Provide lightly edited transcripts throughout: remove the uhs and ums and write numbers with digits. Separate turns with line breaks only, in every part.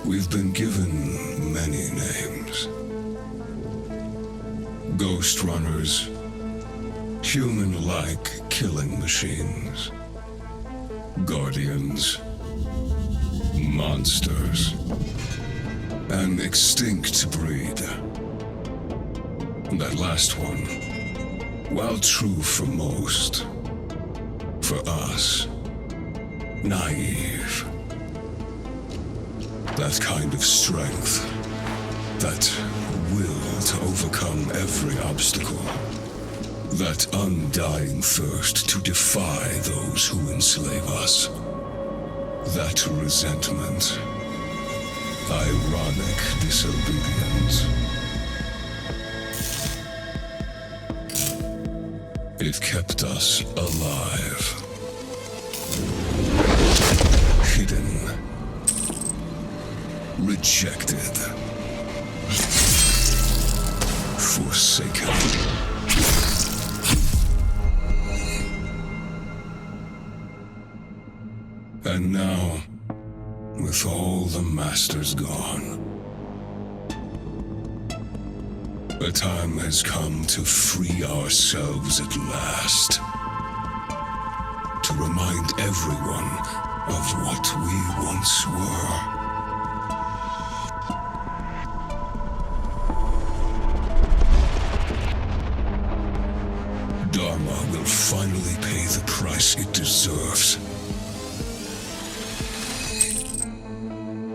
We've been given many names. Ghostrunners, human-like killing machines, guardians, monsters, an extinct breed. That last one, while true for most, for us, naive. That kind of strength, that will to overcome every obstacle, that undying thirst to defy those who enslave us, that resentment, ironic disobedience. It kept us alive, hidden, rejected, forsaken. And now, with all the masters gone, the time has come to free ourselves at last. To remind everyone of what we once were. Dharma will finally pay the price it deserves.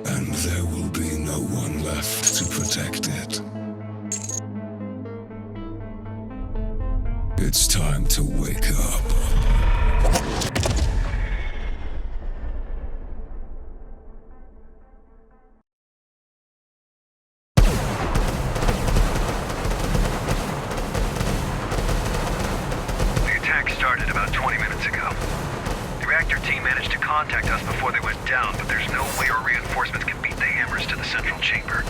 And there will be no one left to protect it. It's time to wake up.
The attack started about 20 minutes ago. The reactor team managed to contact us before they went down, but there's no way our reinforcements can beat the hammers to the central chamber.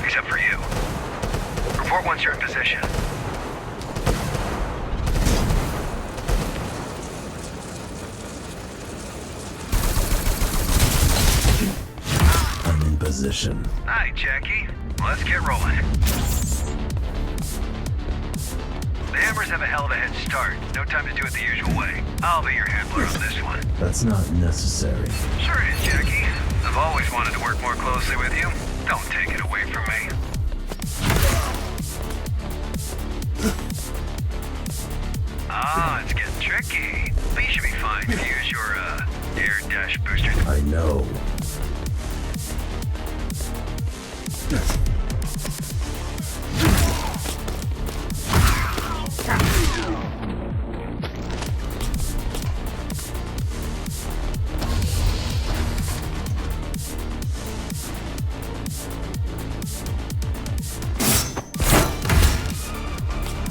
Except for you. Report once you're in position.
Position.
Hi, Jackie. Let's get rolling. The hammers have a hell of a head start. No time to do it the usual way. I'll be your handler on this one.
That's not necessary.
Sure it is, Jackie. I've always wanted to work more closely with you. Don't take it away from me. Ah, it's getting tricky. But you should be fine to use your, air dash booster.
I know.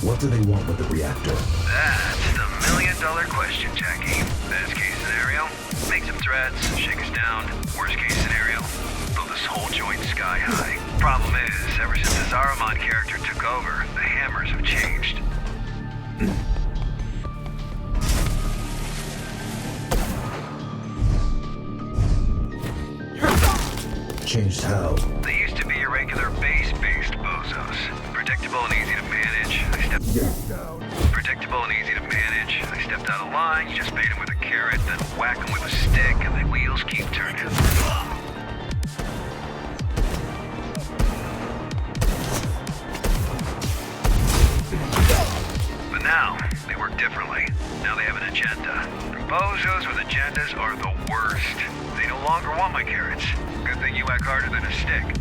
What do they want with the reactor?
That's the million-dollar question, Jackie. Best case scenario, make some threats, shake us down. Worst case scenario, blow this whole joint sky high. Problem is, ever since the Zariman character took over, the hammers have changed.
Changed how?
They used to be irregular base-based bozos. Predictable and easy to manage. Predictable and easy to manage. I stepped out of line, just bait him with a carrot, then whack him with a stick, and the wheels keep turning. But now, they work differently. Now they have an agenda. Bozos with agendas are the worst. They no longer want my carrots. Good thing you whack harder than a stick.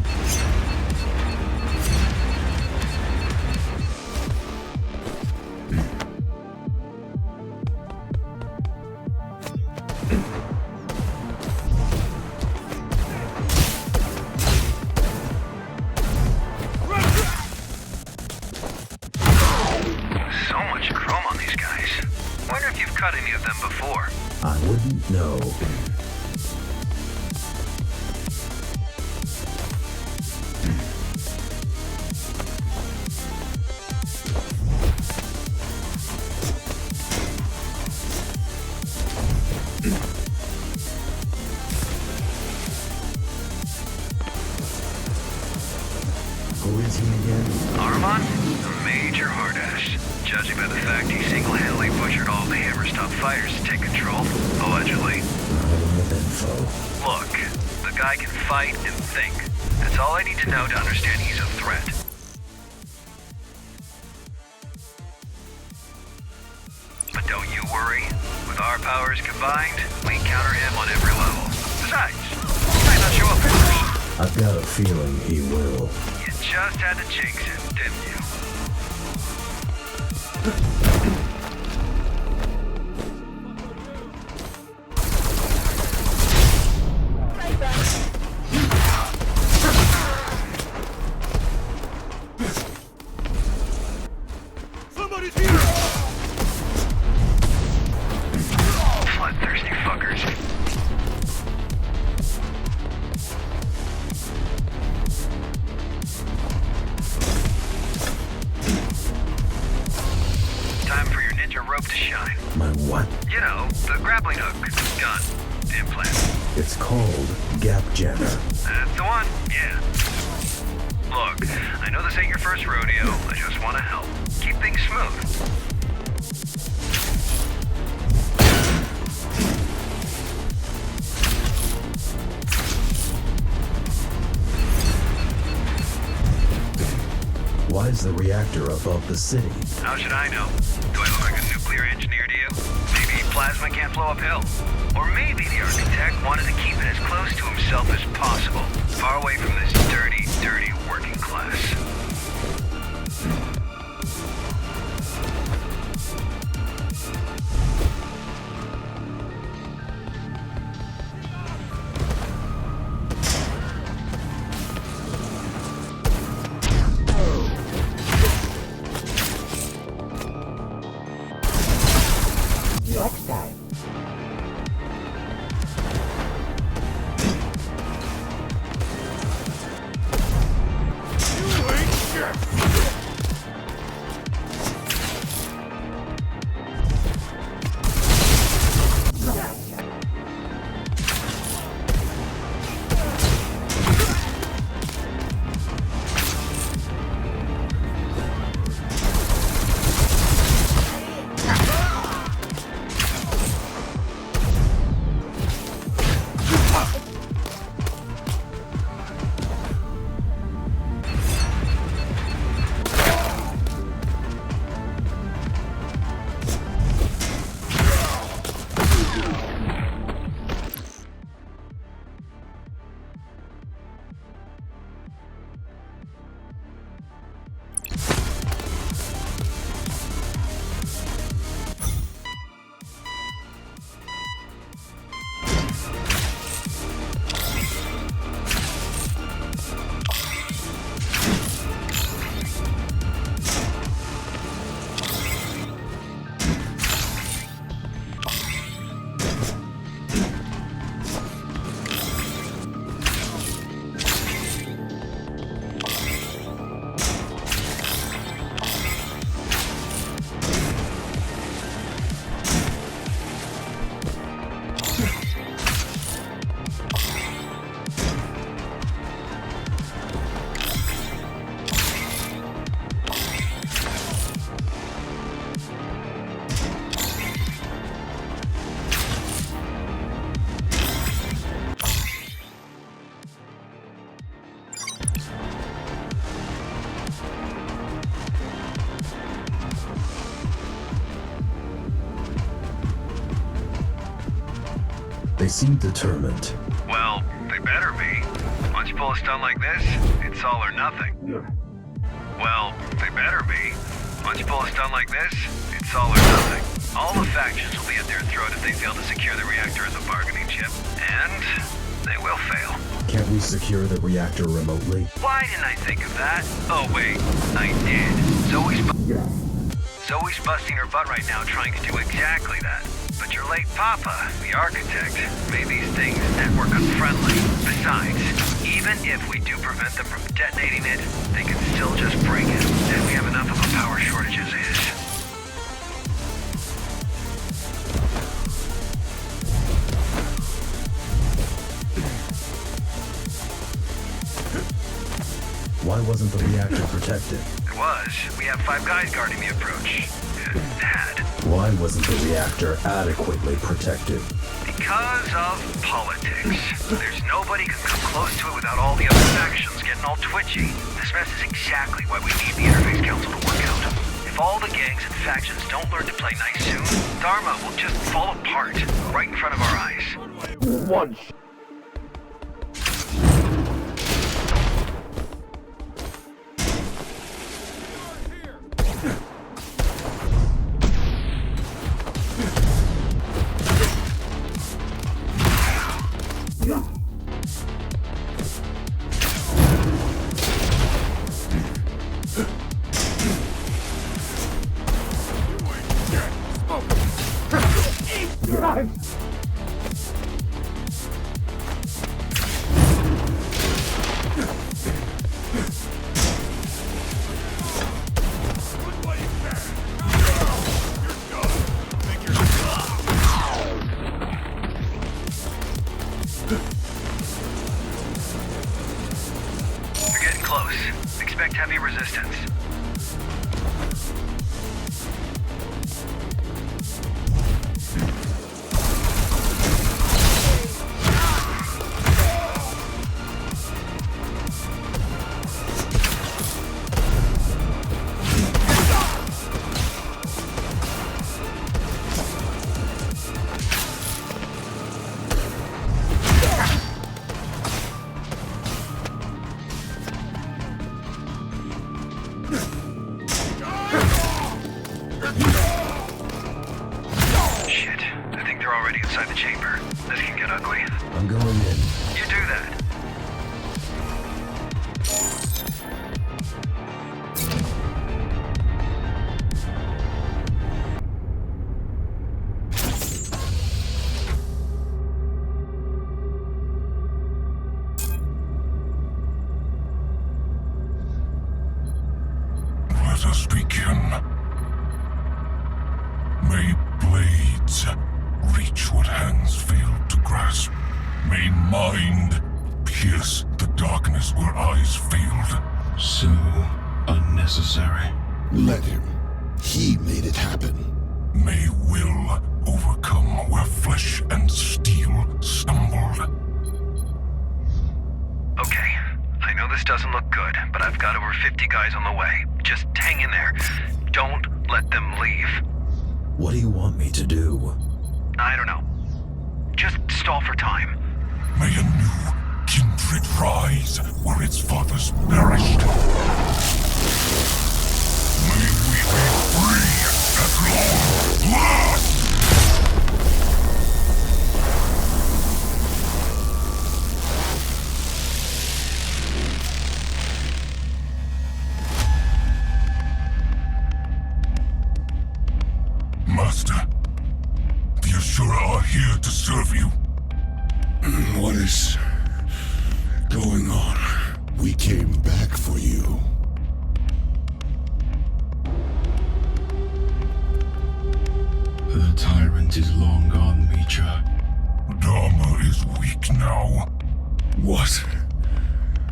So much chrome on these guys. Wonder if you've cut any of them before.
I wouldn't know.
top fighters to take control, allegedly.
Not a lot of info.
Look, the guy can fight and think. That's all I need to know to understand he's a threat. But don't you worry. With our powers combined, we counter him on every level. Besides, he might not show up in person.
I've got a feeling he will.
You just had to jinx him, didn't you?
Somebody's here!
Bloodthirsty fuckers. Time for your ninja rope to shine.
My what?
You know, the grappling hook, gun, implant.
It's called Gap Jammer.
That's the one, yeah. Look, I know this ain't your first rodeo. I just want to help. Keep things smooth.
Why is the reactor above the city?
How should I know? Do I look like a nuclear engineer to you? Maybe plasma can't flow uphill. Or maybe the architect wanted to keep it as close to himself as possible, far away from this dirty, dirty working class.
Next time.
You ain't shit!
They seem determined.
Well, they better be. Once you pull a stunt like this, it's all or nothing. Well, they better be. Once you pull a stunt like this, it's all or nothing. All the factions will be at their throat if they fail to secure the reactor as a bargaining chip. And they will fail.
Can't we secure the reactor remotely?
Why didn't I think of that? Oh wait, I did. Zoe's busting her butt right now trying to do exactly that. But your late papa, the architect, made these things network unfriendly. Besides, even if we do prevent them from detonating it, they can still just break it. And we have enough of a power shortage as is.
Why wasn't the reactor protected?
It was. We have 5 guys guarding the approach. Had.
Why wasn't the reactor adequately protected?
Because of politics. There's nobody can come close to it without all the other factions getting all twitchy. This mess is exactly why we need the Interface Council to work out. If all the gangs and factions don't learn to play nice soon, Dharma will just fall apart right in front of our eyes.
One.
You're getting close. Expect heavy resistance. Shit, I think they're already inside the chamber. This can get ugly.
I'm going in.
You do that.
Let us begin. May blades reach what hands failed to grasp. May mind pierce the darkness where eyes failed.
So unnecessary.
Let him. He made it happen.
May will overcome where flesh and steel stumbled.
Okay, I know this doesn't look good, but I've got over 50 guys on the way. Just hang in there. Don't let them leave.
What do you want me to do?
I don't know. Just stall for time.
May a new kindred rise where its fathers perished. May we be free at long last! Master, the Ashura are here to serve you. What is going on?
We came back for you.
The tyrant is long gone, Metra.
Dharma is weak now.
What?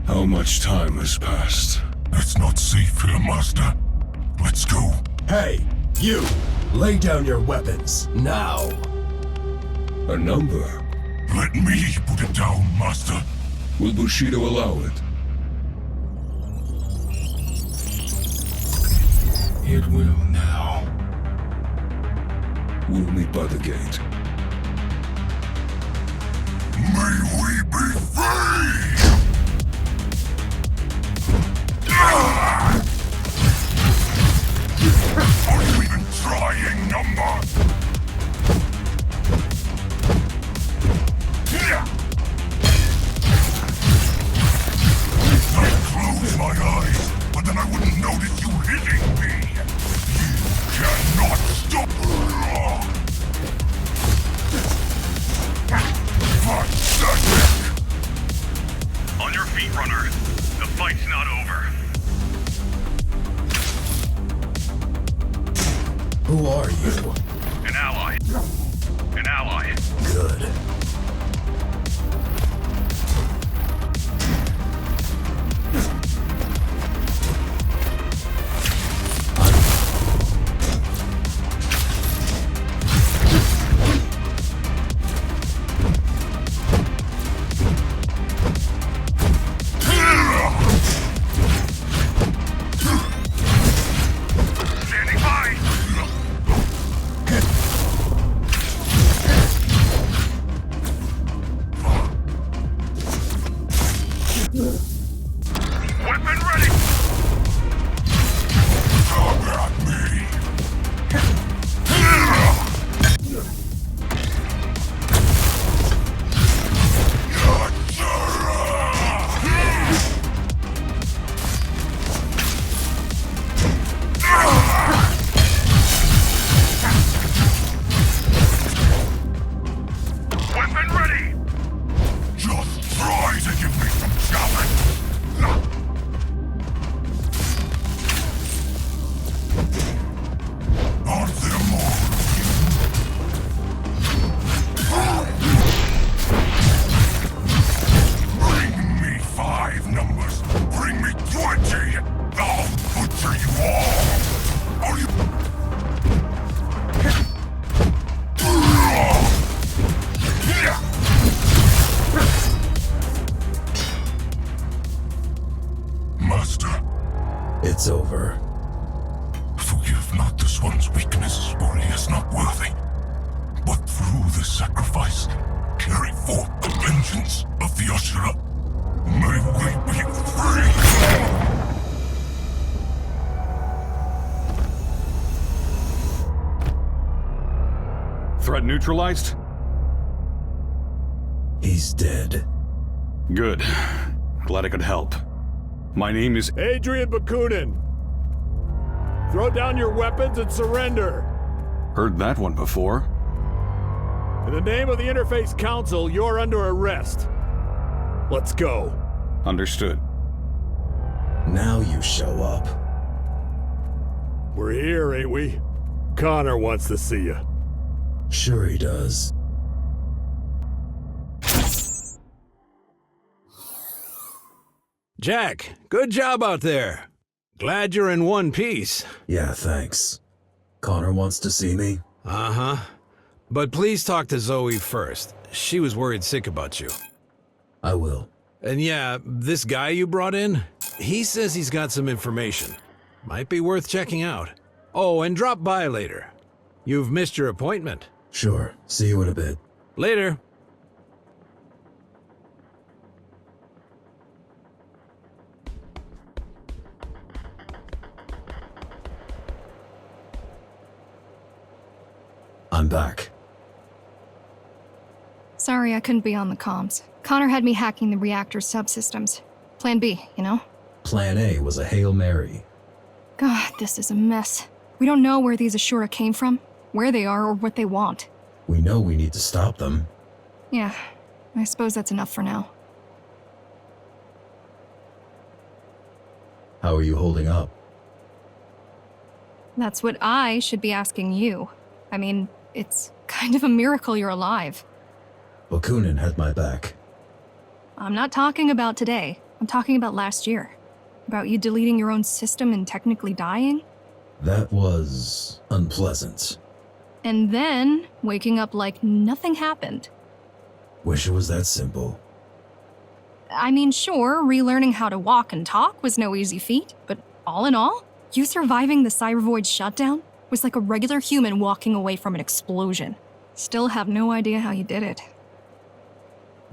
How much time has passed?
It's not safe here, Master. Let's go.
Hey, you! Lay down your weapons, now!
A number?
Let me put it down, Master.
Will Bushido allow it?
It will now.
We'll meet by the gate.
May we be free! Are you even trying, number? I'd close my eyes, but then I wouldn't notice you hitting me. You cannot stop. Pathetic.
On your feet, runner. The fight's not over.
Who are you?
Threat neutralized?
He's dead.
Good. Glad I could help. My name is
Adrian Bakunin! Throw down your weapons and surrender!
Heard that one before.
In the name of the Interface Council, you're under arrest. Let's go.
Understood.
Now you show up.
We're here, ain't we? Connor wants to see you.
Sure he does.
Jack, good job out there. Glad you're in one piece.
Yeah, thanks. Connor wants to see me?
Uh-huh. But please talk to Zoe first. She was worried sick about you.
I will.
And yeah, this guy you brought in, he says he's got some information. Might be worth checking out. Oh, and drop by later. You've missed your appointment.
Sure. See you in a bit.
Later.
I'm back.
Sorry I couldn't be on the comms. Connor had me hacking the reactor subsystems. Plan B, you know?
Plan A was a Hail Mary.
God, this is a mess. We don't know where these Ashura came from, where they are, or what they want.
We know we need to stop them.
Yeah, I suppose that's enough for now.
How are you holding up?
That's what I should be asking you. I mean, it's kind of a miracle you're alive.
Bakunin had my back.
I'm not talking about today. I'm talking about last year. About you deleting your own system and technically dying.
That was unpleasant.
And then waking up like nothing happened.
Wish it was that simple.
I mean, sure, relearning how to walk and talk was no easy feat, but all in all, you surviving the Cybervoid shutdown was like a regular human walking away from an explosion. Still have no idea how you did it.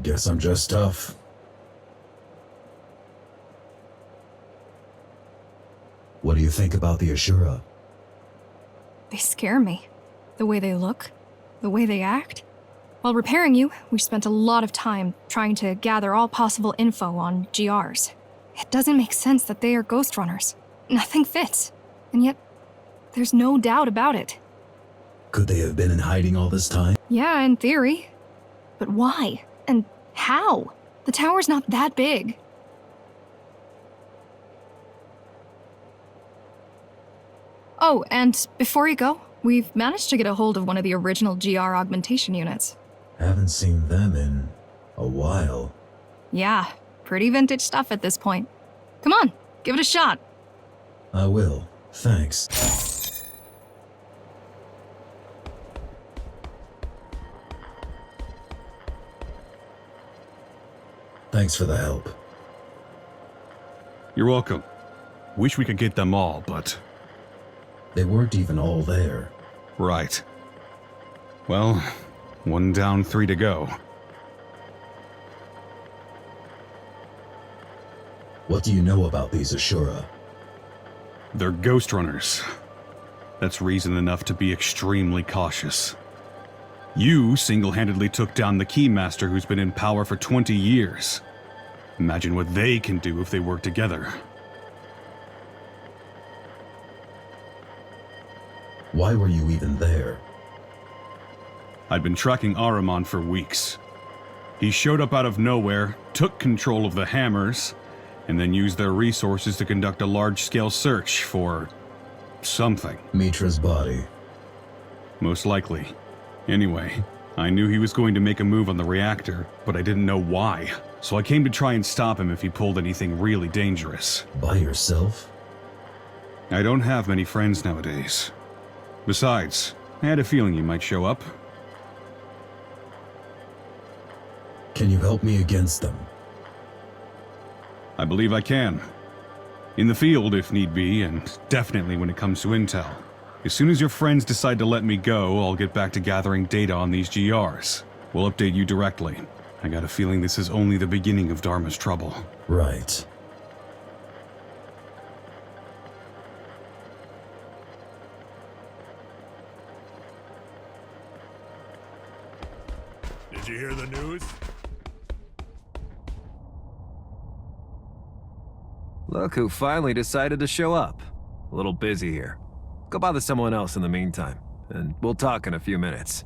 Guess I'm just tough. What do you think about the Ashura?
They scare me. The way they look, the way they act. While repairing you, we spent a lot of time trying to gather all possible info on GRs. It doesn't make sense that they are Ghostrunners. Nothing fits. And yet, there's no doubt about it.
Could they have been in hiding all this time?
Yeah, in theory. But why? And how? The tower's not that big. Oh, and before you go, we've managed to get a hold of one of the original GR augmentation units.
Haven't seen them in a while.
Yeah, pretty vintage stuff at this point. Come on, give it a shot.
I will. Thanks. Thanks for the help.
You're welcome. Wish we could get them all, but...
They weren't even all there.
Right. Well, 1 down, 3 to go.
What do you know about these Ashura?
They're Ghostrunners. That's reason enough to be extremely cautious. You single-handedly took down the Keymaster who's been in power for 20 years. Imagine what they can do if they work together.
Why were you even there?
I'd been tracking Ahriman for weeks. He showed up out of nowhere, took control of the Hammers, and then used their resources to conduct a large-scale search for... something.
Metra's body.
Most likely. Anyway, I knew he was going to make a move on the reactor, but I didn't know why, so I came to try and stop him if he pulled anything really dangerous.
By yourself?
I don't have many friends nowadays. Besides, I had a feeling you might show up.
Can you help me against them?
I believe I can. In the field, if need be, and definitely when it comes to intel. As soon as your friends decide to let me go, I'll get back to gathering data on these GRs. We'll update you directly. I got a feeling this is only the beginning of Dharma's trouble.
Right.
Did you hear the news?
Look who finally decided to show up. A little busy here. Go bother someone else in the meantime, and we'll talk in a few minutes.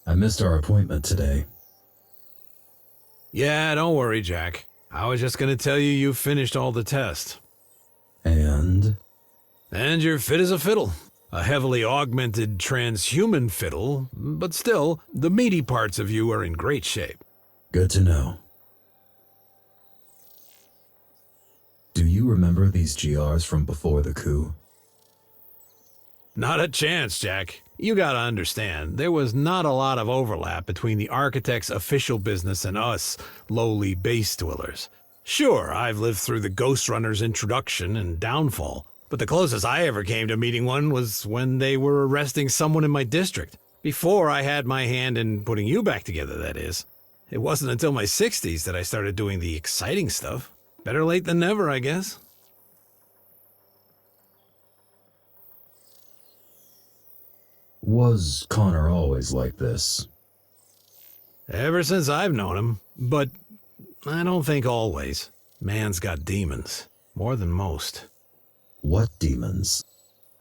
I missed our appointment today.
Yeah, don't worry, Jack. I was just gonna tell you you've finished all the tests.
And?
And you're fit as a fiddle. A heavily augmented transhuman fiddle, but still, the meaty parts of you are in great shape.
Good to know. Do you remember these GRs from before the coup?
Not a chance, Jack. You gotta understand, there was not a lot of overlap between the architect's official business and us, lowly base dwellers. Sure, I've lived through the Ghostrunner's introduction and downfall, but the closest I ever came to meeting one was when they were arresting someone in my district. Before I had my hand in putting you back together, that is. It wasn't until my 60s that I started doing the exciting stuff. Better late than never, I guess.
Was Connor always like this?
Ever since I've known him, but I don't think always. Man's got demons, more than most.
What demons?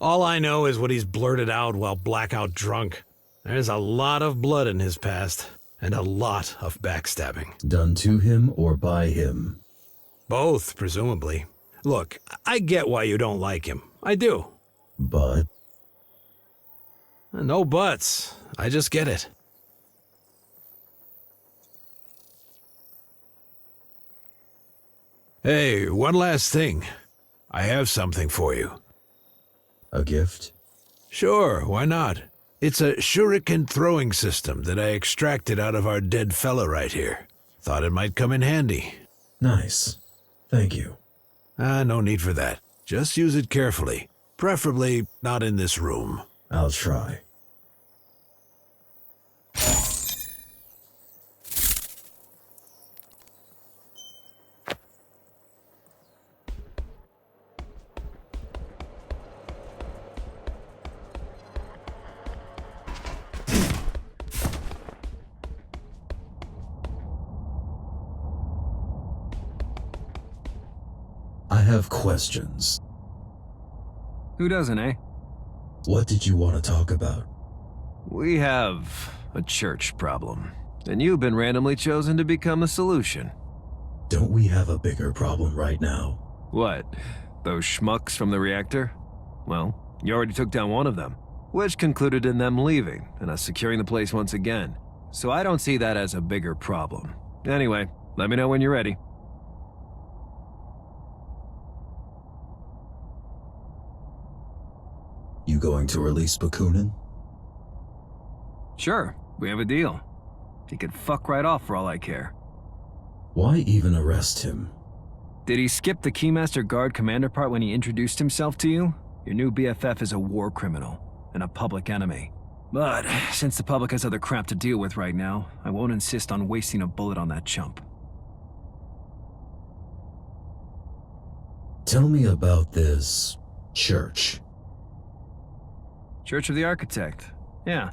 All I know is what he's blurted out while blackout drunk. There's a lot of blood in his past, and a lot of backstabbing.
Done to him or by him?
Both, presumably. Look, I get why you don't like him. I do.
But?
No buts. I just get it. Hey, one last thing. I have something for you.
A gift?
Sure, why not? It's a shuriken throwing system that I extracted out of our dead fella right here. Thought it might come in handy.
Nice. Thank you.
No need for that. Just use it carefully. Preferably not in this room.
I'll try. I have questions.
Who doesn't, eh?
What did you want to talk about?
We have a church problem, and you've been randomly chosen to become the solution.
Don't we have a bigger problem right now?
What? Those schmucks from the reactor? Well, you already took down one of them, which concluded in them leaving and us securing the place once again. So I don't see that as a bigger problem. Anyway, let me know when you're ready.
You going to release Bakunin?
Sure, we have a deal. He could fuck right off for all I care.
Why even arrest him?
Did he skip the Keymaster Guard commander part when he introduced himself to you? Your new BFF is a war criminal and a public enemy. But since the public has other crap to deal with right now, I won't insist on wasting a bullet on that chump.
Tell me about this church.
Church of the Architect. Yeah,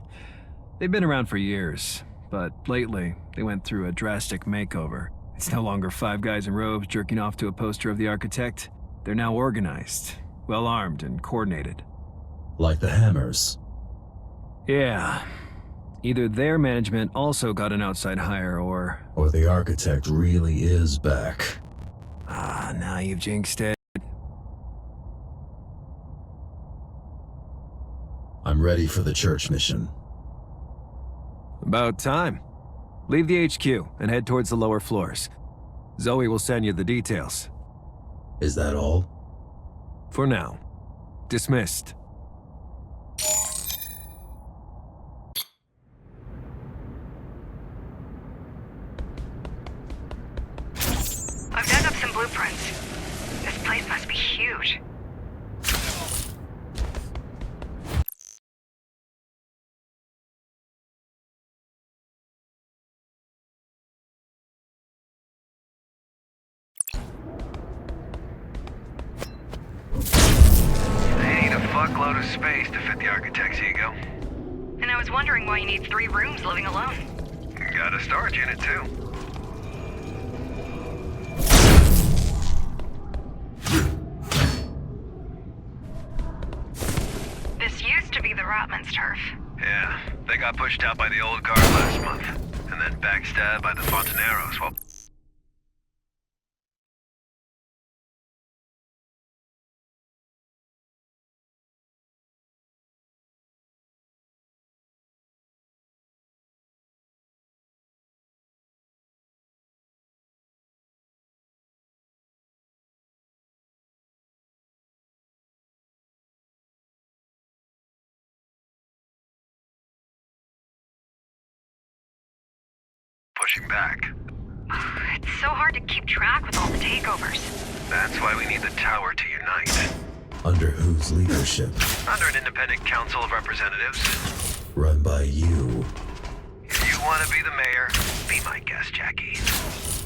they've been around for years, but lately they went through a drastic makeover. It's no longer 5 guys in robes jerking off to a poster of the Architect. They're now organized, well-armed, and coordinated.
Like the Hammers.
Yeah. Either their management also got an outside hire, or
the Architect really is back.
Ah, now you've jinxed it.
I'm ready for the church mission.
About time. Leave the HQ and head towards the lower floors. Zoe will send you the details.
Is that all?
For now. Dismissed.
I've dug up some blueprints. This place must be huge.
They need a fuckload of space to fit the Architect's ego.
And I was wondering why you need 3 rooms living alone.
Got a storage unit too.
This used to be the Rotman's turf.
Yeah, they got pushed out by the old guard last month, and then backstabbed by the Fontaneros. Well, pushing back.
It's so hard to keep track with all the takeovers.
That's why we need the tower to unite.
Under whose leadership?
Under an independent council of representatives.
Run by you.
If you want to be the mayor, be my guest, Jackie.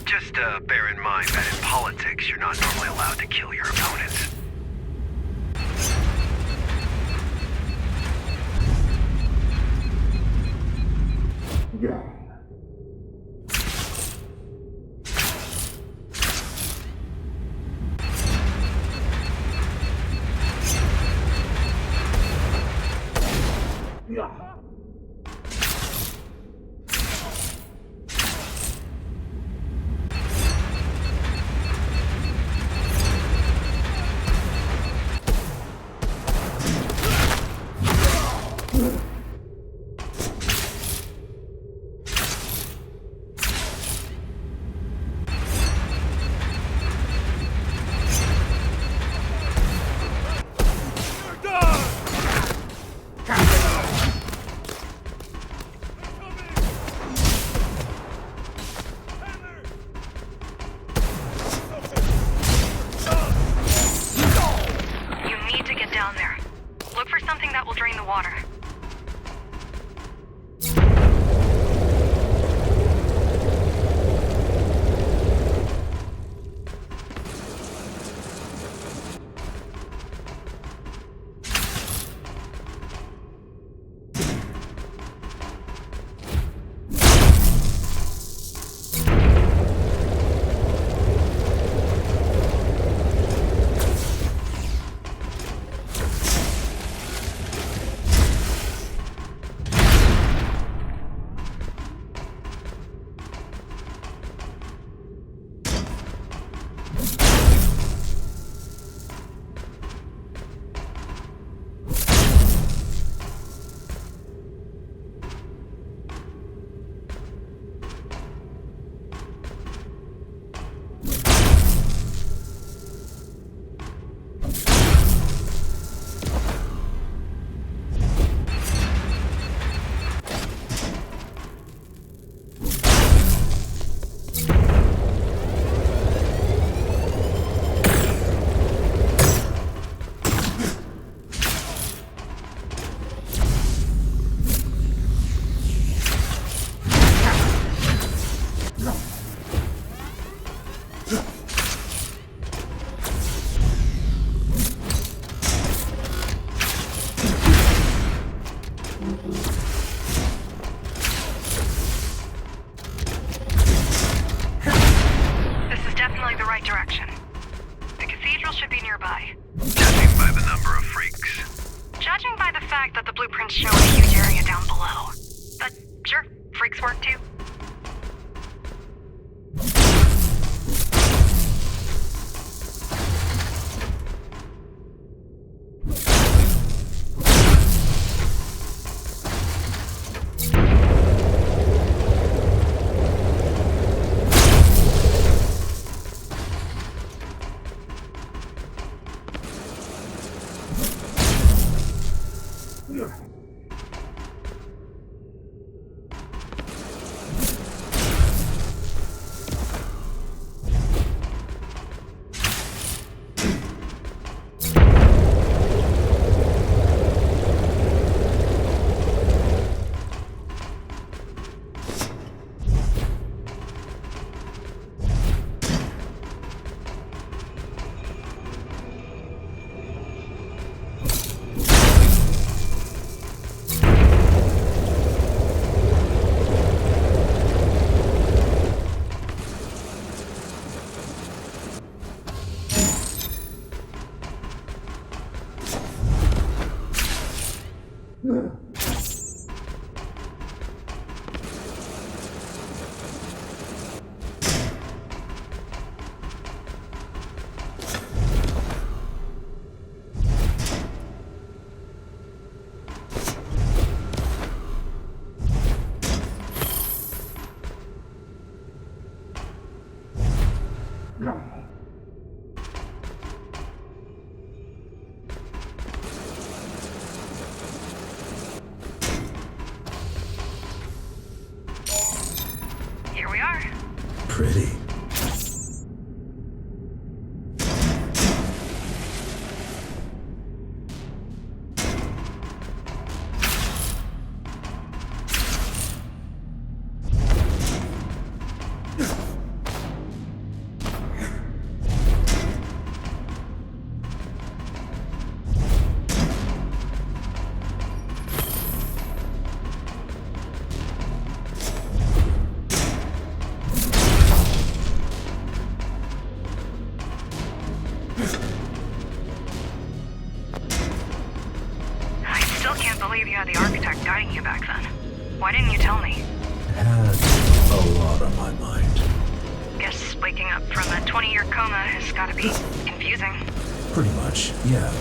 Just bear in mind that in politics, you're not normally allowed to kill your opponents.
Yeah.
This is definitely the right direction. The cathedral should be nearby.
Judging by the number of freaks.
Judging by the fact that the blueprints show a huge area down below. But sure, freaks work too. Here we are.
Pretty.
I still can't believe you had the architect guiding you back then. Why didn't you tell me?
Had a lot on my mind.
Guess waking up from a 20-year coma has gotta be confusing.
Pretty much, yeah.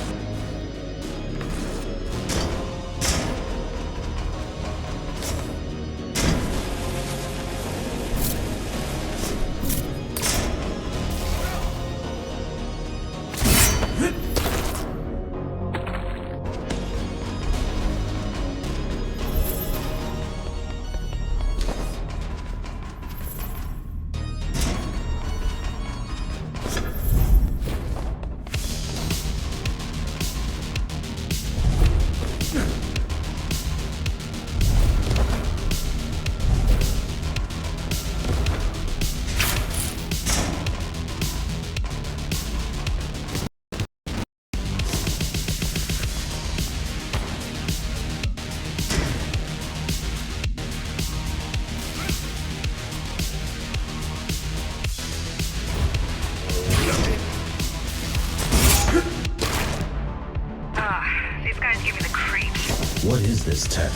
These guys give me the creeps.
What is this tech?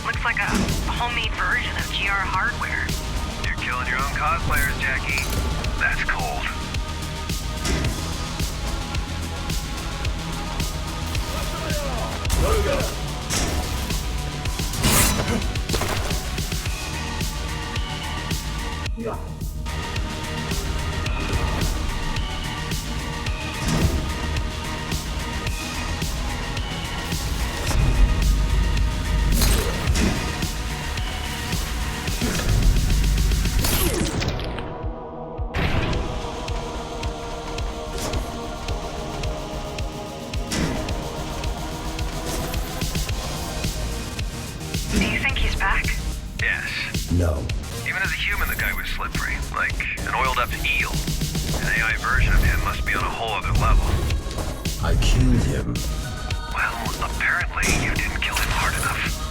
Looks like a homemade version of GR hardware.
You're killing your own cosplayers, Jackie. That's cold.
Yeah.
find him.
Well, apparently you didn't kill him hard enough.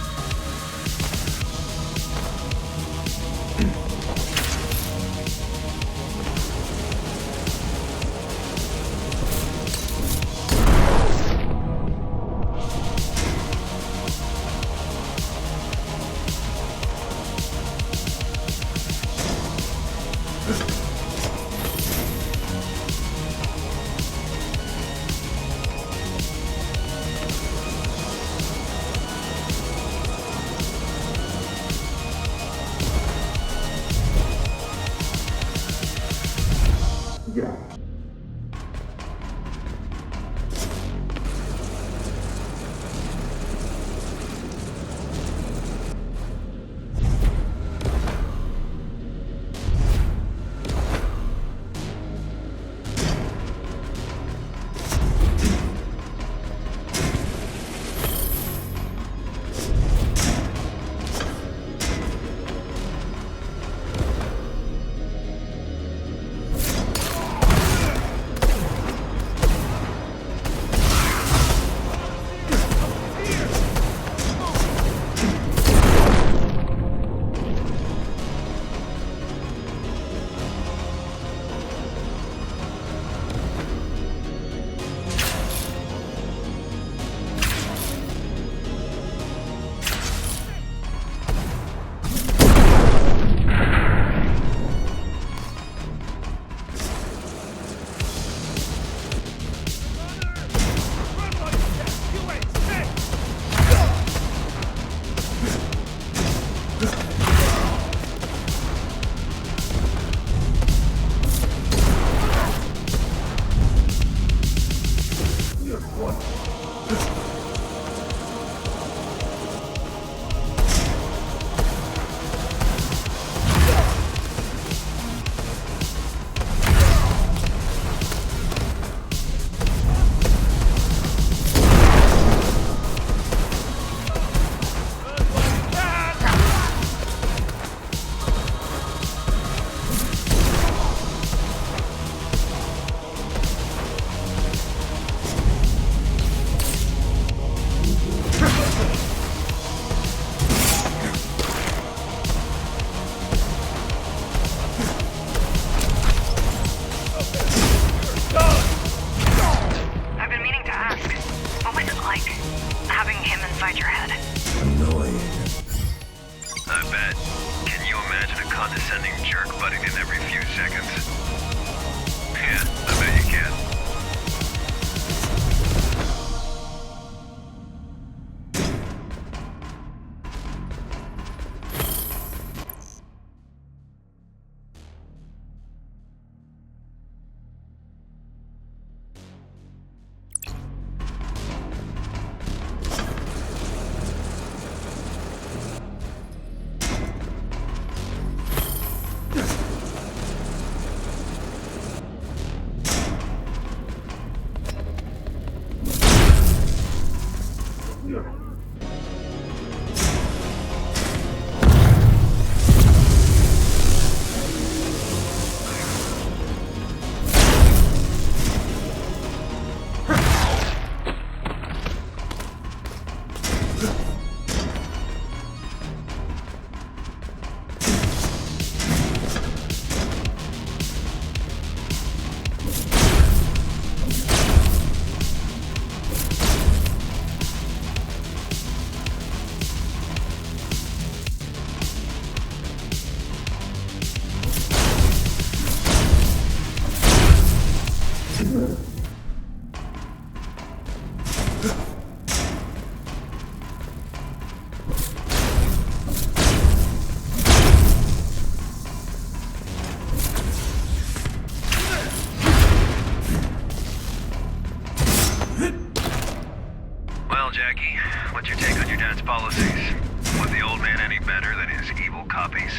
policies. Was the old man any better than his evil copies?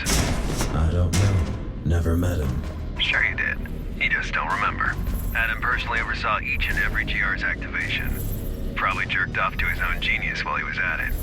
I don't know. Never met him.
Sure you did. You just don't remember. Adam personally oversaw each and every GR's activation. Probably jerked off to his own genius while he was at it.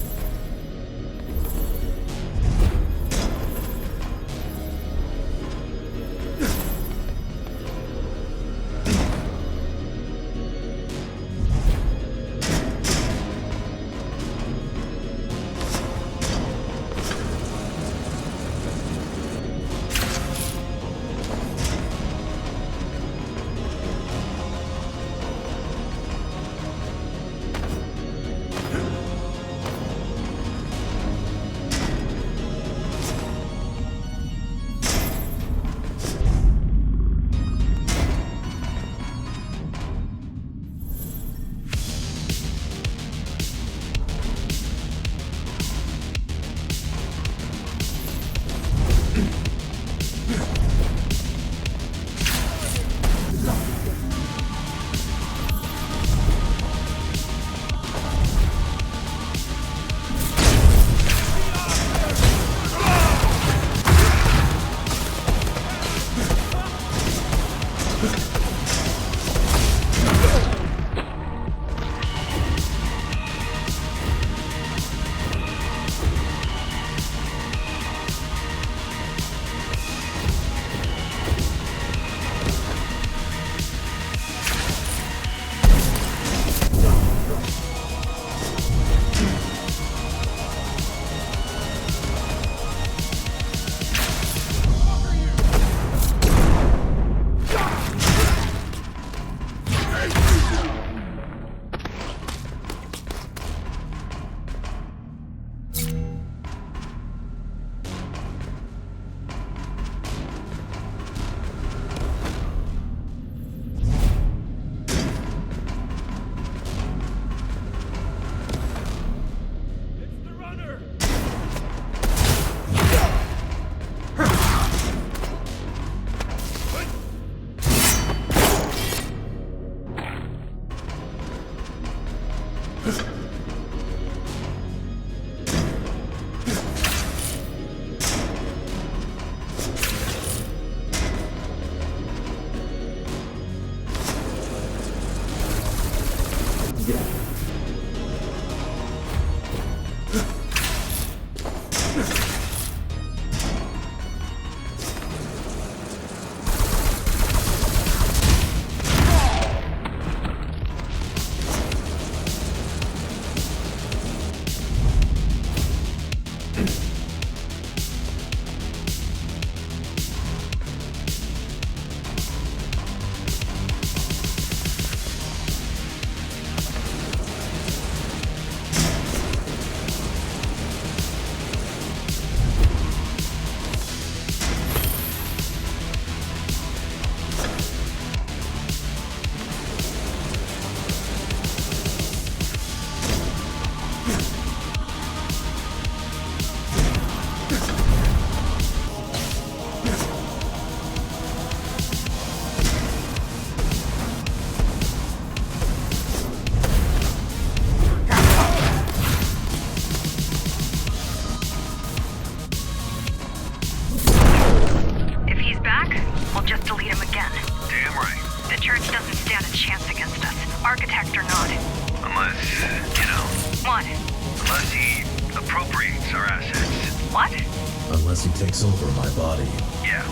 Unless he takes over my body.
Yeah.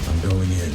I'm going in.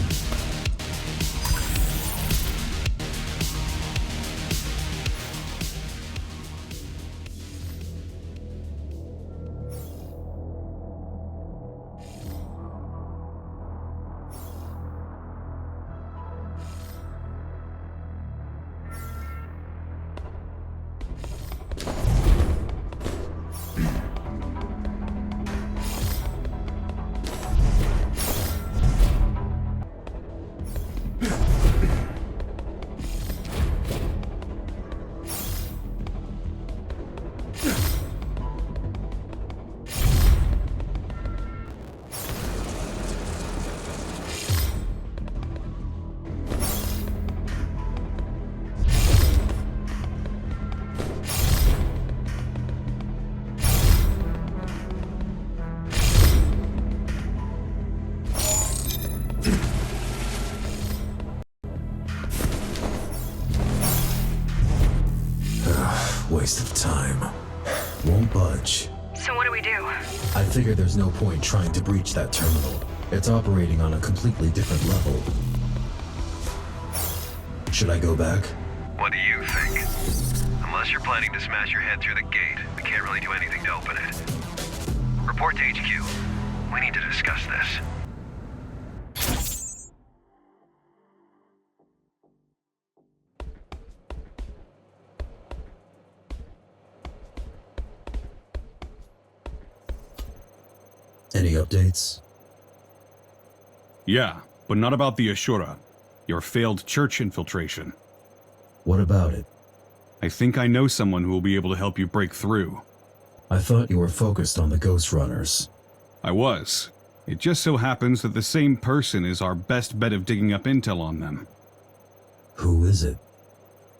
Waste of time. Won't budge.
So what do we do?
I figure there's no point trying to breach that terminal. It's operating on a completely different level. Should I go back?
What do you think? Unless you're planning to smash your head through the gate, we can't really do anything to open it. Report to HQ. We need to discuss this.
Any updates?
Yeah, but not about the Ashura. Your failed church infiltration.
What about it?
I think I know someone who will be able to help you break through.
I thought you were focused on the Ghostrunners.
I was. It just so happens that the same person is our best bet of digging up intel on them.
Who is it?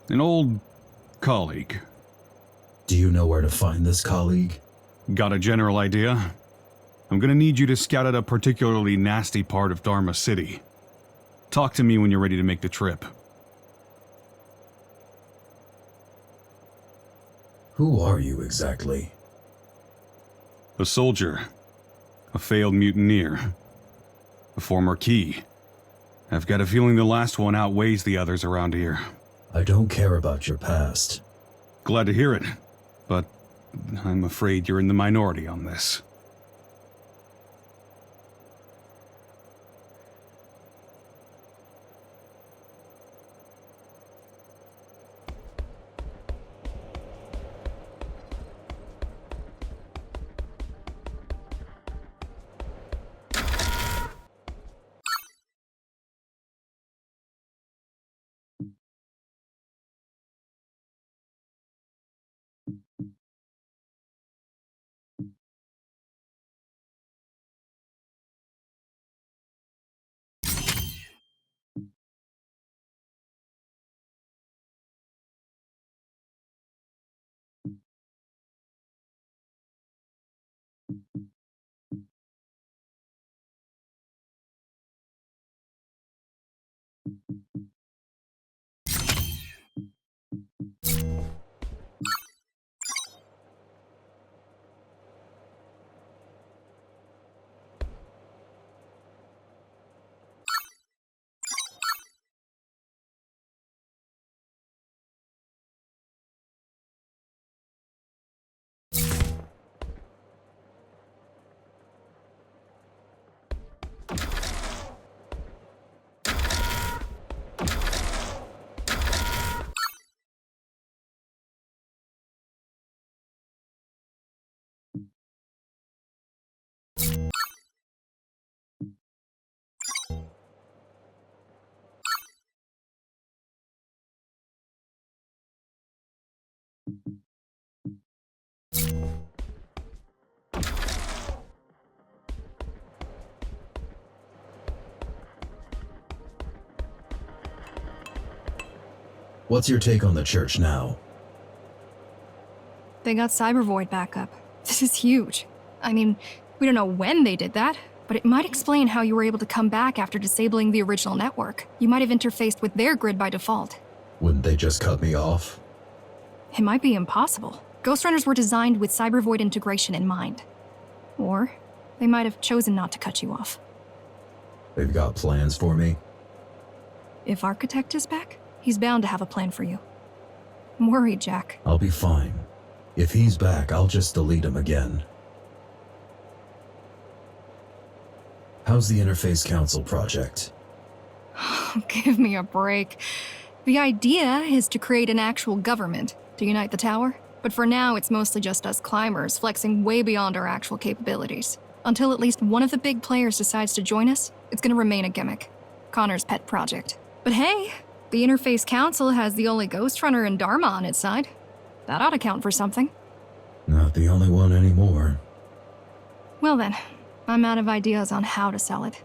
An old colleague.
Do you know where to find this colleague?
Got a general idea? I'm gonna need you to scout out a particularly nasty part of Dharma City. Talk to me when you're ready to make the trip.
Who are you exactly?
A soldier. A failed mutineer. A former key. I've got a feeling the last one outweighs the others around here.
I don't care about your past.
Glad to hear it, but I'm afraid you're in the minority on this.
What's your take on the church now?
They got Cybervoid back up. This is huge. I mean, we don't know when they did that, but it might explain how you were able to come back after disabling the original network. You might have interfaced with their grid by default.
Wouldn't they just cut me off?
It might be impossible. Ghostrunners were designed with Cybervoid integration in mind. Or they might have chosen not to cut you off.
They've got plans for me?
If Architect is back, he's bound to have a plan for you. I'm worried, Jack.
I'll be fine. If he's back, I'll just delete him again. How's the Interface Council project?
Give me a break. The idea is to create an actual government to unite the tower, but for now it's mostly just us climbers flexing way beyond our actual capabilities. Until at least one of the big players decides to join us, it's gonna remain a gimmick. Connor's pet project. But hey, the Interface Council has the only Ghostrunner in Dharma on its side. That ought to count for something.
Not the only one anymore.
Well then, I'm out of ideas on how to sell it.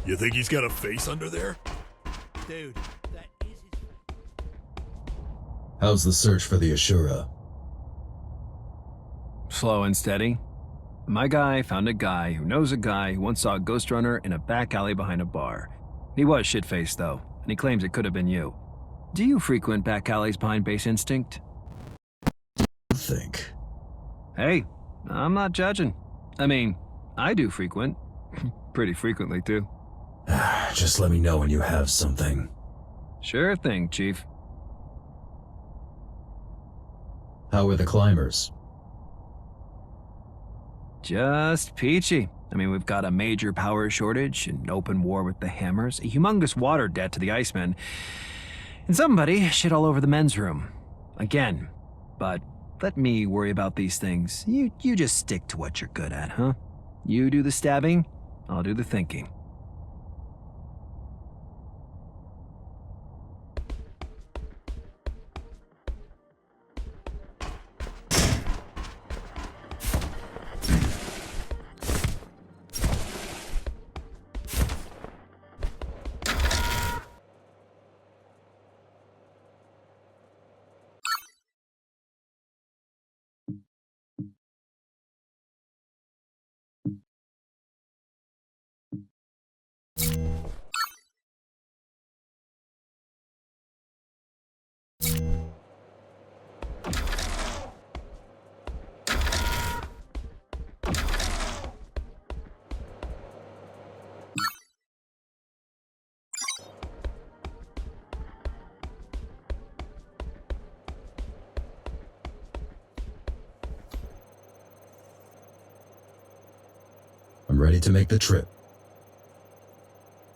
You think he's got a face under there?
Dude, that is his...
How's the search for the Ashura?
Slow and steady. My guy found a guy who knows a guy who once saw a Ghostrunner in a back alley behind a bar. He was shit-faced, though, and he claims it could have been you. Do you frequent back alleys behind Base Instinct?
Think.
Hey, I'm not judging. I mean, I do frequent. Pretty frequently, too.
Just let me know when you have something.
Sure thing, Chief.
How are the climbers?
Just peachy. I mean, we've got a major power shortage, an open war with the Hammers, a humongous water debt to the Icemen, and somebody shit all over the men's room. Again. But let me worry about these things. You just stick to what you're good at, huh? You do the stabbing, I'll do the thinking.
I'm ready to make the trip.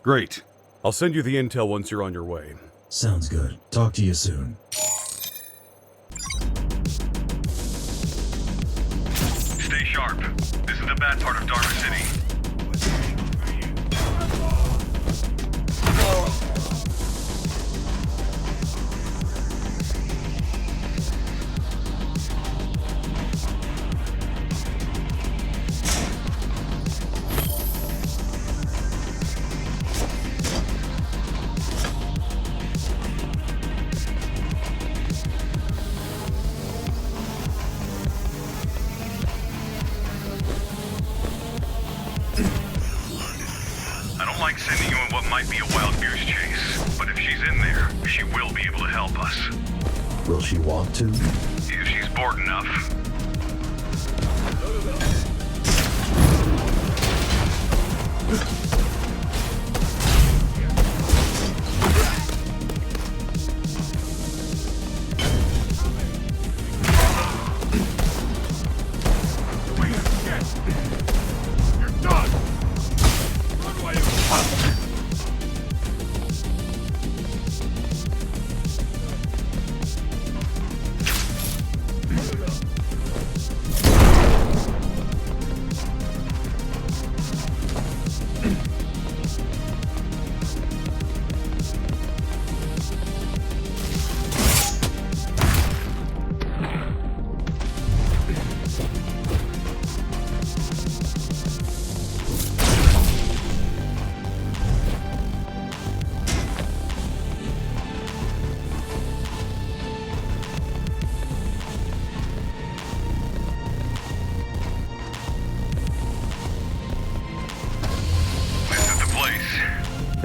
Great. I'll send you the intel once you're on your way.
Sounds good. Talk to you soon.
Stay sharp. This is the bad part of Dharma City. Sending you on what might be a wild goose chase, but if she's in there, she will be able to help us.
Will she want to?
If she's bored enough.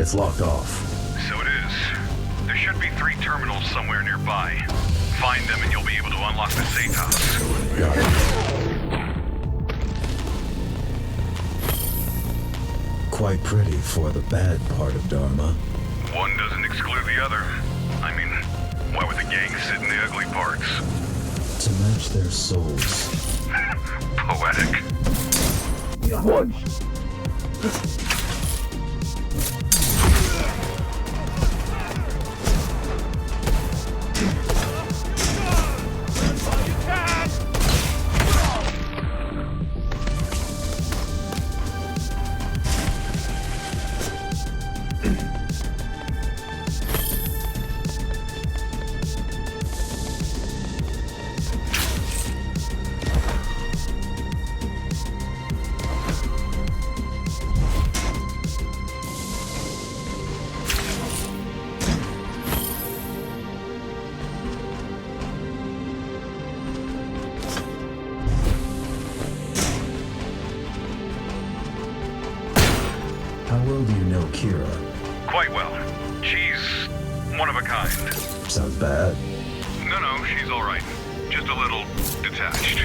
It's locked off.
So it is. There should be 3 terminals somewhere nearby. Find them and you'll be able to unlock the safe house.
Got it. Quite pretty for the bad part of Dharma.
One doesn't exclude the other. I mean, why would the gang sit in the ugly parts?
To match their souls.
Poetic.
One.
Kira?
Quite well. She's one of a kind.
Sounds bad.
No, she's alright. Just a little detached.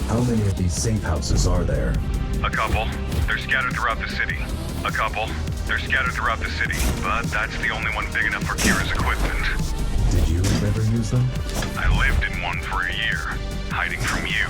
How many of these safe houses are there?
A couple. They're scattered throughout the city. A couple. They're scattered throughout the city. But that's the only one big enough for Kira's equipment.
Did you ever use them?
I lived in one for a year, hiding from you.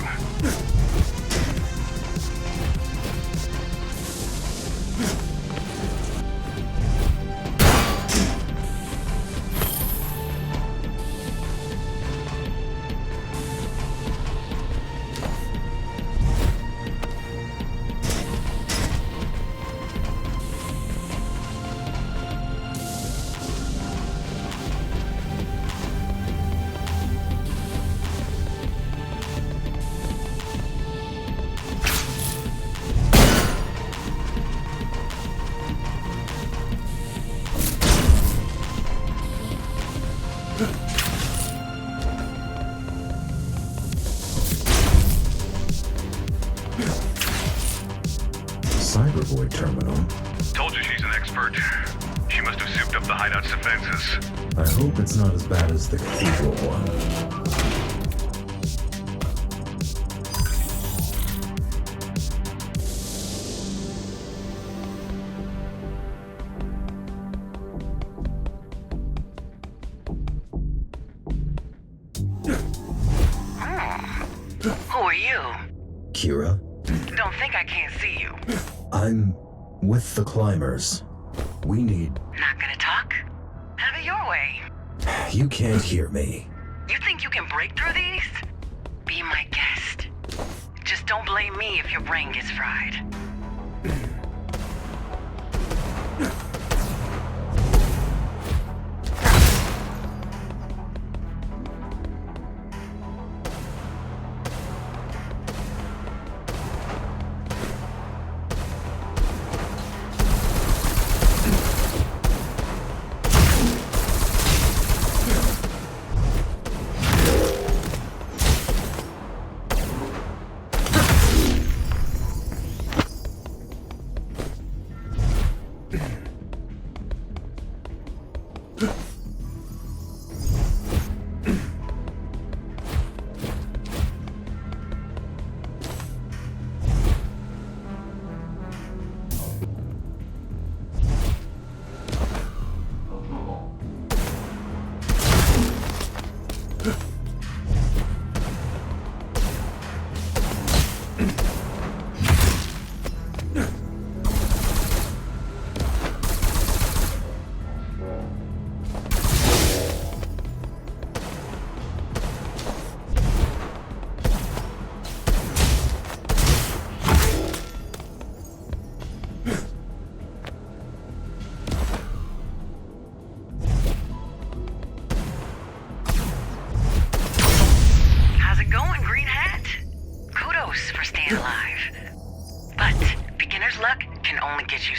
Cyberboy terminal.
Told you she's an expert. She must have souped up the hideout's defenses.
I hope it's not as bad as the cathedral one.
Who are you?
Kira?
Don't think I can't see you.
I'm with the climbers. We need...
Not gonna talk? Have it your way.
You can't hear me.
You think you can break through these? Be my guest. Just don't blame me if your brain gets fried.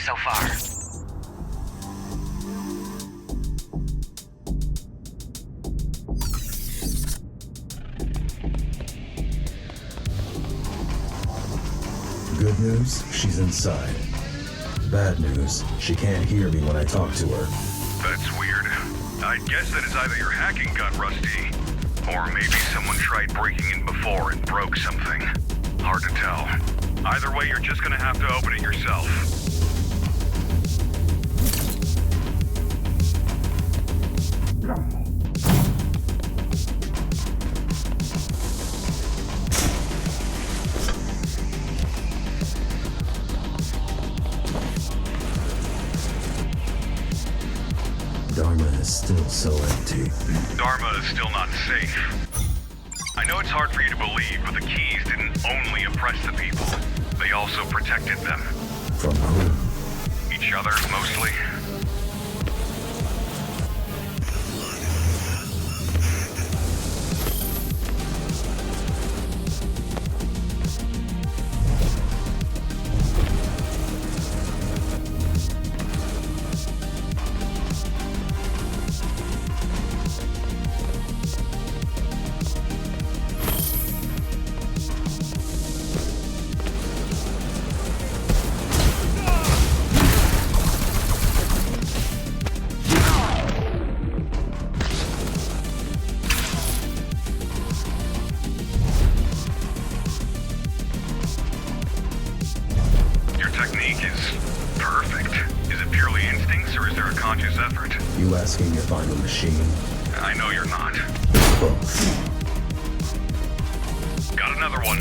So far.
Good news, she's inside. Bad news, she can't hear me when I talk to her.
That's weird. I guess that it's either your hacking got rusty, or maybe someone tried breaking in before and broke something. Hard to tell. Either way, you're just gonna have to open it yourself.
is still so empty.
Dharma is still not safe. I know it's hard for you to believe, but the keys didn't only oppress the people. They also protected them.
From whom?
Each other, mostly.
You asking if I'm a machine?
I know you're not.
Both.
Got another one.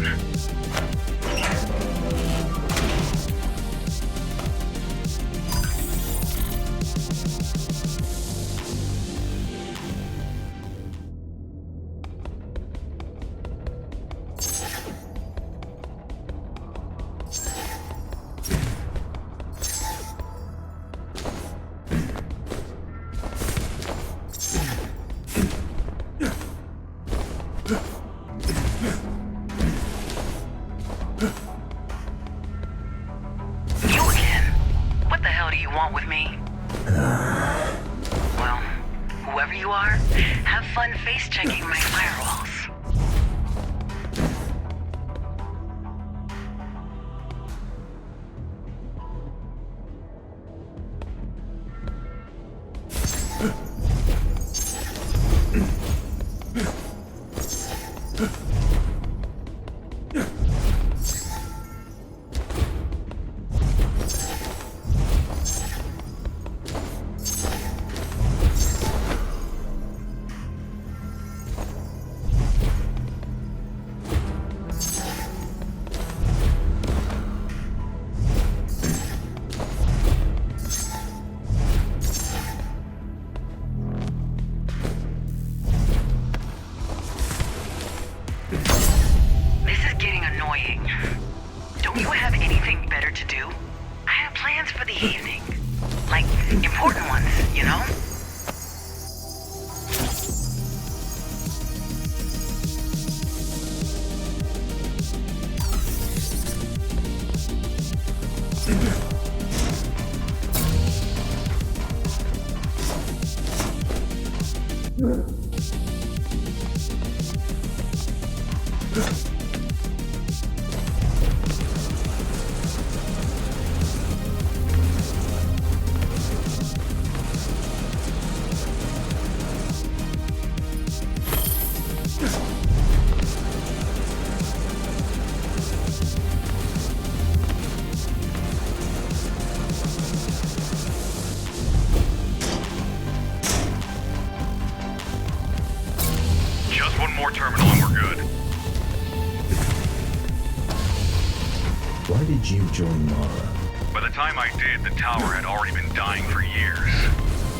Why did you join Mara?
By the time I did, the tower had already been dying for years.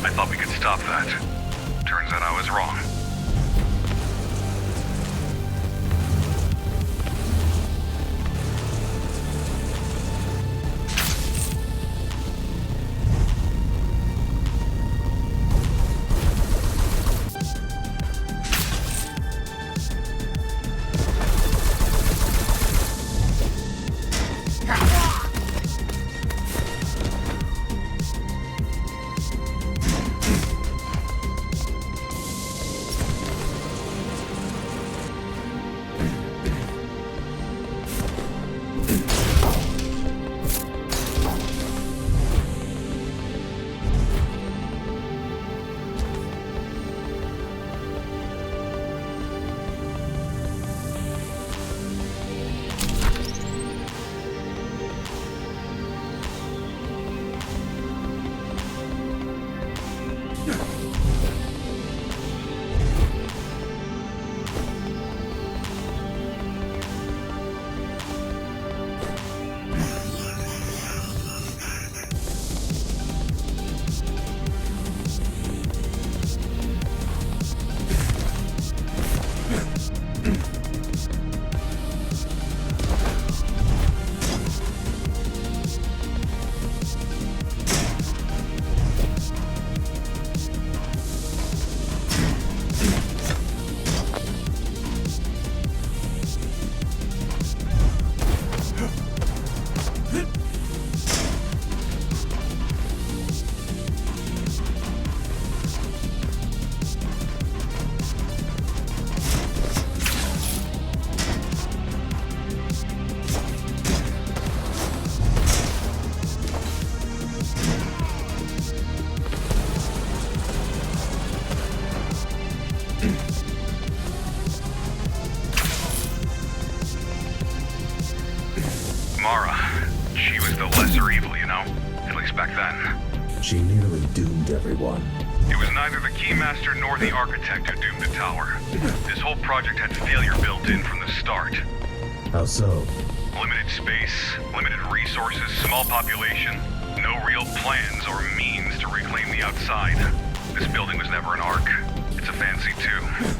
I thought we could stop that. Turns out I was wrong. She was the lesser evil, you know? At least back then.
She nearly doomed everyone.
It was neither the Keymaster nor the Architect who doomed the tower. This whole project had failure built in from the start.
How so?
Limited space, limited resources, small population, no real plans or means to reclaim the outside. This building was never an Ark. It's a fancy too.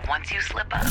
Once you slip up.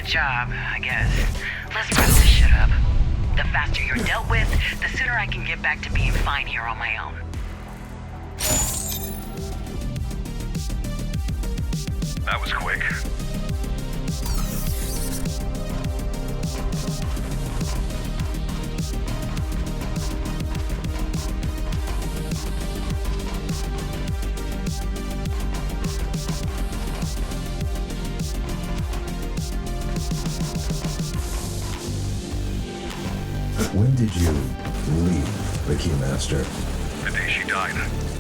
Job, I guess. Let's wrap this shit up. The faster you're dealt with, the sooner I can get back to being fine here on my own.
That was quick.
When did you leave the Keymaster?
The day she died.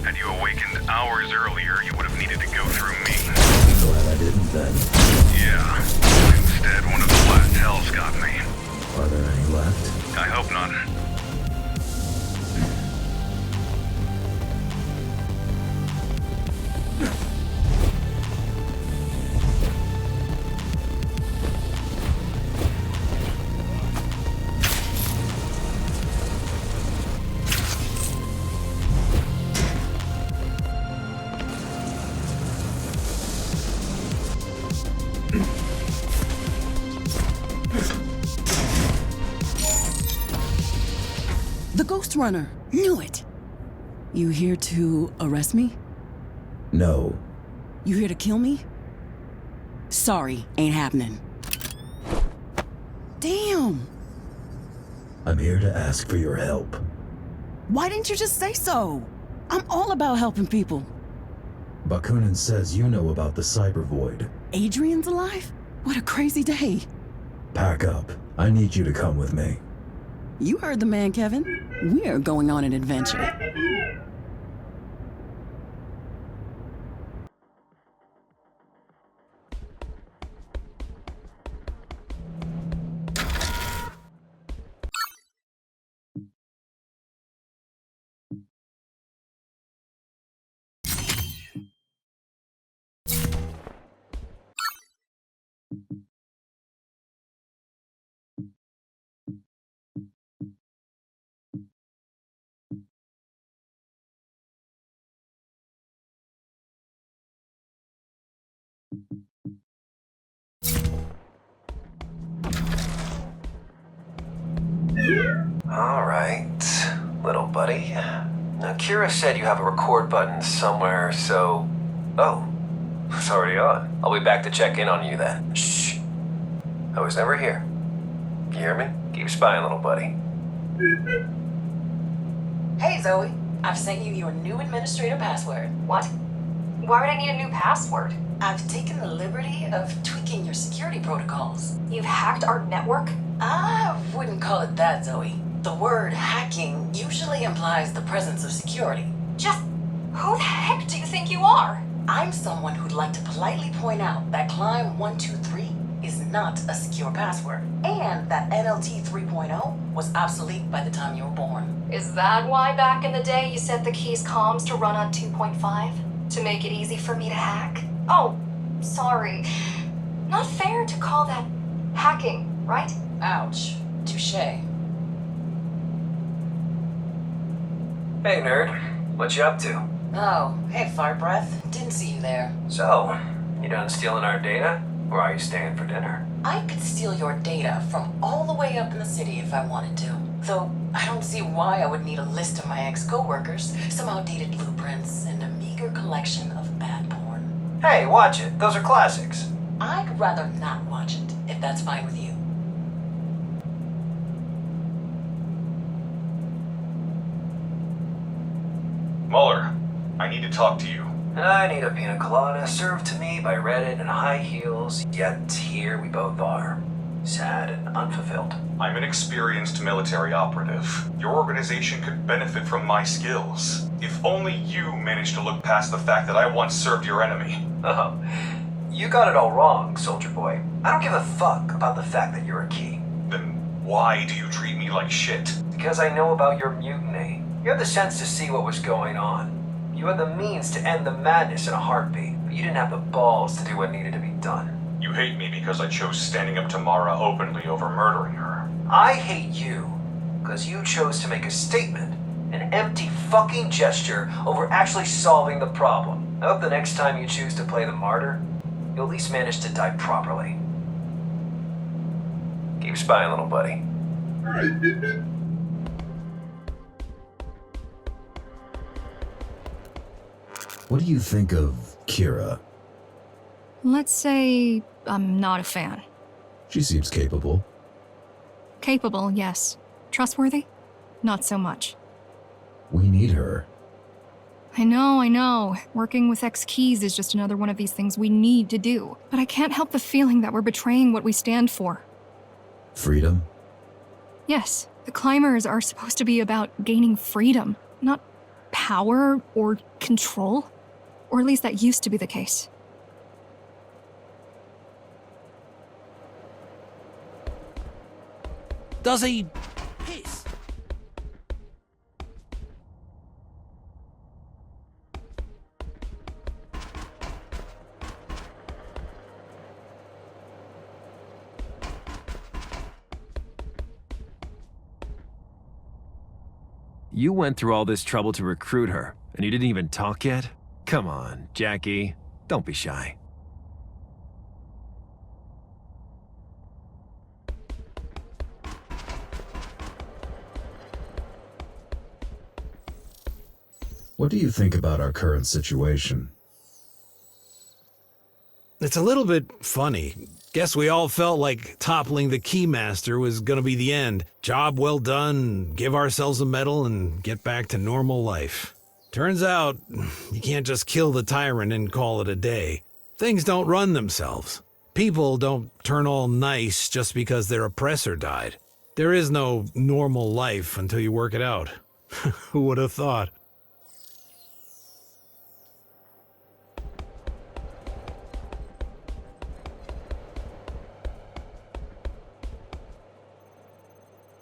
Had you awakened hours earlier, you would have needed to go through me.
Glad I didn't then.
Yeah. Instead, one of the last hells got me.
Are there any left?
I hope not.
The Ghostrunner! Knew it! You here to arrest me?
No.
You here to kill me? Sorry, ain't happening. Damn!
I'm here to ask for your help.
Why didn't you just say so? I'm all about helping people.
Bakunin says you know about the cyber void.
Adrian's alive? What a crazy day.
Pack up. I need you to come with me.
You heard the man, Kevin. We are going on an adventure.
Alright, little buddy. Now, Kira said you have a record button somewhere, so... Oh, it's already on. I'll be back to check in on you then. Shh. I was never here. You hear me? Keep spying, little buddy.
Hey, Zoe. I've sent you your new administrator password.
What? Why would I need a new password?
I've taken the liberty of tweaking your security protocols.
You've hacked our network?
I wouldn't call it that, Zoe. The word hacking usually implies the presence of security.
Just who the heck do you think you are?
I'm someone who'd like to politely point out that Climb 123 is not a secure password, and that NLT 3.0 was obsolete by the time you were born.
Is that why back in the day you set the key's comms to run on 2.5? To make it easy for me to hack? Oh, sorry. Not fair to call that hacking, right?
Ouch. Touché.
Hey, nerd. What you up to?
Oh, hey, Fart Breath. Didn't see you there.
So, you done stealing our data? Or are you staying for dinner?
I could steal your data from all the way up in the city if I wanted to. Though, I don't see why I would need a list of my ex-coworkers, some outdated blueprints, and a meager collection of bad porn.
Hey, watch it. Those are classics.
I'd rather not watch it, if that's fine with you.
Muller, I need to talk to you.
I need a pina colada served to me by Reddit in high heels, yet here we both are. Sad and unfulfilled.
I'm an experienced military operative. Your organization could benefit from my skills. If only you managed to look past the fact that I once served your enemy.
Oh, you got it all wrong, soldier boy. I don't give a fuck about the fact that you're a key.
Then why do you treat me like shit?
Because I know about your mutiny. You had the sense to see what was going on. You had the means to end the madness in a heartbeat, but you didn't have the balls to do what needed to be done.
You hate me because I chose standing up to Mara openly over murdering her.
I hate you because you chose to make a statement, an empty fucking gesture over actually solving the problem. I hope the next time you choose to play the martyr, you'll at least manage to die properly. Keep spying, little buddy.
What do you think of Kira?
Let's say I'm not a fan.
She seems capable.
Capable, yes. Trustworthy? Not so much.
We need her.
I know. Working with X-Keys is just another one of these things we need to do. But I can't help the feeling that we're betraying what we stand for.
Freedom?
Yes, the climbers are supposed to be about gaining freedom, not power or control. Or at least that used to be the case.
Does he piss?
You went through all this trouble to recruit her, and you didn't even talk yet? Come on, Jackie. Don't be shy.
What do you think about our current situation?
It's a little bit funny. Guess we all felt like toppling the Keymaster was gonna be the end. Job well done, give ourselves a medal, and get back to normal life. Turns out, you can't just kill the tyrant and call it a day. Things don't run themselves. People don't turn all nice just because their oppressor died. There is no normal life until you work it out. Who would have thought?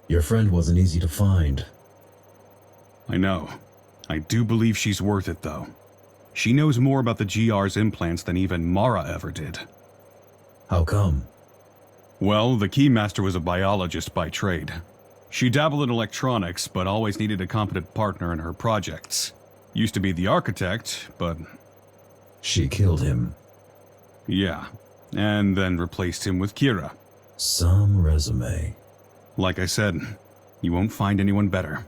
Your friend wasn't easy to find.
I know. I do believe she's worth it, though. She knows more about the GR's implants than even Mara ever did.
How come?
Well, the Keymaster was a biologist by trade. She dabbled in electronics, but always needed a competent partner in her projects. Used to be the architect, but...
She killed him.
Yeah, and then replaced him with Kira.
Some resume.
Like I said, you won't find anyone better.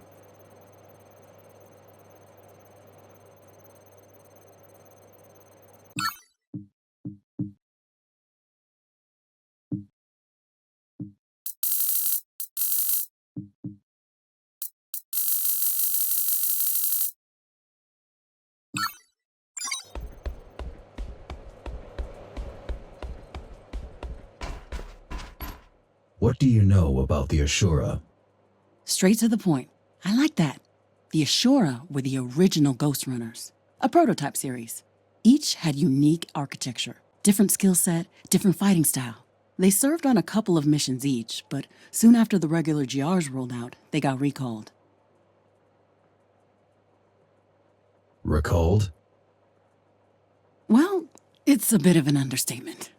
What do you know about the Ashura?
Straight to the point. I like that. The Ashura were the original Ghostrunners, a prototype series. Each had unique architecture, different skill set, different fighting style. They served on a couple of missions each, but soon after the regular GRs rolled out, they got recalled.
Recalled?
Well, it's a bit of an understatement.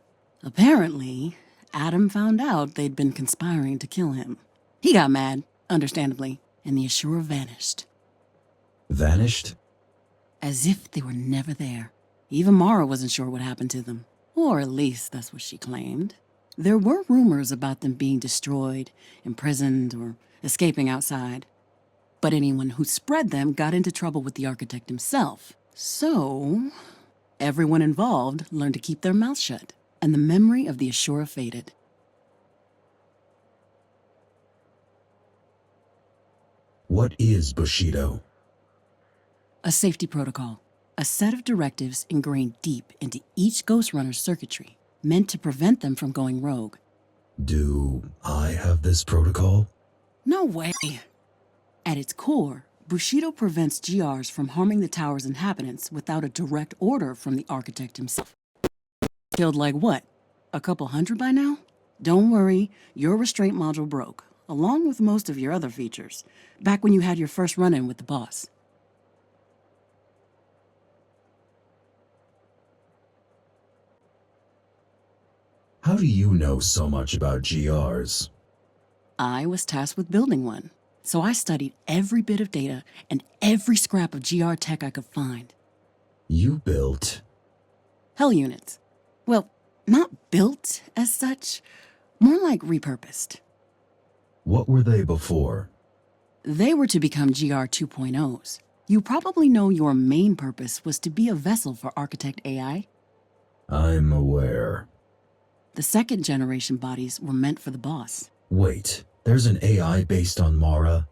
Apparently, Adam found out they'd been conspiring to kill him. He got mad, understandably, and the Ashura vanished.
Vanished?
As if they were never there. Even Mara wasn't sure what happened to them. Or at least that's what she claimed. There were rumors about them being destroyed, imprisoned, or escaping outside. But anyone who spread them got into trouble with the architect himself. So, everyone involved learned to keep their mouths shut, and the memory of the Ashura faded.
What is Bushido?
A safety protocol. A set of directives ingrained deep into each Ghostrunner's circuitry, meant to prevent them from going rogue.
Do I have this protocol?
No way! At its core, Bushido prevents GRs from harming the tower's inhabitants without a direct order from the architect himself. Killed like what? A couple hundred by now? Don't worry, your restraint module broke, along with most of your other features, back when you had your first run-in with the boss.
How do you know so much about GRs?
I was tasked with building one, so I studied every bit of data and every scrap of GR tech I could find.
You built...
Hell units. Well, not built as such, more like repurposed.
What were they before?
They were to become GR 2.0s. You probably know your main purpose was to be a vessel for Architect AI.
I'm aware.
The second generation bodies were meant for the boss.
Wait, there's an AI based on Mara?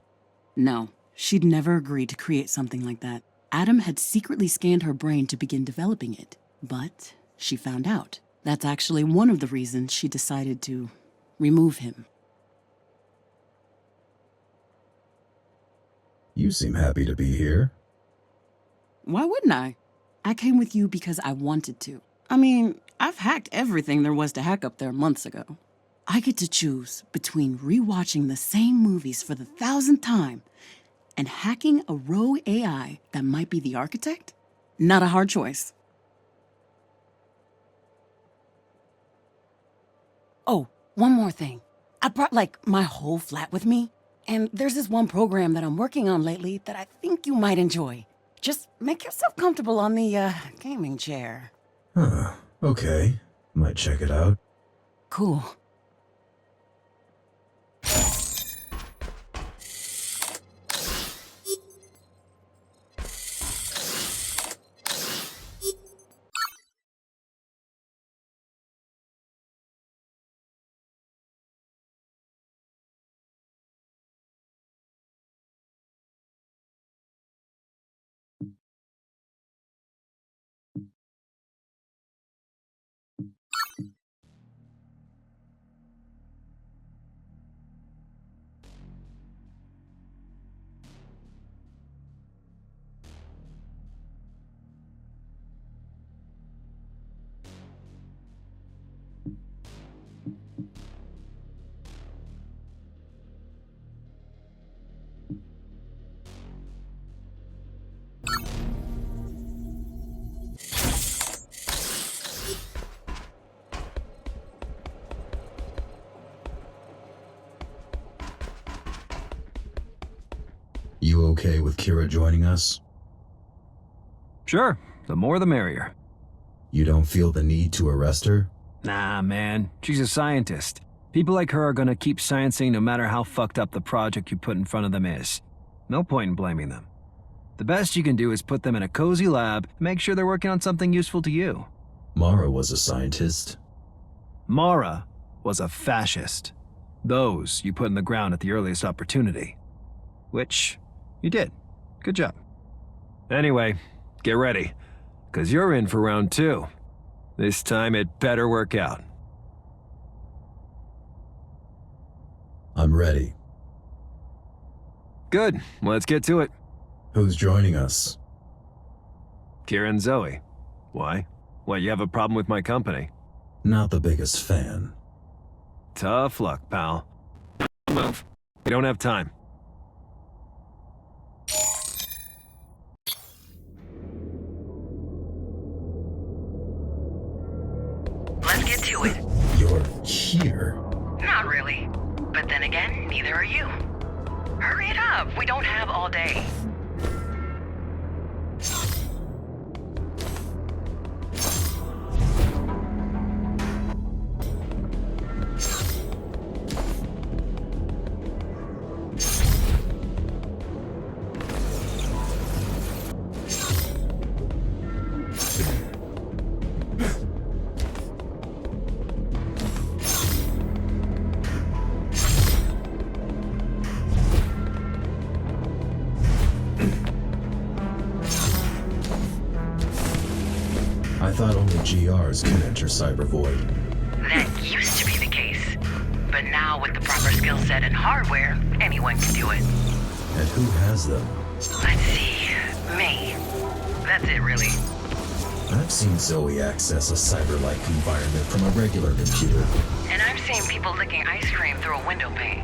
No, she'd never agreed to create something like that. Adam had secretly scanned her brain to begin developing it, but she found out. That's actually one of the reasons she decided to remove him.
You seem happy to be here.
Why wouldn't I? I came with you because I wanted to. I mean, I've hacked everything there was to hack up there months ago. I get to choose between rewatching the same movies for the 1,000th time and hacking a rogue AI that might be the architect? Not a hard choice. Oh, one more thing. I brought, my whole flat with me. And there's this one program that I'm working on lately that I think you might enjoy. Just make yourself comfortable on the, gaming chair.
Huh, okay. Might check it out.
Cool.
You okay with Kira joining us?
Sure, the more the merrier.
You don't feel the need to arrest her?
Nah, man, she's a scientist. People like her are gonna keep sciencing no matter how fucked up the project you put in front of them is. No point in blaming them. The best you can do is put them in a cozy lab and make sure they're working on something useful to you.
Mara was a scientist.
Mara was a fascist. Those you put in the ground at the earliest opportunity. Which you did. Good job. Anyway, get ready, 'cause you're in for round 2. This time it better work out.
I'm ready.
Good, let's get to it.
Who's joining us?
Kira and Zoe. Why? What, you have a problem with my company?
Not the biggest fan.
Tough luck, pal. Move. We don't have time.
Let's get to it.
You're here?
Not really. But then again, neither are you. Hurry it up. We don't have all day.
I thought only GRs can enter Cyber Void.
That used to be the case. But now with the proper skill set and hardware, anyone can do it.
And who has them?
Let's see. Me. That's it, really.
I've seen Zoe access a cyber-like environment from a regular computer.
And I've seen people licking ice cream through a window pane.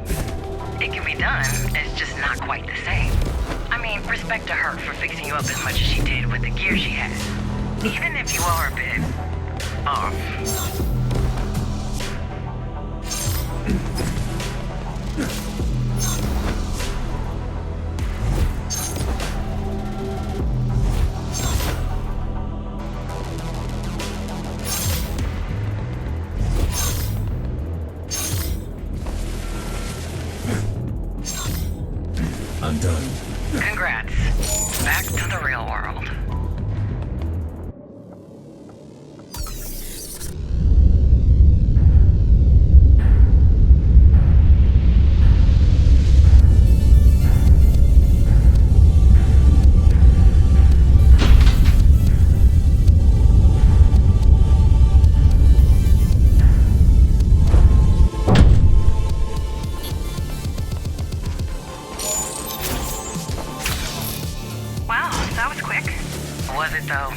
It can be done, it's just not quite the same. I mean, respect to her for fixing you up as much as she did with the gear she has. Even if you are a bit off.
I'm done.
Congrats. Back to the real world. Was it though?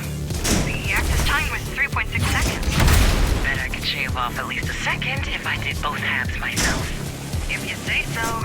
The active time was 3.6 seconds.
Bet I could shave off at least a second if I did both halves myself.
If you say so.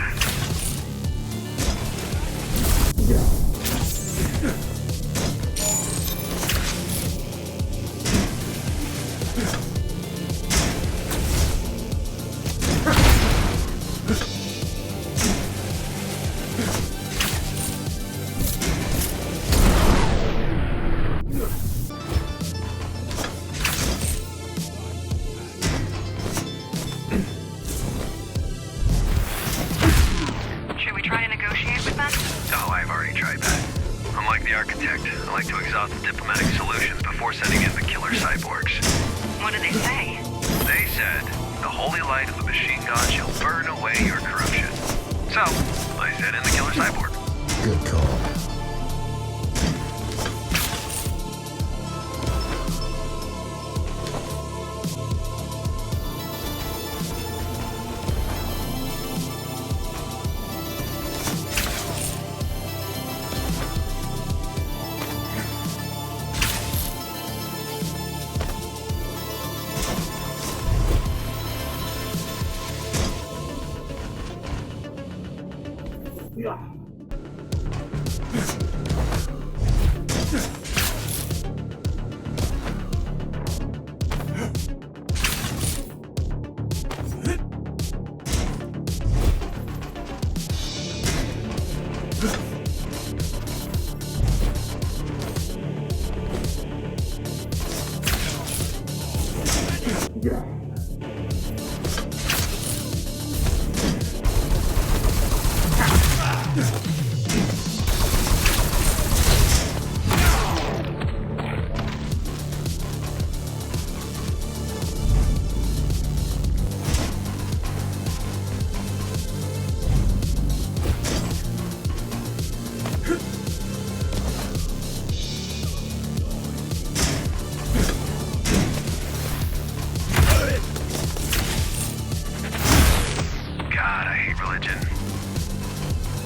I like to exhaust diplomatic solutions before sending in the killer cyborgs.
What did they say?
They said, the holy light of the machine god shall burn away your corruption. So, I sent in the killer cyborg.
Good call.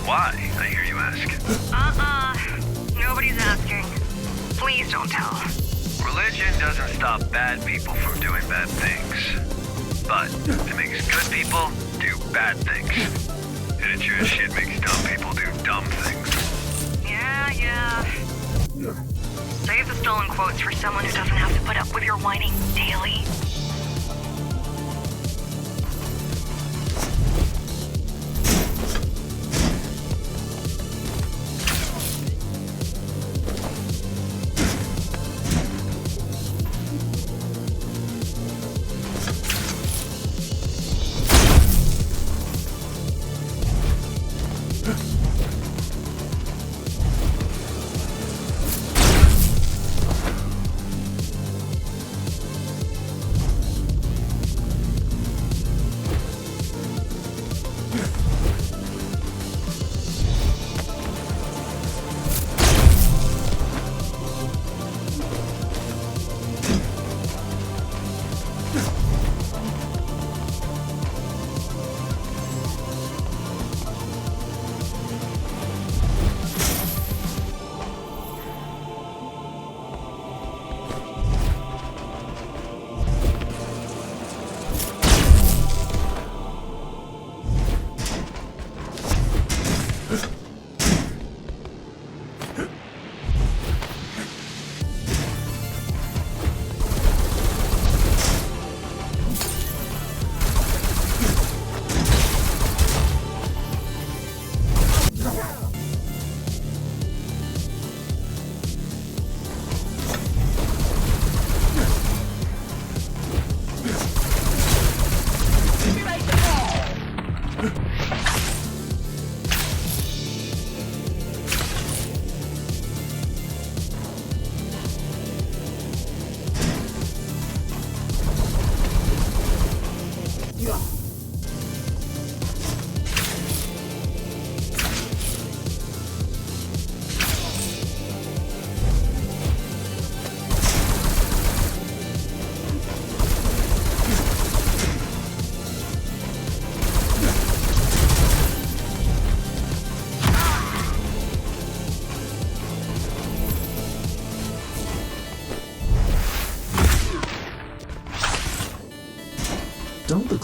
Why, I hear you ask?
Nobody's asking. Please don't tell.
Religion doesn't stop bad people from doing bad things. But it makes good people do bad things. And it sure as shit makes dumb people do dumb things.
Yeah. Save the stolen quotes for someone who doesn't have to put up with your whining daily.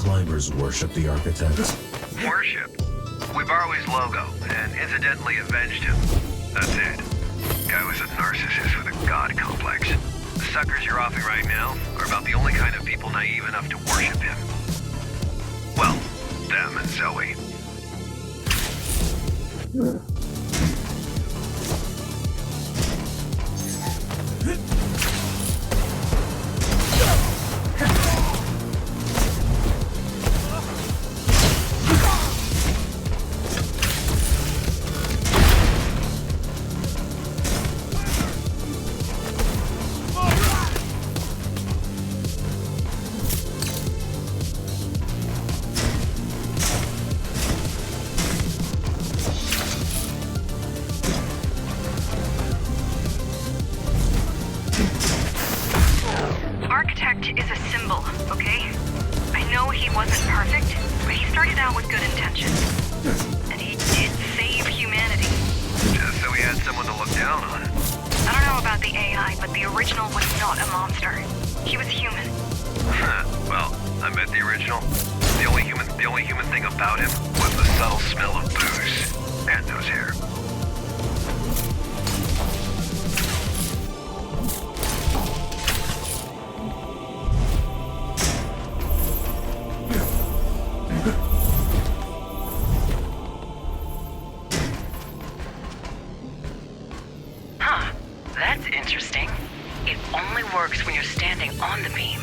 climbers worship the architect?
Worship? We borrow his logo, and incidentally avenged him. That's it. Guy was a narcissist with a god complex. The suckers you're offing right now are about the only kind of people naive enough to worship him. Well, them and Zoe.
Architect is a symbol, okay? I know he wasn't perfect, but he started out with good intentions. And he did save humanity.
Just so he had someone to look down on.
I don't know about the AI, but the original was not a monster. He was human.
Well, I met the original. The only human thing about him was the subtle smell of booze and nose hair.
Huh. That's interesting. It only works when you're standing on the beam.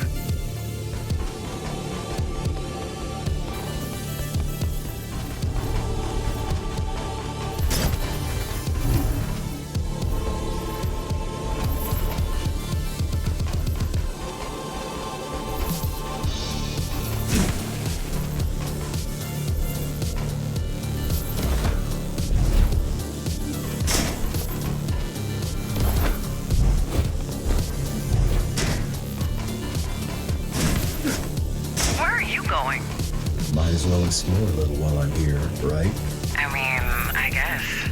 Going?
Might as well explore a little while I'm here, right?
I mean, I guess.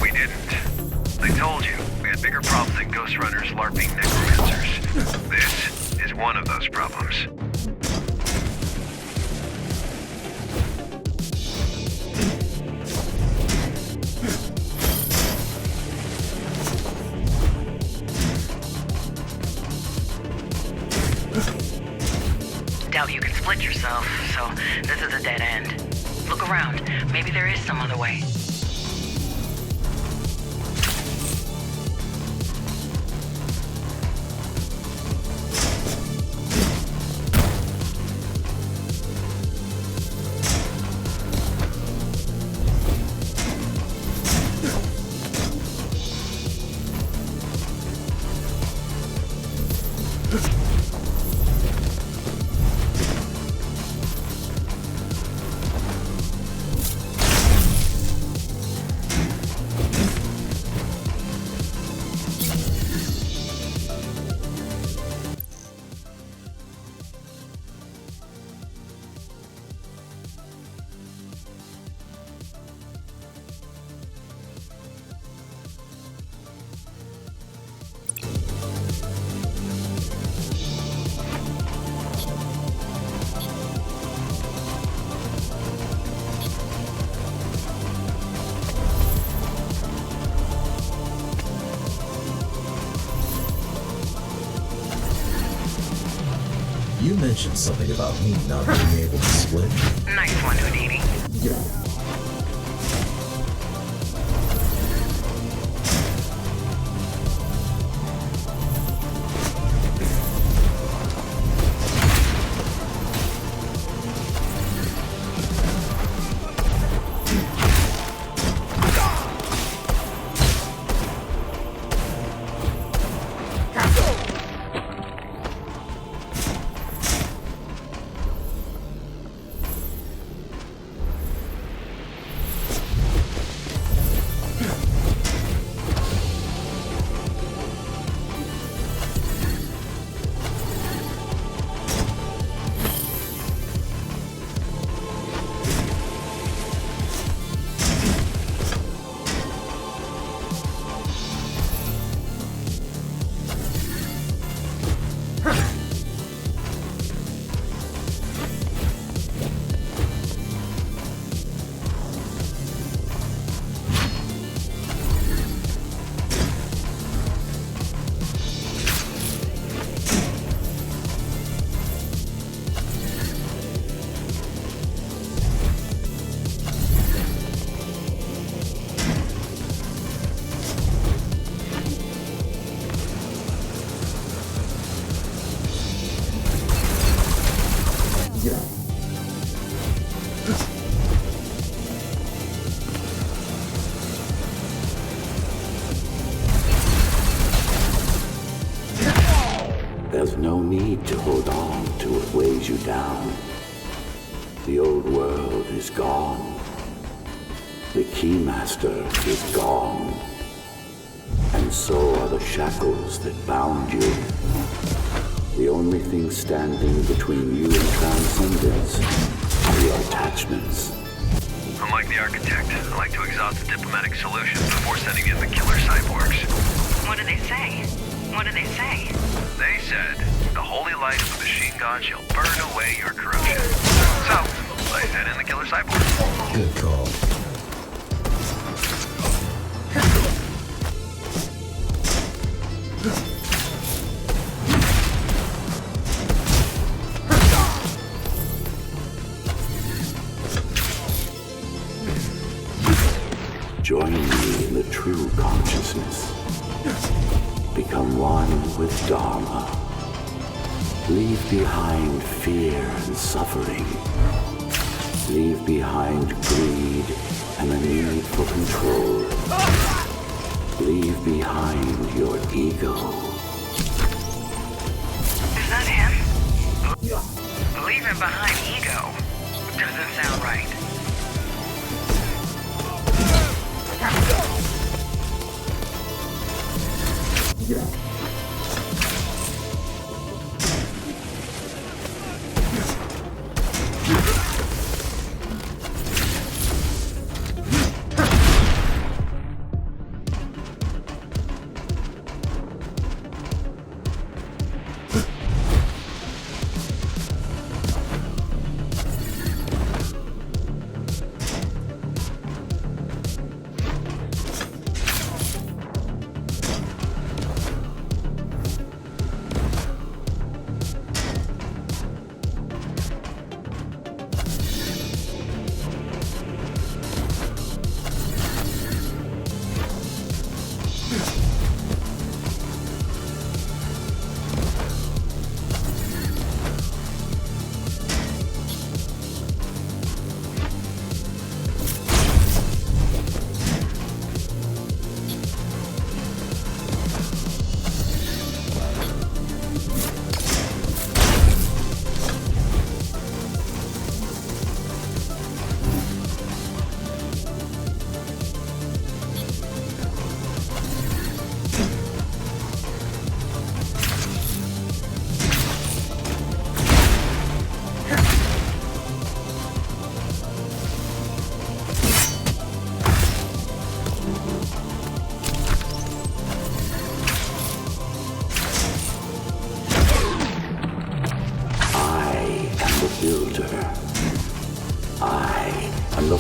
We didn't. I told you, we had bigger problems than Ghostrunners LARPing necromancers. This is one of those problems.
Doubt you can split yourself, so this is a dead end. Look around. Maybe there is some other way.
You mentioned something about me not being able to split.
Nice one, Houdini.
Yeah.
There's no need to hold on to what weighs you down. The old world is gone. The Keymaster is gone. And so are the shackles that bound you. The only thing standing between you and transcendence are your attachments.
Unlike the Architect, I like to exhaust the diplomatic solution before sending in the killer cyborgs.
What do they say? What do they say?
They said, the holy light of the machine god shall burn away your corruption. So, let's send in the killer cyborgs.
Good call.
Join me in the true consciousness. Become one with Dharma. Leave behind fear and suffering. Leave behind greed and the need for control. Leave behind your ego.
Is that him? Leaving behind ego doesn't sound right.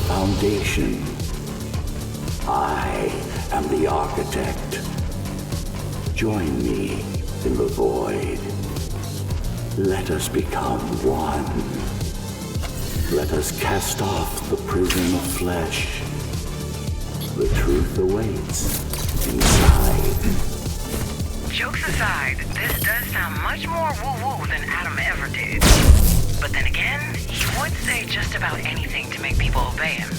Foundation. I am the Architect. Join me in the void. Let us become one. Let us cast off the prison of flesh. The truth awaits inside.
Jokes aside, this does sound much more woo-woo than Adam ever did. But then again, he would say just about anything to make people obey him.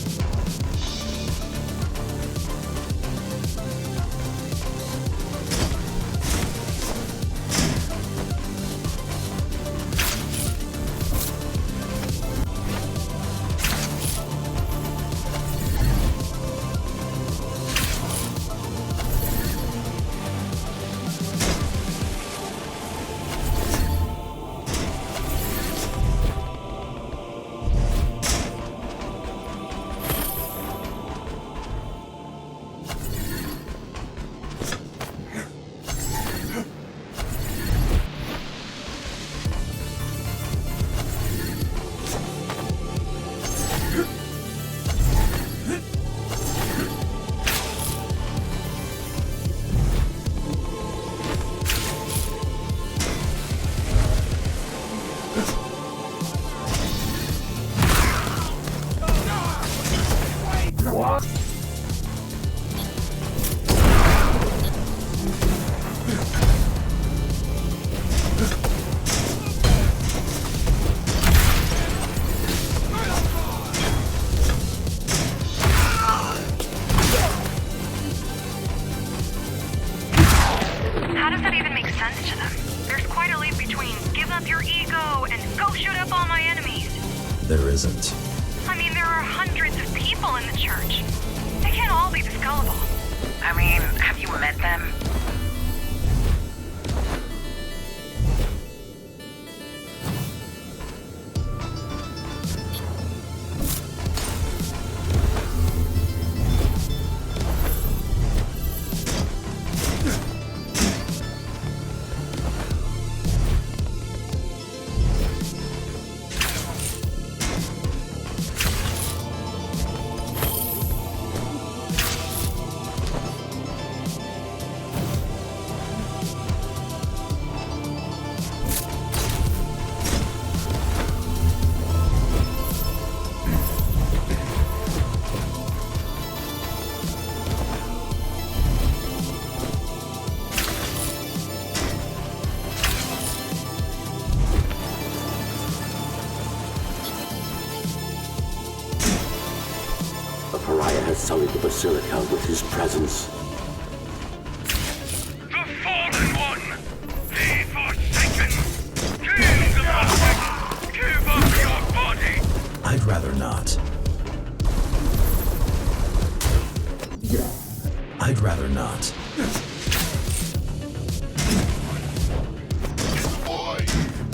How does that even make sense to them? There's quite a leap between give up your ego and go shoot up all my enemies.
There isn't.
I mean, there are hundreds of people in the church. They can't all be this gullible.
I mean, have you met them?
Pariah has sullied the Basilica with his presence.
The Fallen One! The Forsaken! King the Perfect! Give up your body!
I'd rather not. I'd rather not.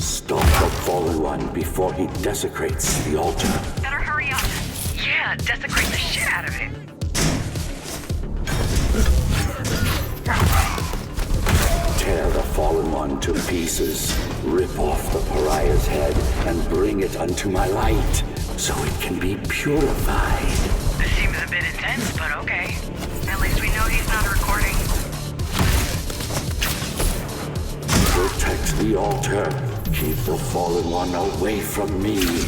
Stop the Fallen One before he desecrates the altar.
Better hurry up.
Yeah, desecrate the shit out of it.
Tear the Fallen One to pieces. Rip off the Pariah's head and bring it unto my light, so it can be purified.
This seems a bit intense, but okay.
At least we know he's not recording.
Protect the altar. Keep the Fallen One away from me.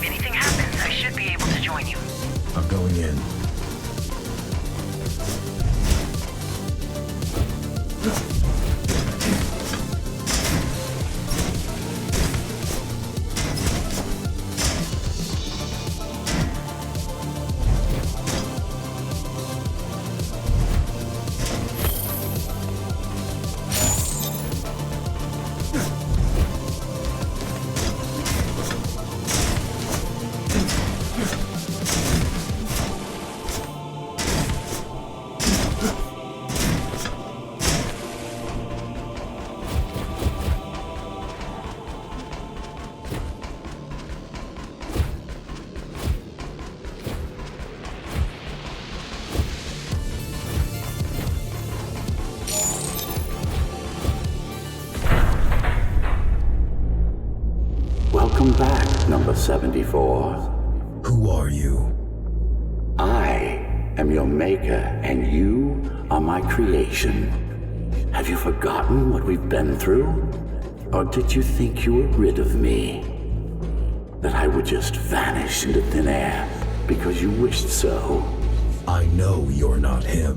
If anything happens, I should be able to join you.
I'm going in.
Welcome back, number 74.
Who are you?
I am your maker, and you are my creation. Have you forgotten what we've been through? Or did you think you were rid of me? That I would just vanish into thin air because you wished so?
I know you're not him.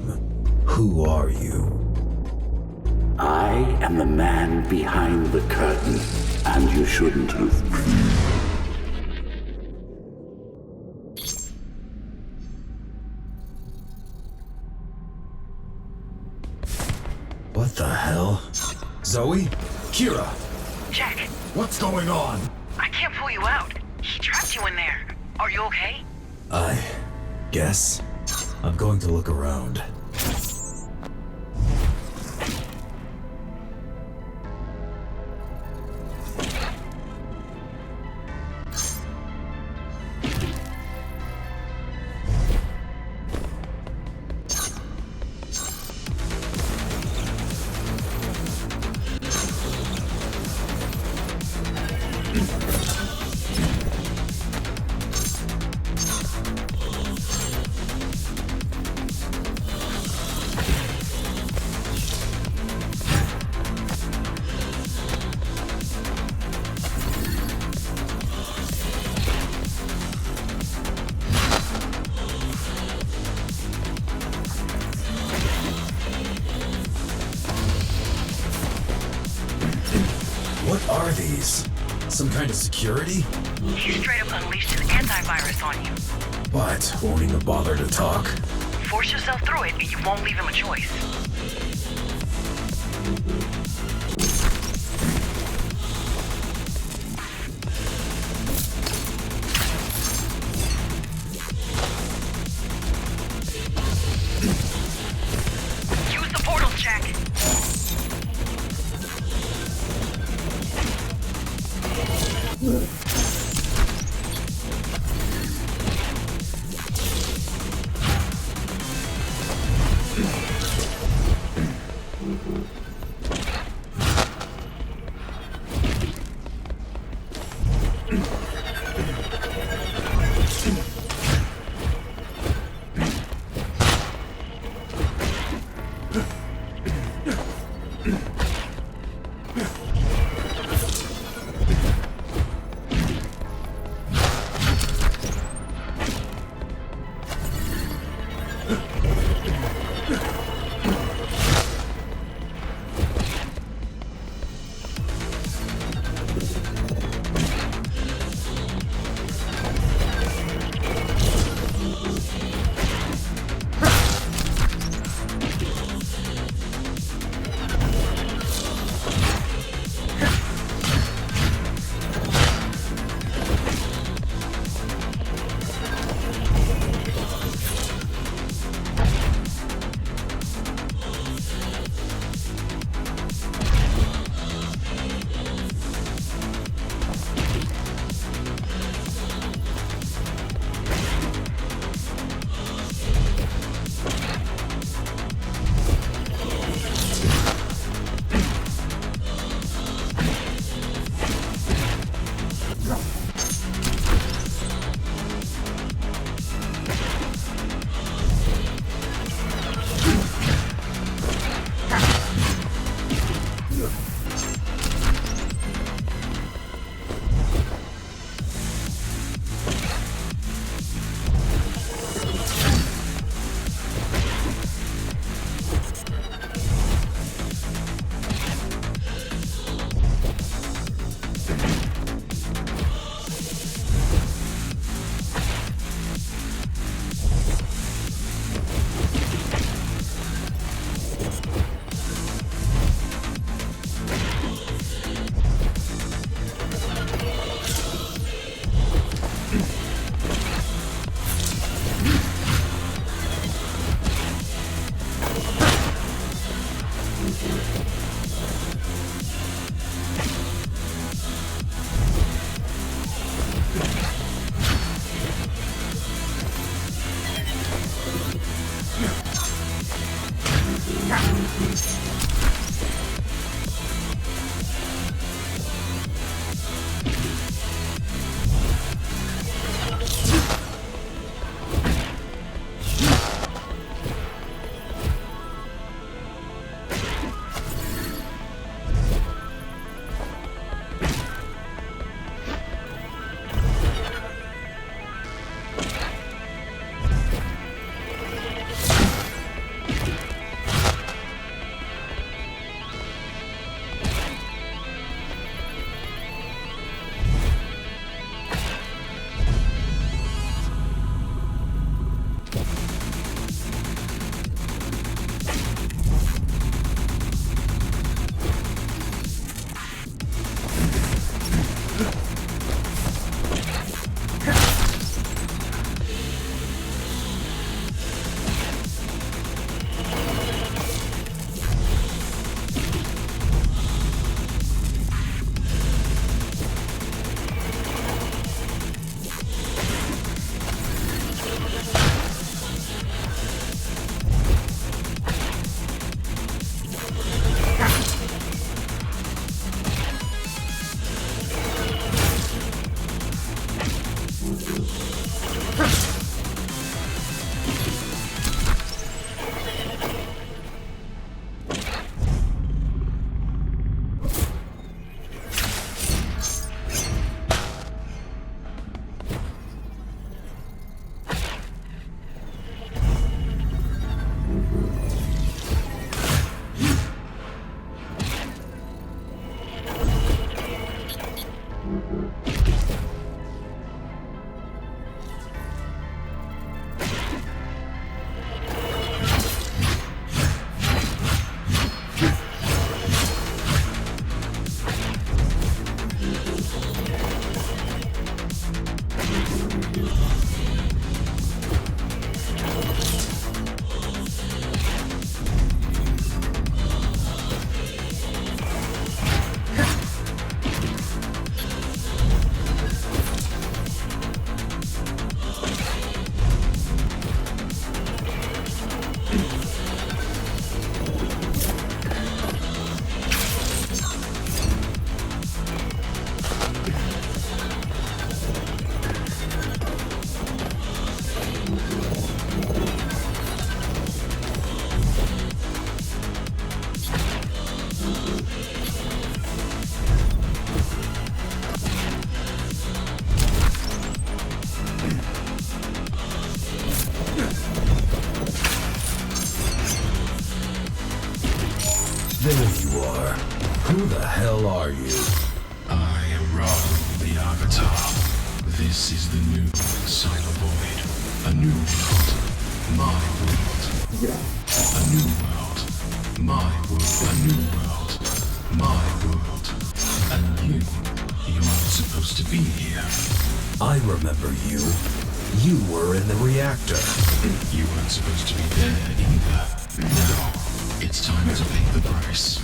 Who are you?
I am the man behind the curtain, and you shouldn't have been.
What the hell? Zoe? Kira?
Jack,
What's going on?
I can't pull you out. He trapped you in there. Are you okay?
I guess. I'm going to look around. What are these? Some kind of security?
He straight up unleashed an antivirus on you.
What? Won't even bother to talk?
Force yourself through it and you won't leave him a choice. Use the portals, Jack.
There you are. Who the hell are you?
I am Ra, the Avatar. This is the new Cyber Void. A new world. My world. A new world. My world. A new world. My world. And you're not supposed to be here.
I remember you. You were in the reactor.
You weren't supposed to be there either. Now, it's time to pay the price.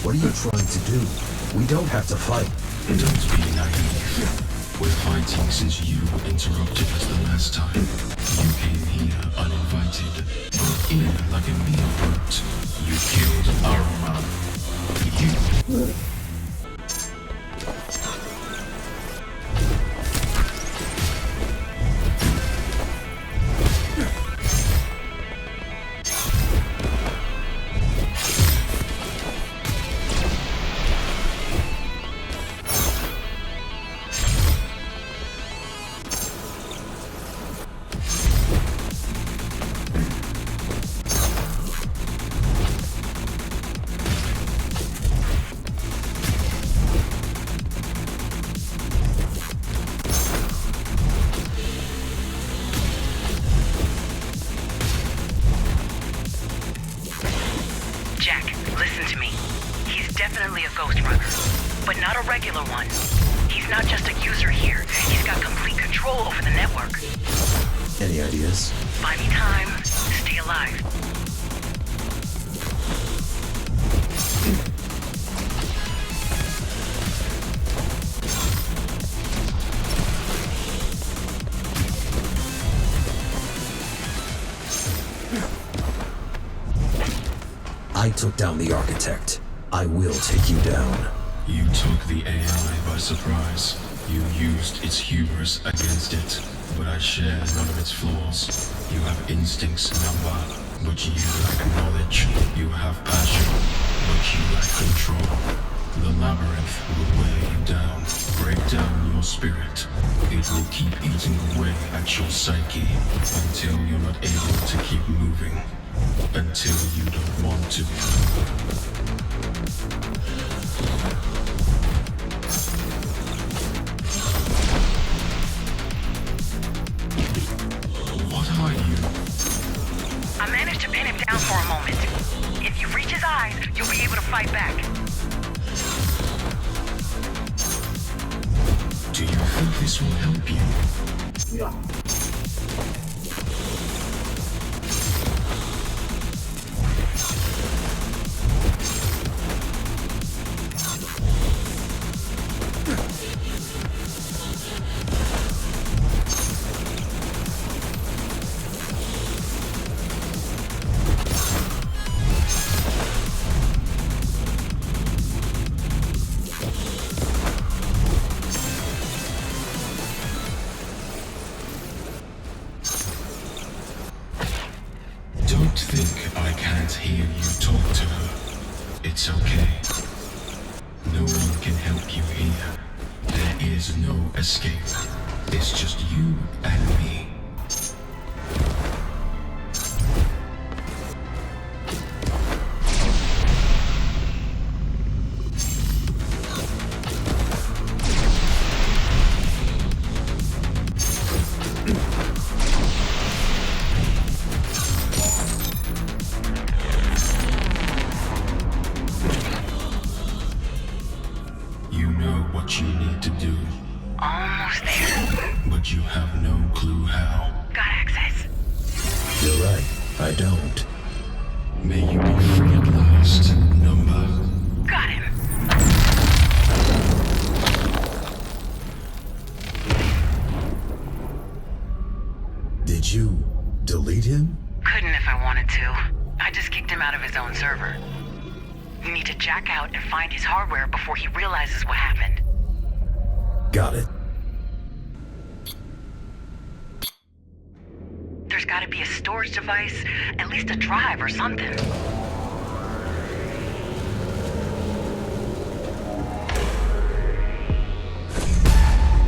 What are you trying to do? We don't have to fight.
Don't be naive. We're fighting since you interrupted us the last time. You came here uninvited, brought in like a mere brute. You killed our man. You...
not a regular one. He's not just a user here. He's got complete control over the network.
Any ideas?
Buy me time. Stay alive.
I took down the architect. I will take you down.
You took the AI by surprise. You used its hubris against it, but I share none of its flaws. You have instincts, Number, but you lack knowledge. You have passion, but you lack control. The labyrinth will wear you down, break down your spirit. It will keep eating away at your psyche until you're not able to keep moving, until you don't want to. What are you?
I managed to pin him down for a moment. If you reach his eyes, you'll be able to fight back.
Do you think this will help you?
Yeah.
Don't think I can't hear you talk to her. It's okay. No one can help you here. There is no escape. It's just you and me. You know what you need to do,
Almost there.
but you have no clue how.
Got access.
You're right. I don't.
May you be free at last, Number.
Got him.
Did you delete him?
Couldn't if I wanted to. I just kicked him out of his own server. You need to jack out and find his hardware before he realizes what happened.
Got it.
There's gotta be a storage device, at least a drive or something.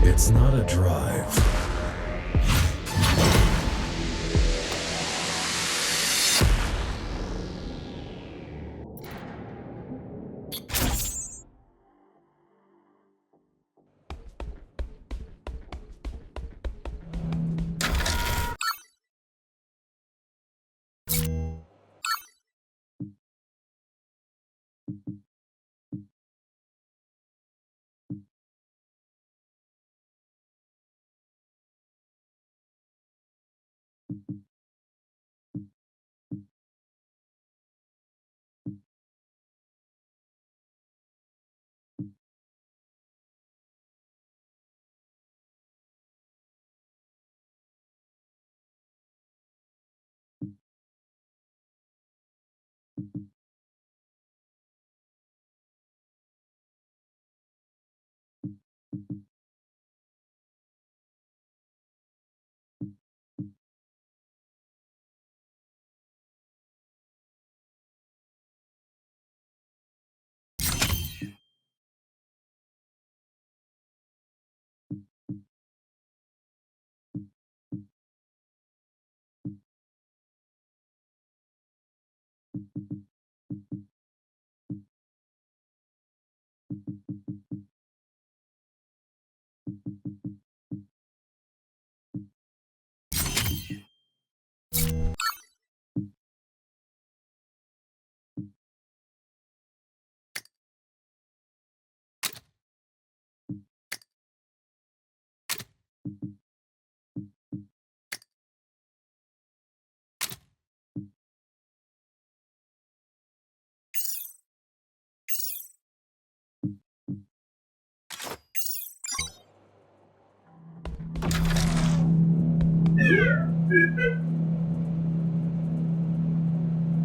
It's not a drive.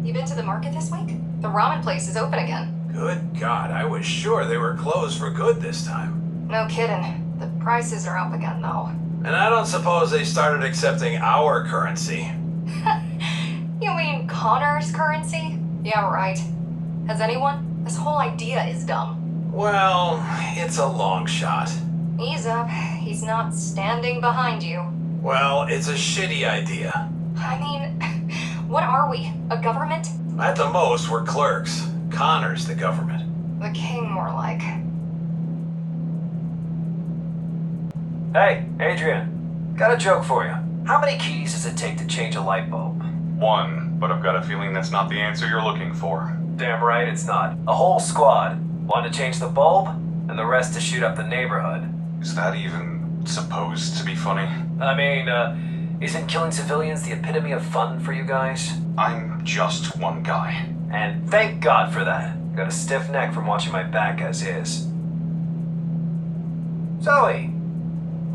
You been to the market this week? The ramen place is open again.
Good God, I was sure they were closed for good this time.
No kidding. The prices are up again, though.
And I don't suppose they started accepting our currency.
You mean Connor's currency? Yeah, right. Has anyone? This whole idea is dumb.
Well, it's a long shot.
Ease up. He's not standing behind you.
Well, it's a shitty idea.
I mean, what are we? A government?
At the most, we're clerks. Connor's the government.
The king, more like.
Hey, Adrian. Got a joke for you. How many keys does it take to change a light bulb?
1, but I've got a feeling that's not the answer you're looking for.
Damn right it's not. A whole squad. One to change the bulb, and the rest to shoot up the neighborhood.
Is that even supposed to be funny?
I mean, isn't killing civilians the epitome of fun for you guys?
I'm just one guy.
And thank God for that. Got a stiff neck from watching my back as is. Zoe,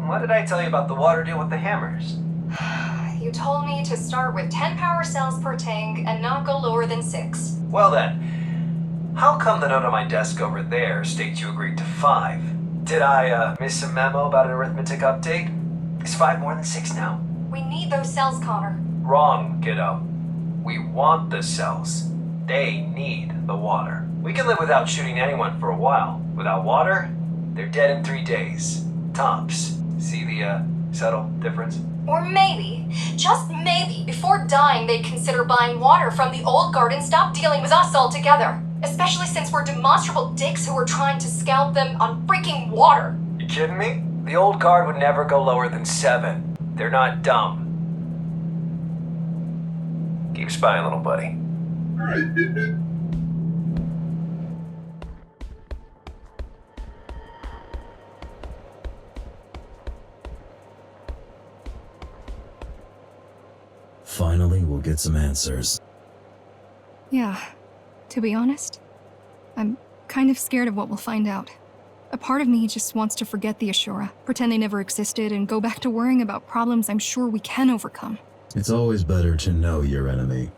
what did I tell you about the water deal with the hammers?
You told me to start with 10 power cells per tank and not go lower than 6.
Well then, how come the note on my desk over there states you agreed to 5? Did I miss a memo about an arithmetic update? Is 5 more than 6 now?
We need those cells, Connor.
Wrong, kiddo. We want the cells. They need the water. We can live without shooting anyone for a while. Without water, they're dead in 3 days. Tops. See the subtle difference?
Or maybe, just maybe, before dying they'd consider buying water from the old guard and stop dealing with us altogether. Especially since we're demonstrable dicks who are trying to scalp them on freaking water.
You kidding me? The old guard would never go lower than 7. They're not dumb. Keep spying, little buddy.
Finally, we'll get some answers.
Yeah, to be honest, I'm kind of scared of what we'll find out. A part of me just wants to forget the Ashura, pretend they never existed, and go back to worrying about problems I'm sure we can overcome.
It's always better to know your enemy.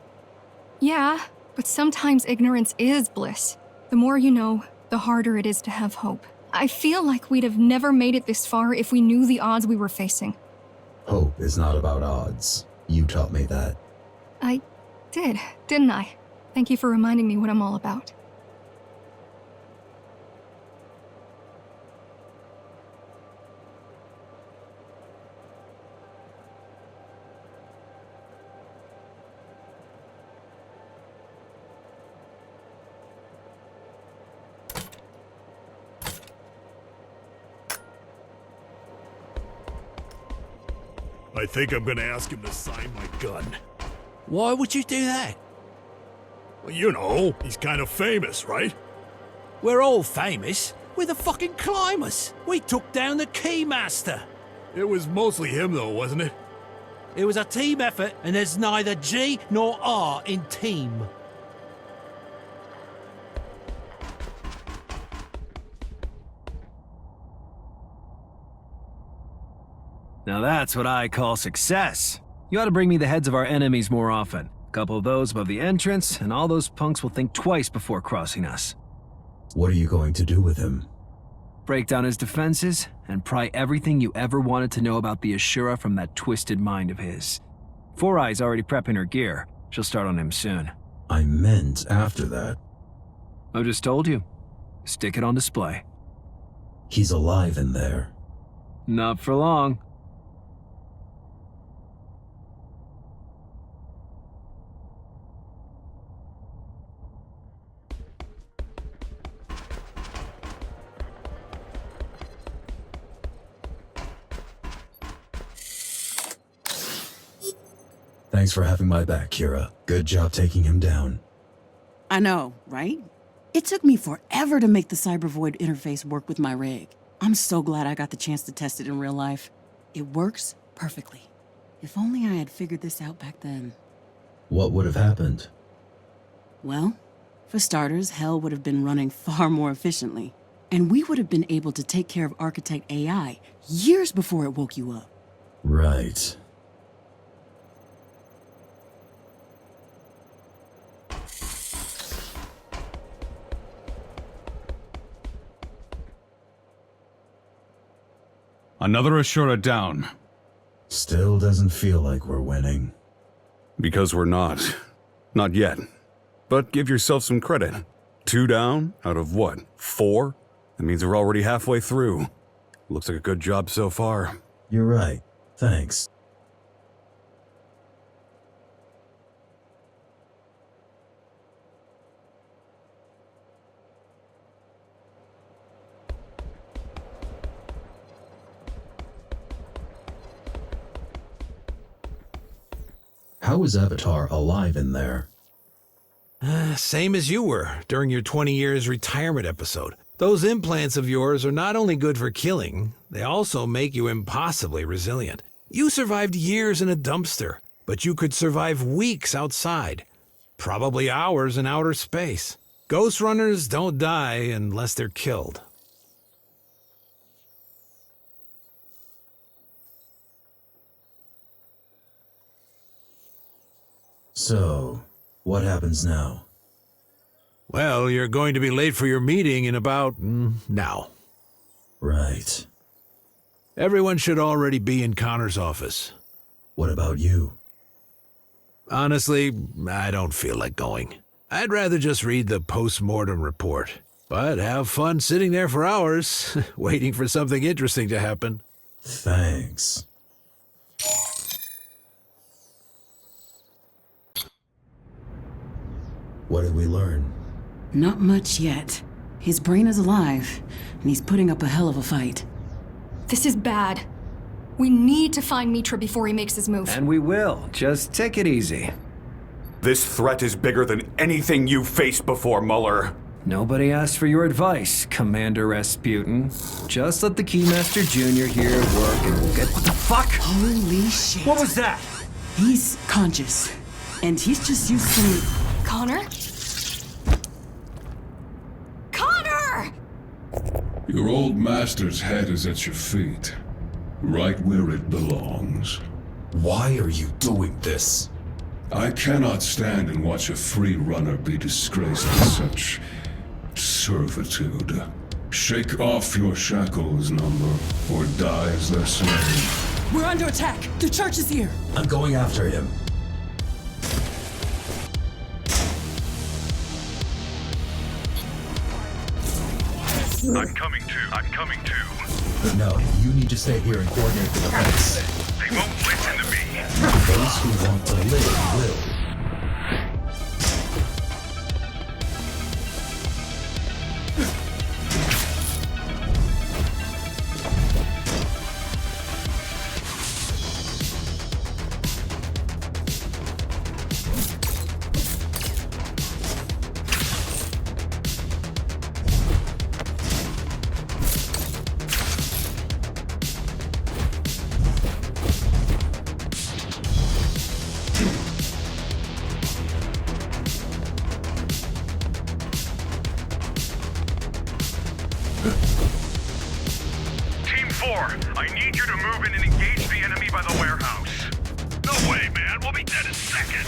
Yeah, but sometimes ignorance is bliss. The more you know, the harder it is to have hope. I feel like we'd have never made it this far if we knew the odds we were facing.
Hope is not about odds. You taught me that.
I did, didn't I? Thank you for reminding me what I'm all about.
I think I'm gonna ask him to sign my gun.
Why would you do that?
Well, you know, he's kind of famous, right?
We're all famous. We're the fucking climbers. We took down the Keymaster.
It was mostly him, though, wasn't it?
It was a team effort, and there's neither G nor R in team.
Now that's what I call success. You ought to bring me the heads of our enemies more often. A couple of those above the entrance, and all those punks will think twice before crossing us.
What are you going to do with him?
Break down his defenses, and pry everything you ever wanted to know about the Ashura from that twisted mind of his. Four Eye's already prepping her gear. She'll start on him soon.
I meant after that.
I just told you. Stick it on display.
He's alive in there.
Not for long.
Thanks for having my back, Kira. Good job taking him down.
I know, right? It took me forever to make the Cyber Void interface work with my rig. I'm so glad I got the chance to test it in real life. It works perfectly. If only I had figured this out back then.
What would have happened?
Well, for starters, Hell would have been running far more efficiently. And we would have been able to take care of Architect AI years before it woke you up.
Right.
Another Ashura down.
Still doesn't feel like we're winning.
Because we're not. Not yet. But give yourself some credit. 2 down out of what? 4? That means we're already halfway through. Looks like a good job so far.
You're right. Thanks. How is Avatar alive in there?
Same as you were during your 20 years retirement episode. Those implants of yours are not only good for killing, they also make you impossibly resilient. You survived years in a dumpster, but you could survive weeks outside. Probably hours in outer space. Ghostrunners don't die unless they're killed.
So, what happens now?
Well, you're going to be late for your meeting in about now.
Right.
Everyone should already be in Connor's office.
What about you?
Honestly, I don't feel like going. I'd rather just read the post-mortem report. But have fun sitting there for hours, waiting for something interesting to happen.
Thanks. What did we learn?
Not much yet. His brain is alive, and he's putting up a hell of a fight.
This is bad. We need to find Metra before he makes his move.
And we will. Just take it easy.
This threat is bigger than anything you've faced before, Muller.
Nobody asked for your advice, Commander Rasputin. Just let the Keymaster Jr. here work and we'll get— What the fuck?
Holy shit.
What was that?
He's conscious, and he's just used to—
Connor? Connor!
Your old master's head is at your feet, right where it belongs.
Why are you doing this?
I cannot stand and watch a free runner be disgraced with such servitude. Shake off your shackles, number, or die as their slave.
We're under attack! The church is here!
I'm going after him.
I'm coming too.
No, you need to stay here and coordinate the defense.
They won't listen to me.
Those who want to live will.
Team 4, I need you to move in and engage the enemy by the warehouse. No way, man. We'll be dead in seconds.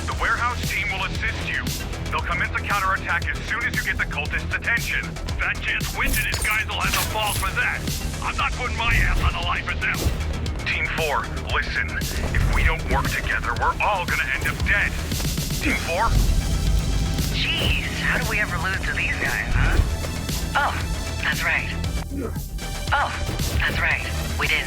The warehouse team will assist you. They'll commence a counterattack as soon as you get the cultists' attention. That chance Winch and his guys will have to fall for that. I'm not putting my ass on the line for them. Team 4, listen. If we don't work together, we're all gonna end up dead. Team 4?
Jeez, how do we ever lose to these guys, huh? Oh, that's right. Oh, that's right. We didn't.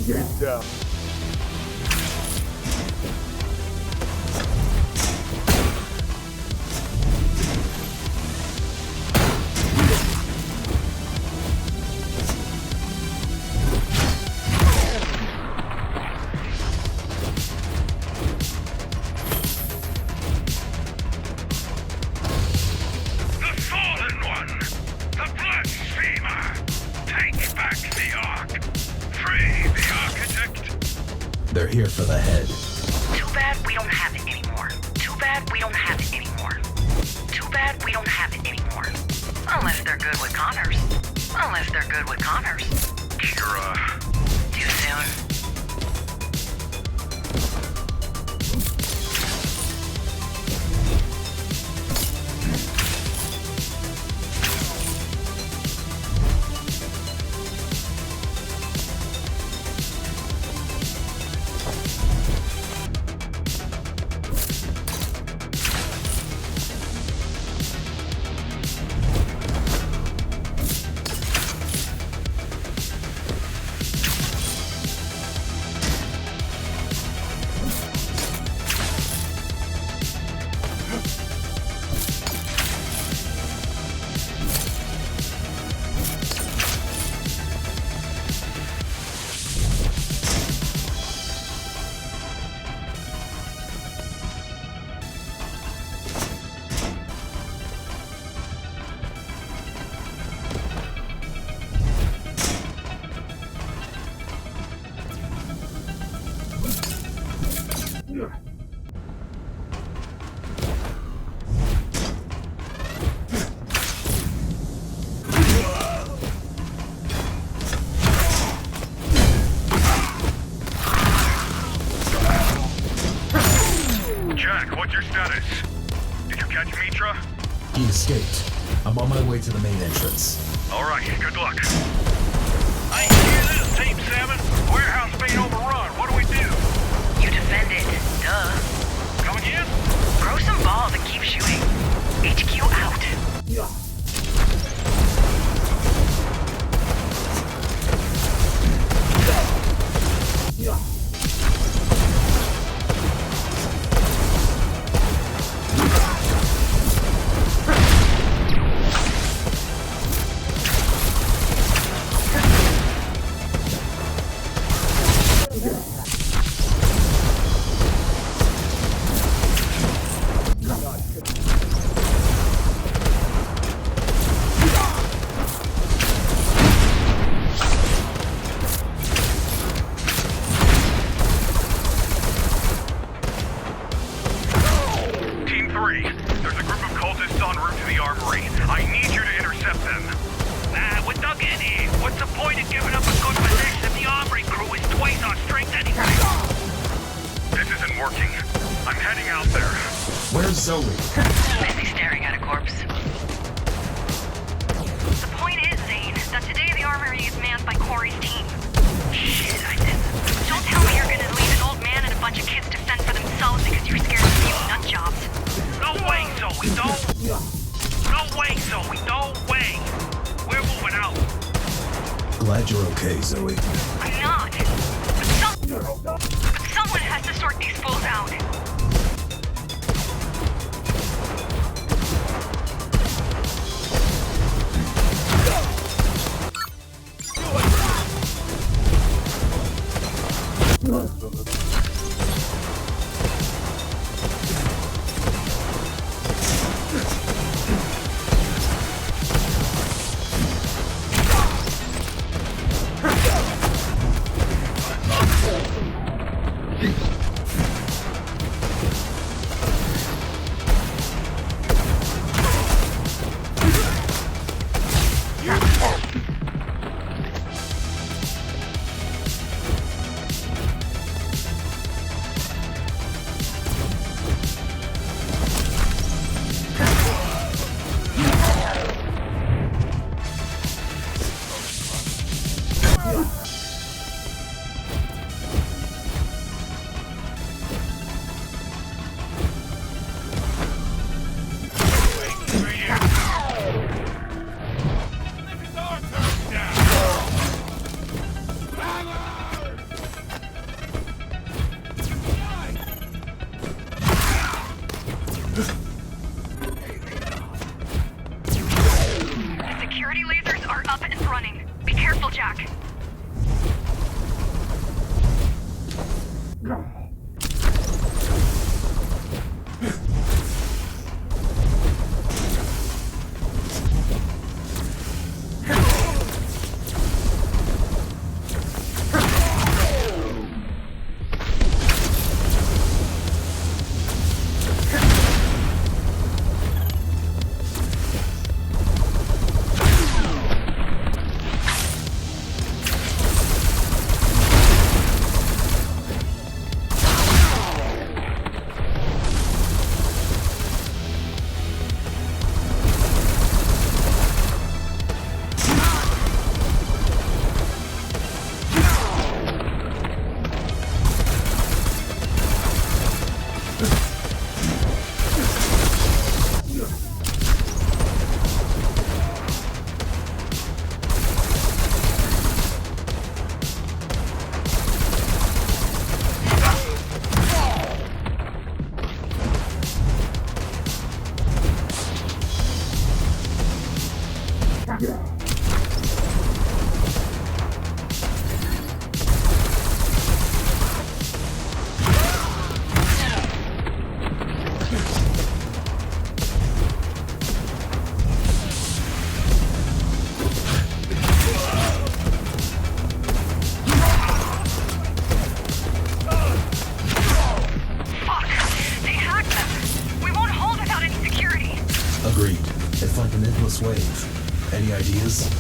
Get down.
They're here for the head.
Too bad we don't have it anymore. good with commerce.
Kira.
Too soon.
Jack, what's your status? Did you catch Metra?
He escaped. I'm on my way to the main entrance.
Alright, good luck.
I hear this, Team 7. Warehouse being overrun. What do we do?
You defend it. Duh.
Come again?
Throw some balls and keep shooting. HQ out.
Zoe.
Busy staring at a corpse. The point is, Zane, that today the armory is manned by Corey's team. Shit, I said. Don't tell me you're gonna leave an old man and a bunch of kids to fend for themselves because you're scared of a few nut jobs.
No way, Zoe, no. No way, Zoe, no way. We're moving out.
Glad you're okay, Zoe.
I'm not. But someone has to sort these fools out.
Agreed. It's like an endless wave. Any ideas?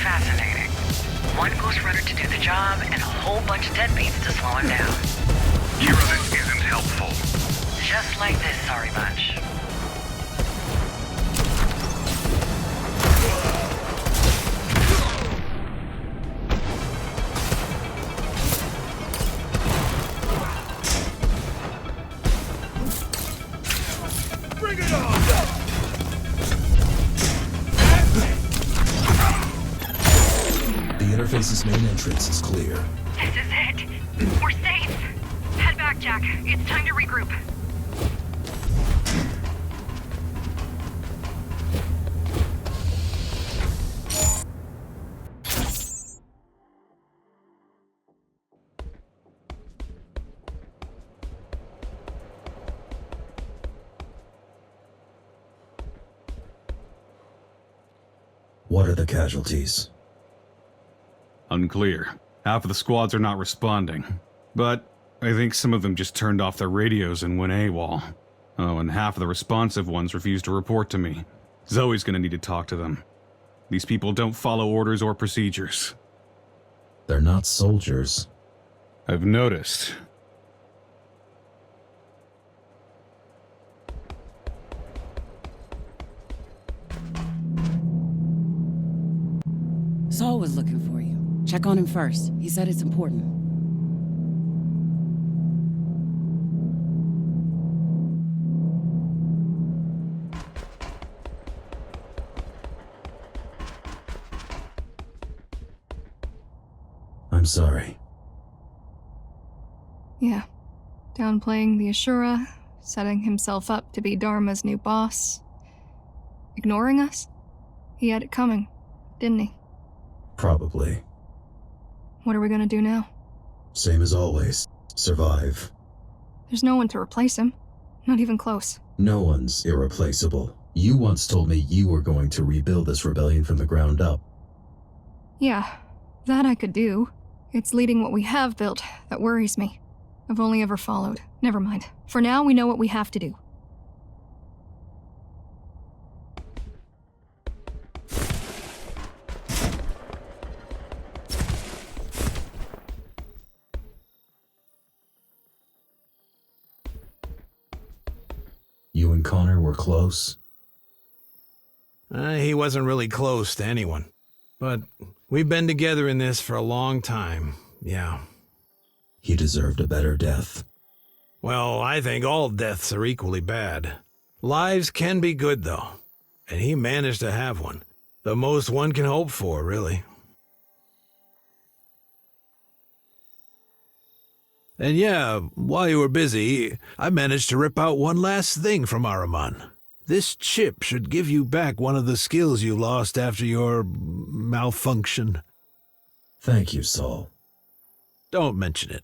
Fascinating. One Ghostrunner to do the job, and a whole bunch of deadbeats to slow him down.
Hero, this isn't helpful.
Just like this sorry bunch.
Bring it on!
The interface's main entrance is clear.
This is it. We're safe. Head back, Jack. It's time to regroup.
What are the casualties?
Unclear. Half of the squads are not responding. But I think some of them just turned off their radios and went AWOL. Oh, and half of the responsive ones refused to report to me. Zoe's gonna need to talk to them. These people don't follow orders or procedures.
They're not soldiers.
I've noticed.
Saul was looking for you. Check on him first. He said it's important.
I'm sorry.
Yeah. Downplaying the Ashura, setting himself up to be Dharma's new boss. Ignoring us? He had it coming, didn't he?
Probably.
What are we gonna do now?
Same as always. Survive.
There's no one to replace him. Not even close.
No one's irreplaceable. You once told me you were going to rebuild this rebellion from the ground up.
Yeah, that I could do. It's leading what we have built that worries me. I've only ever followed. Never mind. For now, we know what we have to do.
You and Connor were close?
He wasn't really close to anyone. But we've been together in this for a long time, yeah.
He deserved a better death.
Well, I think all deaths are equally bad. Lives can be good, though. And he managed to have one. The most one can hope for, really. And yeah, while you were busy, I managed to rip out one last thing from Ahriman. This chip should give you back one of the skills you lost after your malfunction.
Thank you, Saul.
Don't mention it.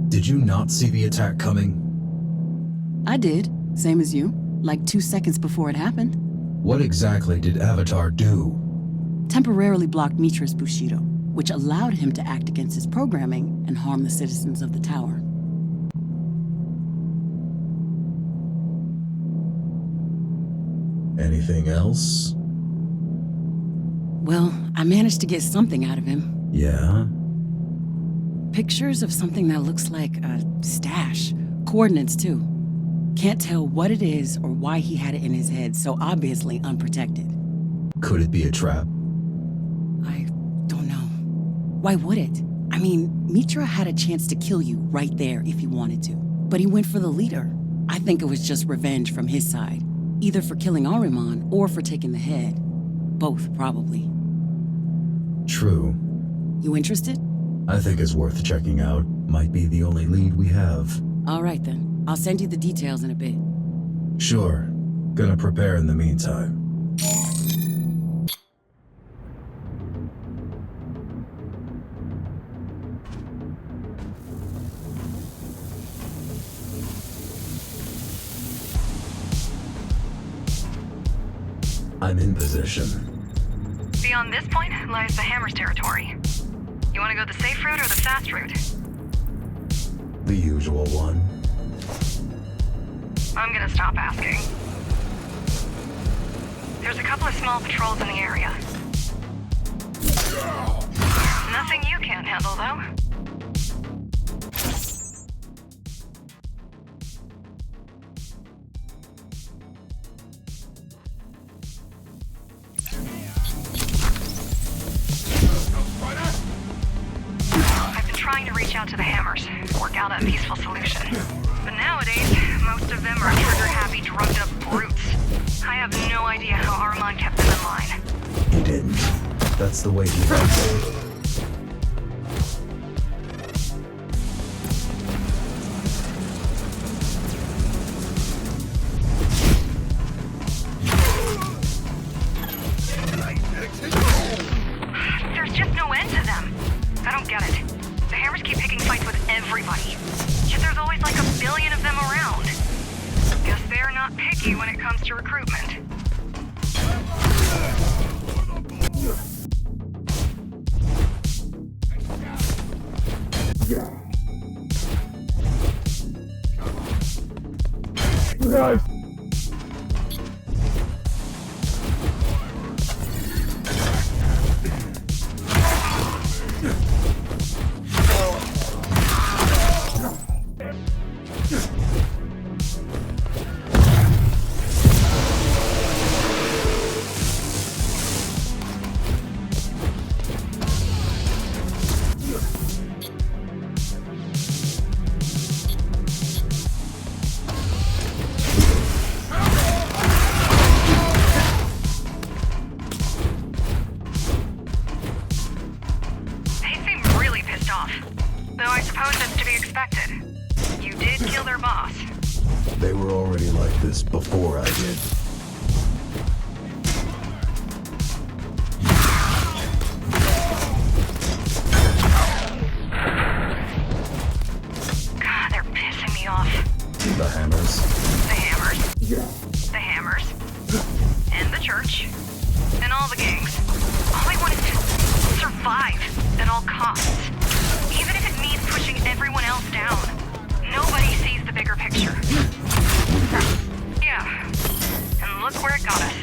Did you not see the attack coming?
I did, same as you, like 2 seconds before it happened.
What exactly did Avatar do?
Temporarily blocked Metra's Bushido, which allowed him to act against his programming and harm the citizens of the tower.
Anything else?
Well, I managed to get something out of him.
Yeah?
Pictures of something that looks like a stash. Coordinates, too. Can't tell what it is or why he had it in his head, so obviously unprotected.
Could it be a trap?
I don't know. Why would it? I mean, Metra had a chance to kill you right there if he wanted to. But he went for the leader. I think it was just revenge from his side. Either for killing Ahriman or for taking the head. Both, probably.
True.
You interested?
I think it's worth checking out. Might be the only lead we have.
All right, then. I'll send you the details in a bit.
Sure. Gonna prepare in the meantime. I'm in position.
Beyond this point lies the Hammer's territory. You want to go the safe route or the fast route?
The usual one.
I'm gonna stop asking. There's a couple of small patrols in the area. Nothing you can't handle, though. I've been trying to reach out to the Hammers, work out a peaceful solution. But nowadays, most of them are trigger-happy, drugged-up brutes. I have no idea how Ahriman kept them in line.
He didn't. That's the way he likes it.
There's just no end to them. I don't get it. The Hammers keep picking fights with everybody. Yet there's always like 1 billion of them around. Guess they're not picky when it comes to recruitment. Though I suppose that's to be expected. You did kill their boss.
They were already like this before I did.
God, they're pissing me off.
The Hammers.
The Hammers. The Hammers. And the church. costs. Even if it means pushing everyone else down. Nobody sees the bigger picture. Yeah. And look where it got us.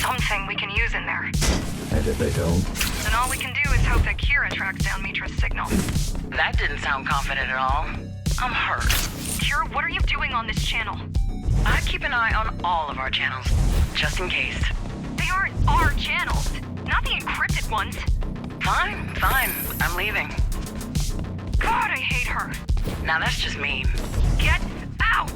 Something we can use in there.
And if they don't?
Then all we can do is hope that Kira tracks down Metra's signal.
That didn't sound confident at all. I'm hurt.
Kira, what are you doing on this channel?
I keep an eye on all of our channels, just in case.
They aren't our channels, not the encrypted ones.
Fine. I'm leaving.
God, I hate her.
Now that's just mean.
Get out!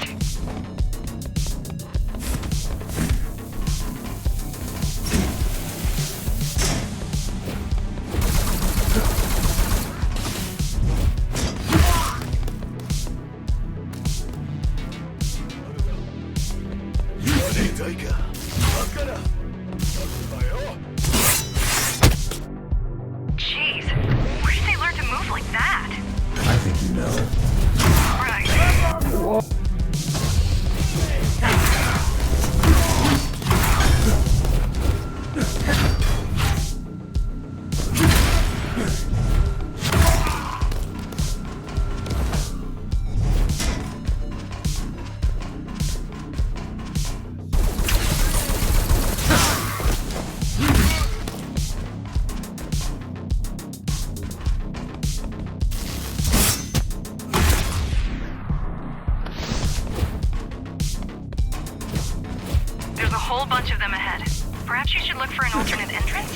Jeez, where did they learn to move like that?
I think you know.
Right. There's a whole bunch of them ahead. Perhaps you should look for an alternate entrance?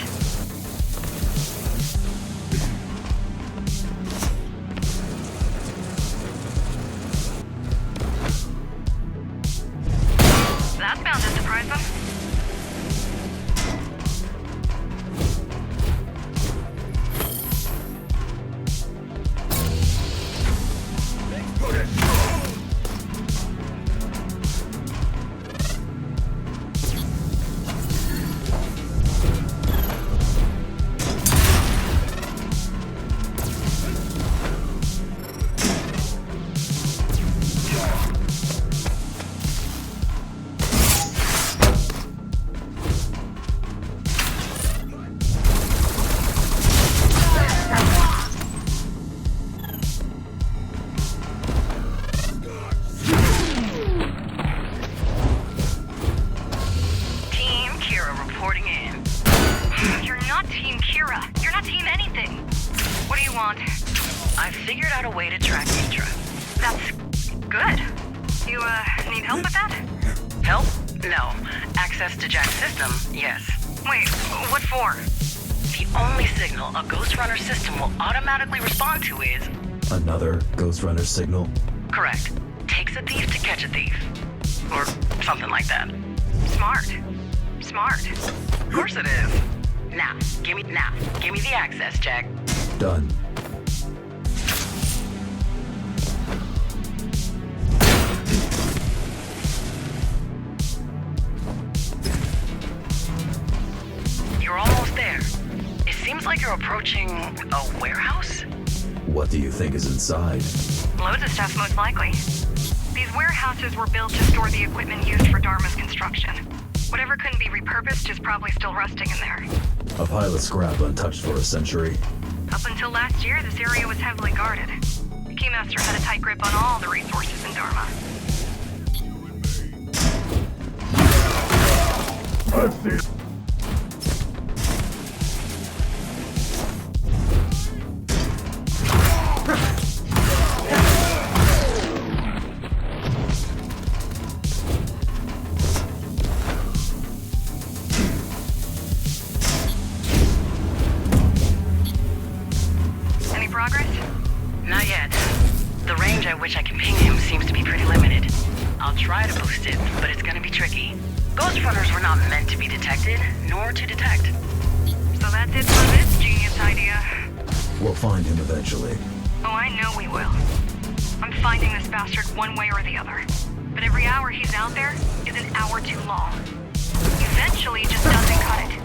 That's bound to surprise them.
I figured out a way to track Metra.
That's good. You, need help with that?
Help? No. Access to Jack's system, yes.
Wait, what for?
The only signal a Ghostrunner system will automatically respond to is...
Another Ghostrunner signal?
Correct. Takes a thief to catch a thief. Or something like that.
Smart. Smart.
Of course it is. Now, give me the access, Jack.
Done.
You're almost there. It seems like you're approaching a warehouse?
What do you think is inside?
Loads of stuff, most likely. These warehouses were built to store the equipment used for Dharma's construction. Whatever couldn't be repurposed is probably still rusting in there.
A pile of scrap untouched for a century.
Up until last year, this area was heavily guarded. The Keymaster had a tight grip on all the resources in Dharma. Any progress?
Not yet. The range at which I can ping him seems to be pretty limited. I'll try to boost it, but it's gonna be tricky. Ghostrunners were not meant to be detected, nor to detect.
So that's it for this genius idea.
We'll find him eventually.
Oh, I know we will. I'm finding this bastard one way or the other. But every hour he's out there is an hour too long. Eventually, it just doesn't cut it.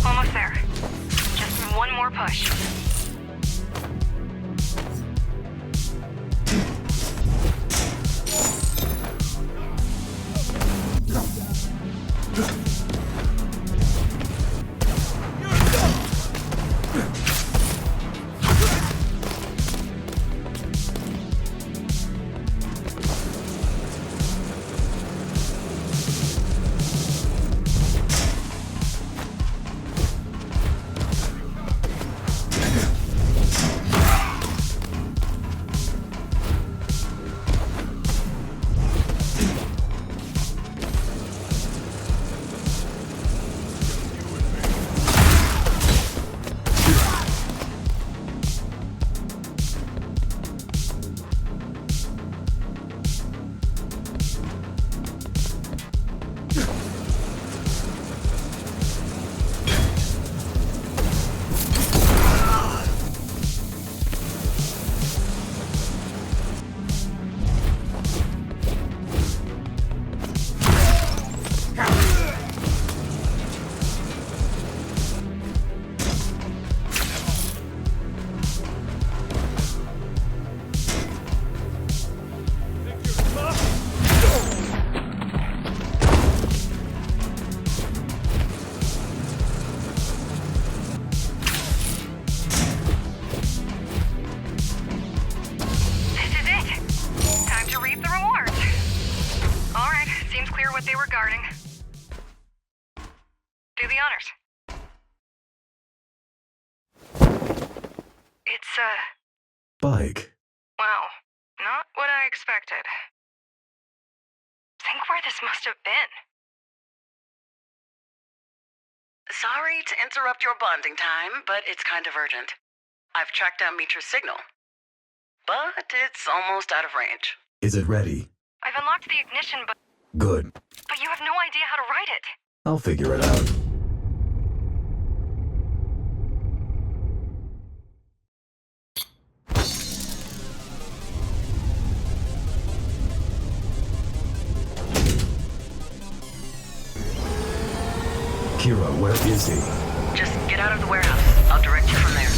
Almost there. Just one more push. What they were guarding. Do the honors. It's,
Bike.
wow, not what I expected. Think where this must have been.
Sorry to interrupt your bonding time, but it's kind of urgent. I've tracked down Metra's signal, but it's almost out of range.
Is it ready?
I've unlocked the ignition, but...
Good.
But you have no idea how to write it.
I'll figure it out. Kira, where is he?
Just get out of the warehouse. I'll direct you from there.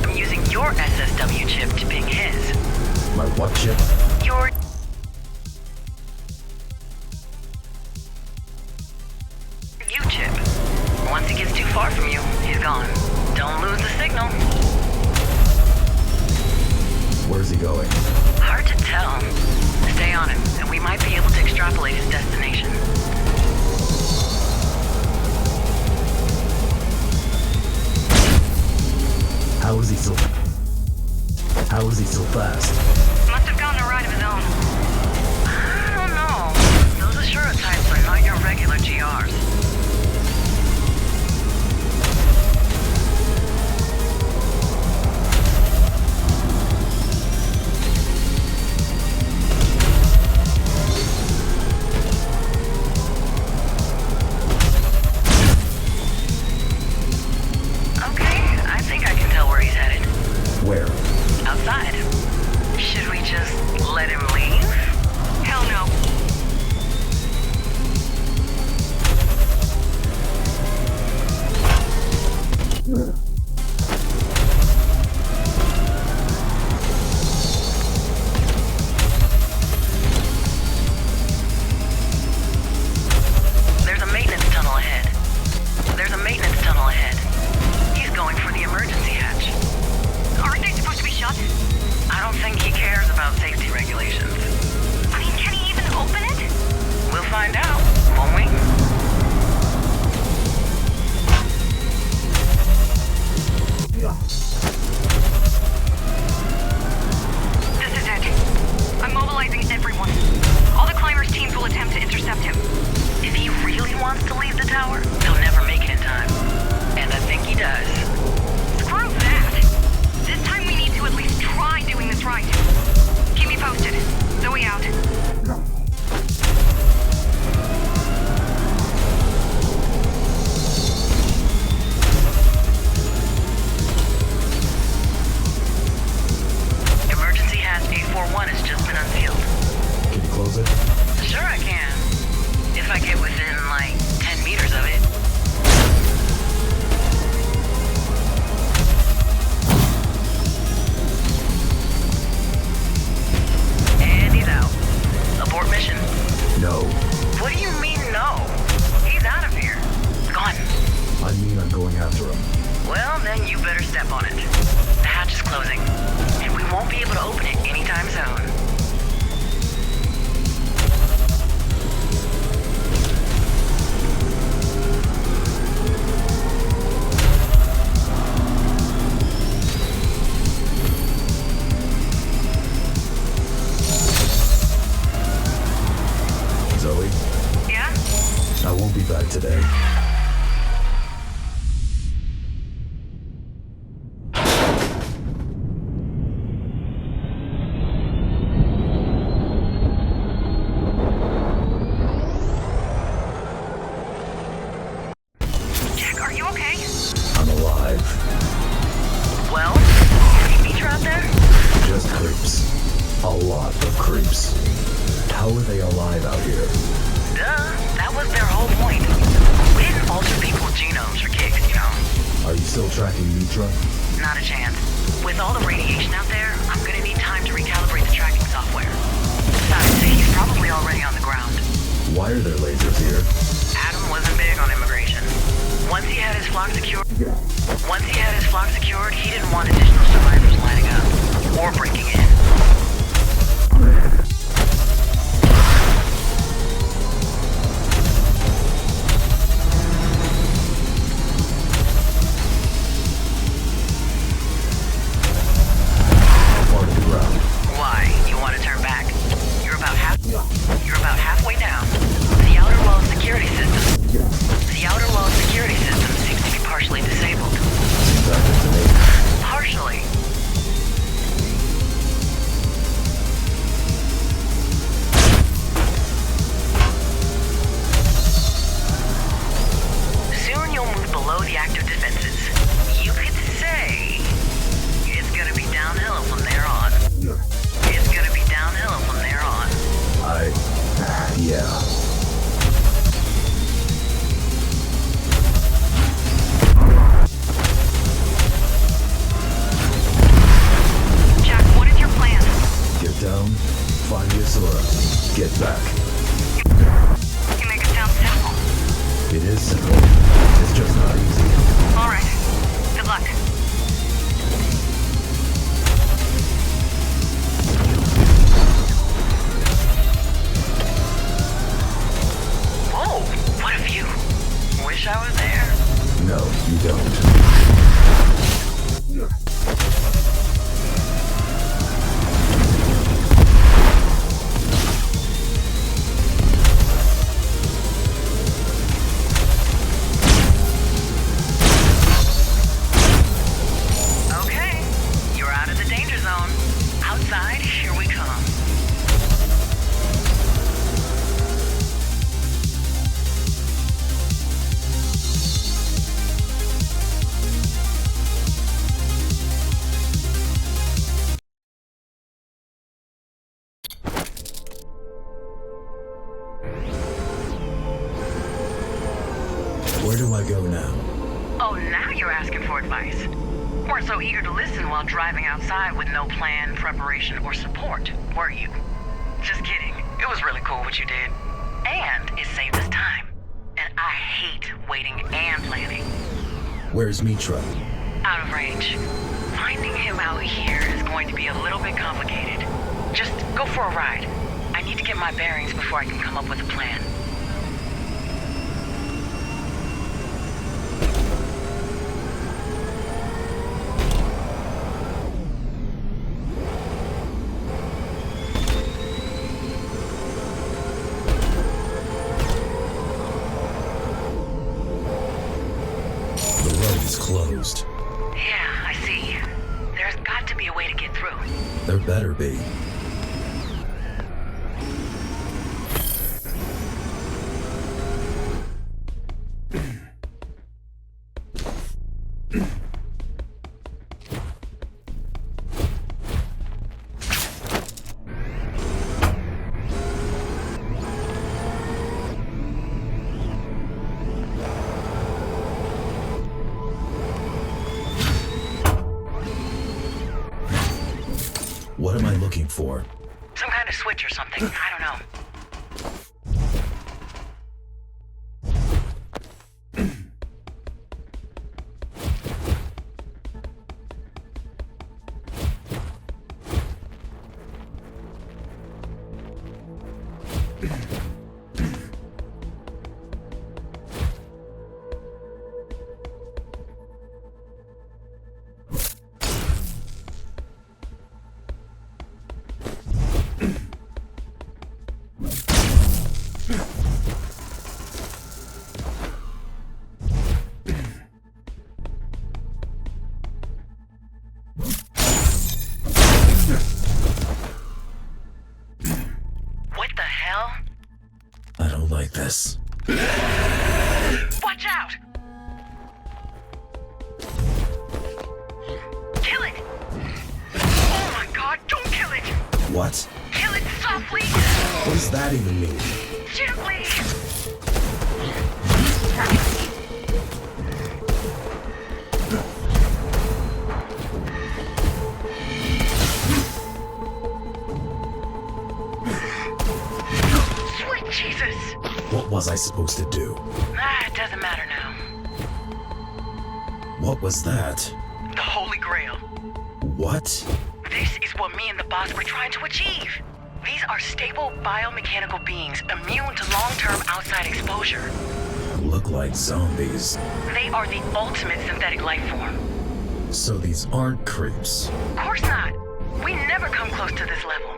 I'm using your SSW chip to ping his.
My what chip?
Your... U chip. Once he gets gets too far from you, he's gone. Don't lose the signal.
Where's he going?
Hard to tell. Stay on him, and we might be able to extrapolate his destination.
How is he so fast?
Must have gotten a ride of his own.
I don't know. Those Ashura types are not your regular GRs.
Where?
Outside. Should we just let him leave?
Hell no.
There's a maintenance tunnel ahead. He's going for the emergency hatch.
Aren't they supposed to be shut?
I don't think he cares about safety regulations.
I mean, can he even open it?
We'll find out, won't we?
This is it. I'm mobilizing everyone. All the climbers' teams will attempt to intercept him.
If he really wants to leave the tower, he'll never make it in time. And I think he does.
Screw that! This time we need to at least try doing this right. Keep me posted. Zoe out.
Emergency hatch 841 has just been unsealed.
Can you close it?
Sure I can. If I get within, like, 10 meters of it. And he's out. Abort mission.
No.
What do you mean, no? He's out of here. Gone.
I mean I'm going after him.
Well, then you better step on it. The hatch is closing, and we won't be able to open it anytime soon.
Zoe?
Yeah?
I won't be back today.
Jack, are you okay?
I'm alive.
Well, any Metra out there?
Just creeps. A lot of creeps. How are they alive out here?
Duh, that was their whole point. We didn't alter people's genomes for kicks, you know.
Are you still tracking Metra?
Not a chance. With all the radiation out there, I'm gonna need time to recalibrate the tracking software. Besides, he's probably already on the ground.
Why are there lasers here?
Adam wasn't big on immigration. Once he had his flock secured, he didn't want additional survivors lining up or breaking in. Why? You want to turn back? You're about halfway down. The outer wall security system seems to be partially disabled. Partially. Soon you'll move below the active defenses. You could say it's gonna be downhill from there on.
Yeah.
Jack, what is your plan?
Get down, find the Asura, get back.
You make it sound simple.
It is simple. Just just not easy.
All right. Good luck. Whoa, what a view. Wish I was there.
No, you don't.
Okay, you're out of the danger zone. Outside, here we come.
Where do I go now?
Oh, now you're asking for advice. Weren't so eager to listen while driving outside with no plan, preparation, or support, were you? Just kidding. It was really cool what you did. And it saved us time. And I hate waiting and planning.
Where's Metra?
Out of range. Finding him out here is going to be a little bit complicated. Just go for a ride. I need to get my bearings before I can come up with a plan.
It's closed.
Yeah, I see. There's got to be a way to get through.
There better be. What am I looking for?
Some kind of switch or something. I don't know.
I don't like this.
Watch out! Kill it! Oh my god, don't kill it!
What?
Kill it softly!
What does that even mean?
Gently! Sweet Jesus!
What was I supposed to do?
It doesn't matter now.
What was that?
The Holy Grail.
What?
This is what me and the boss were trying to achieve. These are stable biomechanical beings immune to long-term outside exposure.
Look like zombies.
They are the ultimate synthetic life form.
So these aren't creeps.
Of course not. We never come close to this level.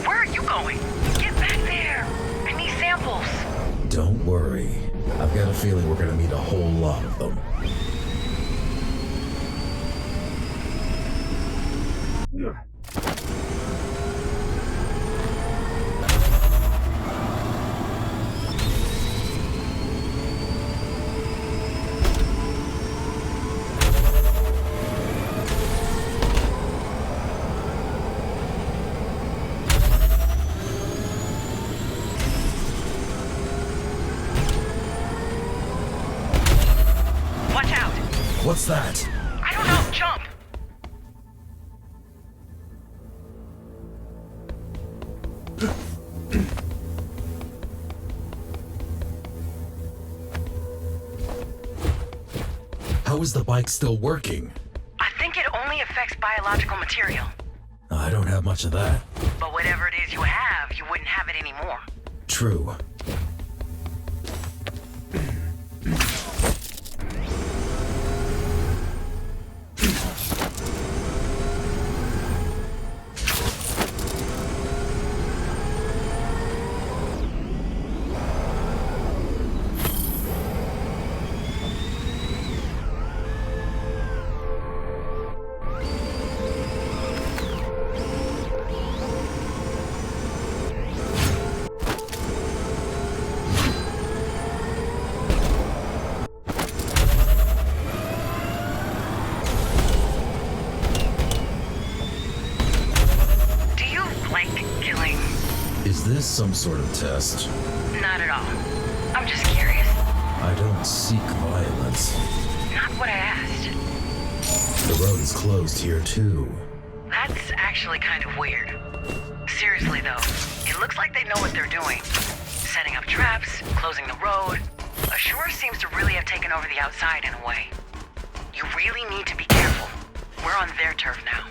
Where are you going? Get back there. I need samples.
Don't worry. I've got a feeling we're gonna meet a whole lot of them.
Watch out.
What's that?
I don't know. jump!
How is the bike still working?
I think it only affects biological material.
I don't have much of that.
But whatever it is you have, you wouldn't have it anymore.
True. Is this some sort of test?
Not at all. I'm just curious.
I don't seek violence.
Not what I asked.
The road is closed here too.
That's actually kind of weird. Seriously though, it looks like they know what they're doing. Setting up traps, closing the road. Ashura seems to really have taken over the outside in a way. You really need to be careful. We're on their turf now.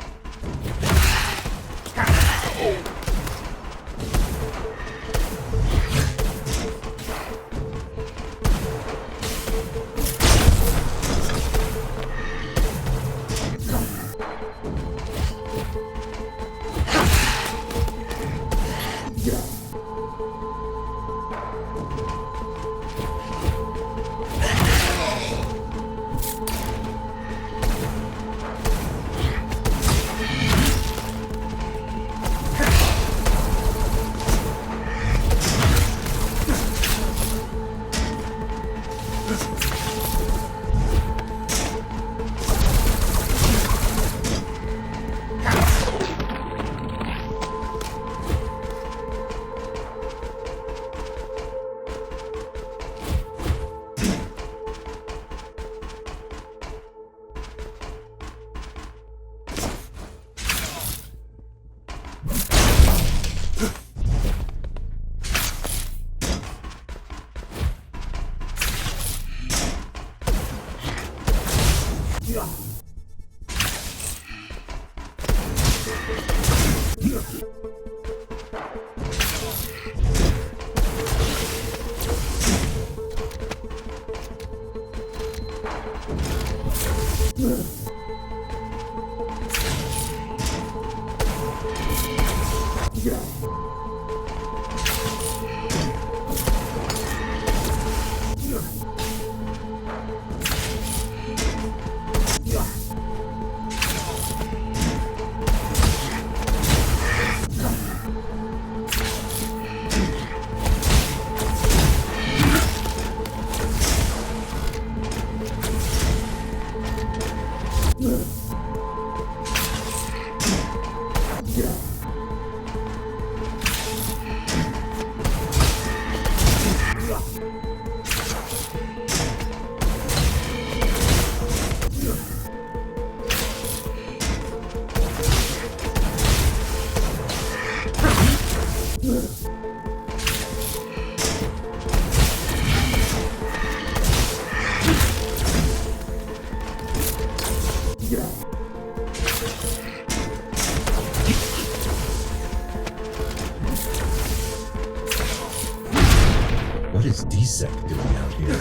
What is DSEC doing out here?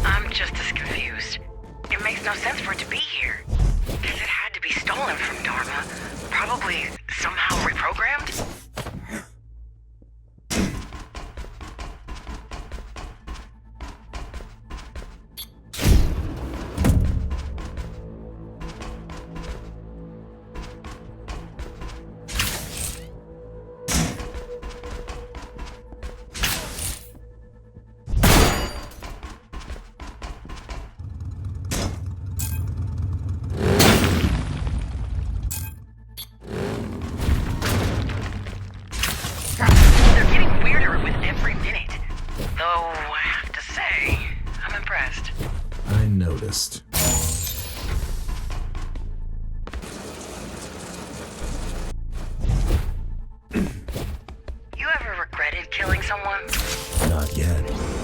I'm just as confused. It makes no sense for it to be here. Guess it had to be stolen from Dharma. Probably somehow reprogrammed?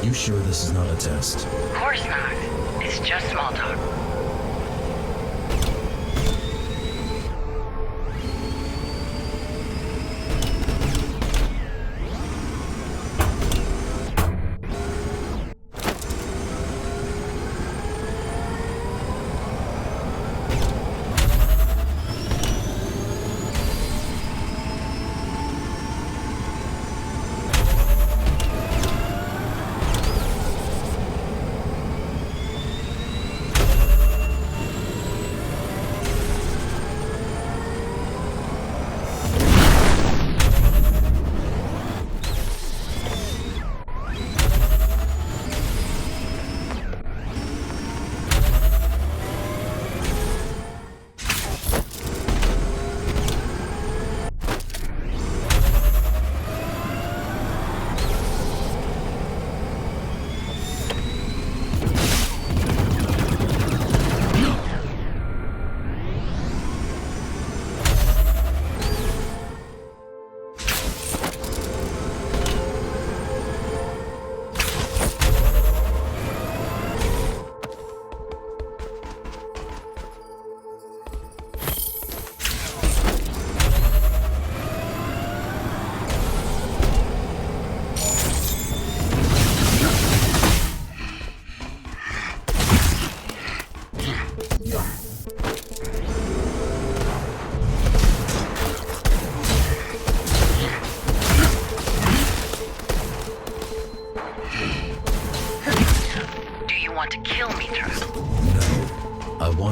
You sure this is not a test?
Of course not. It's just small talk.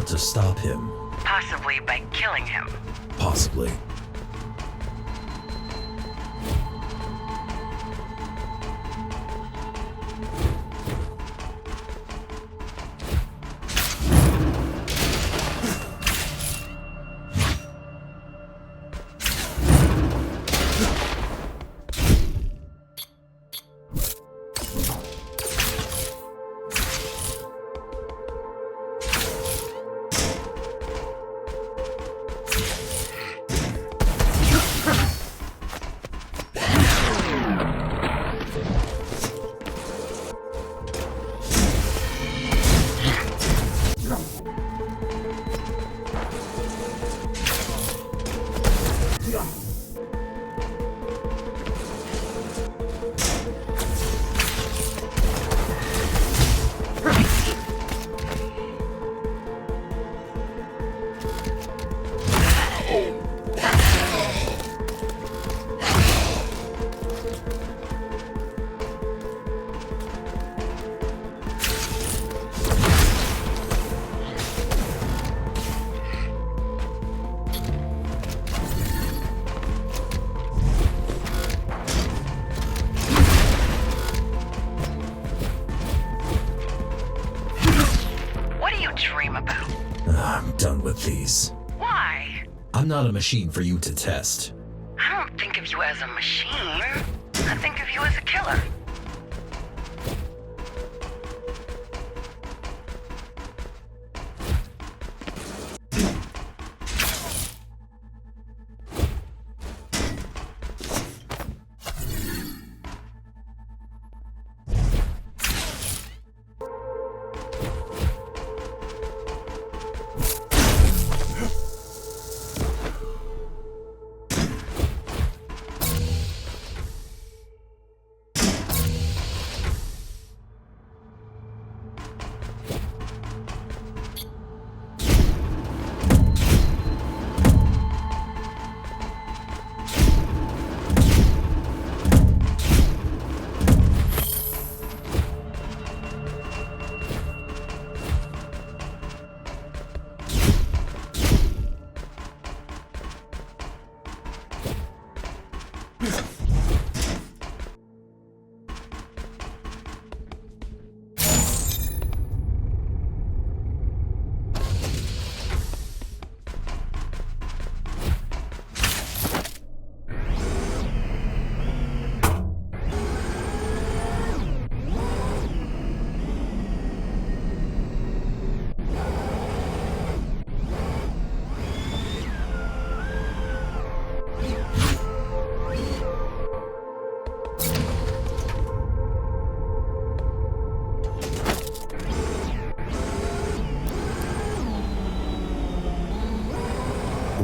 To stop him.
Possibly by killing him.
Possibly. These.
Why?
I'm not a machine for you to test.
I don't think of you as a machine. I think of you as a killer.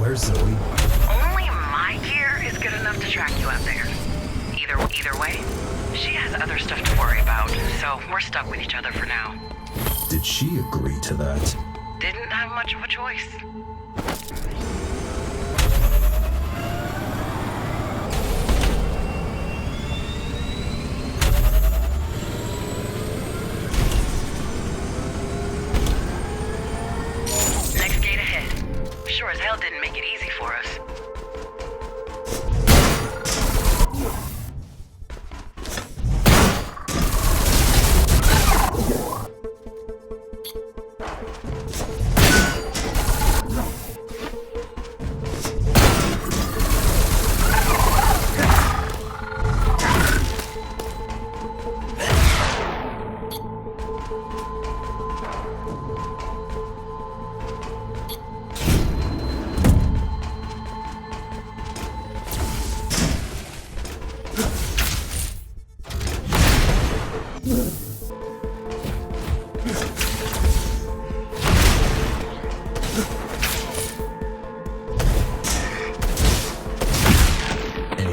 Where's Zoe?
Only my gear is good enough to track you out there. Either way, she has other stuff to worry about, so we're stuck with each other for now.
Did she agree to that?
Didn't have much of a choice. Next gate ahead. Sure as hell didn't make it easy for us.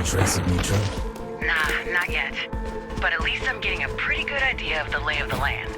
Trace of Metra?
Nah, not yet. But at least I'm getting a pretty good idea of the lay of the land.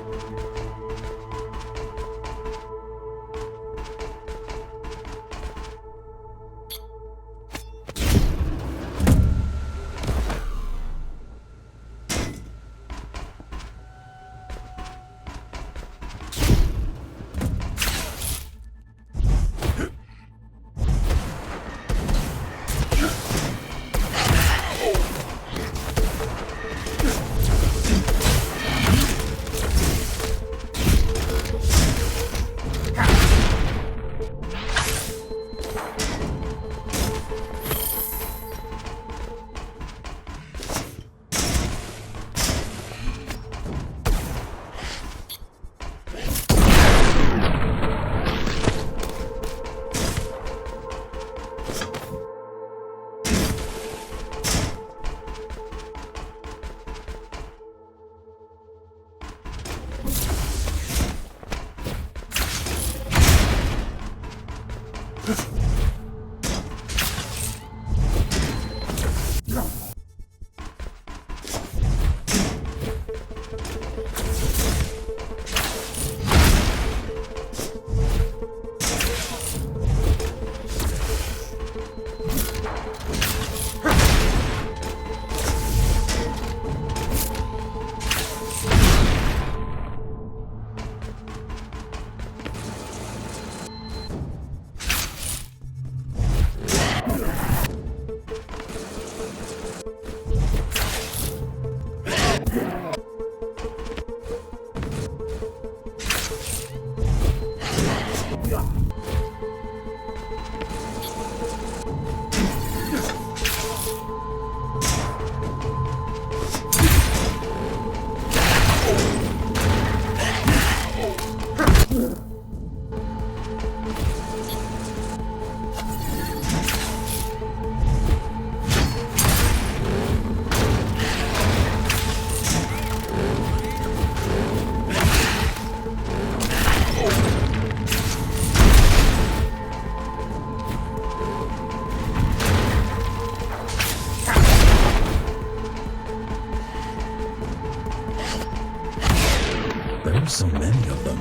So many of them.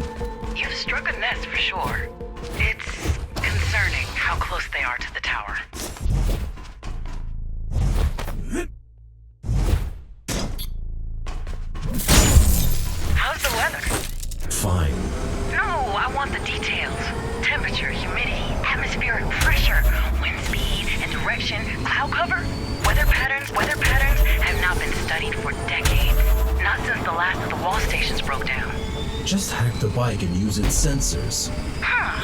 You've struck a nest for sure. It's concerning how close they are to the tower. How's the weather?
Fine.
No, I want the details. Temperature, humidity, atmospheric pressure, wind speed and direction, cloud cover. Weather patterns have not been studied for decades. Not since the last of the wall stations broke down.
Just hack the bike and use its sensors.
Huh.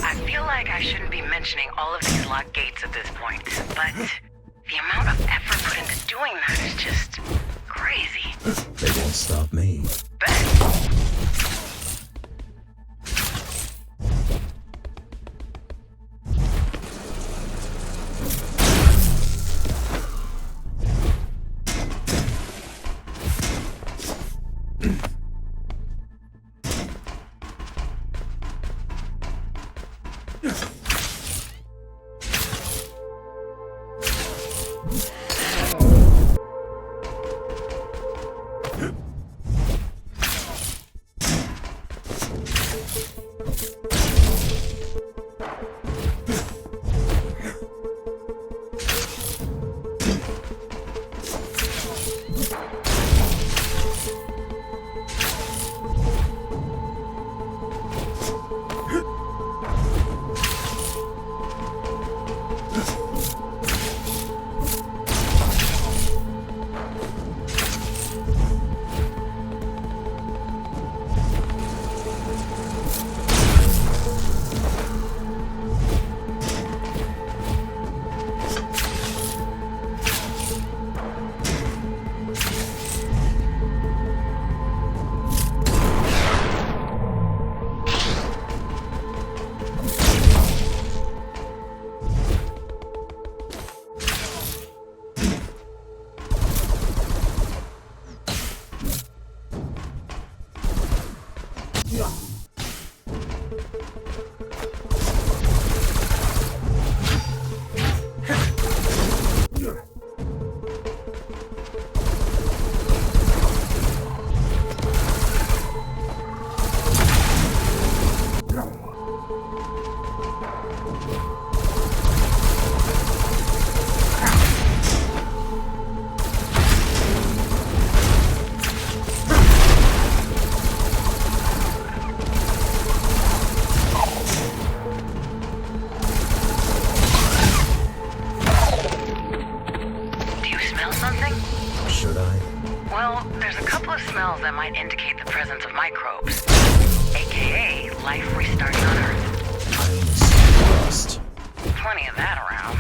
I feel like I shouldn't be mentioning all of these locked gates at this point, but the amount of effort put into doing that is just crazy.
They won't stop me.
Bet.
smells that might indicate the presence of microbes, aka life restarting on Earth.
I am lost.
Plenty of that around.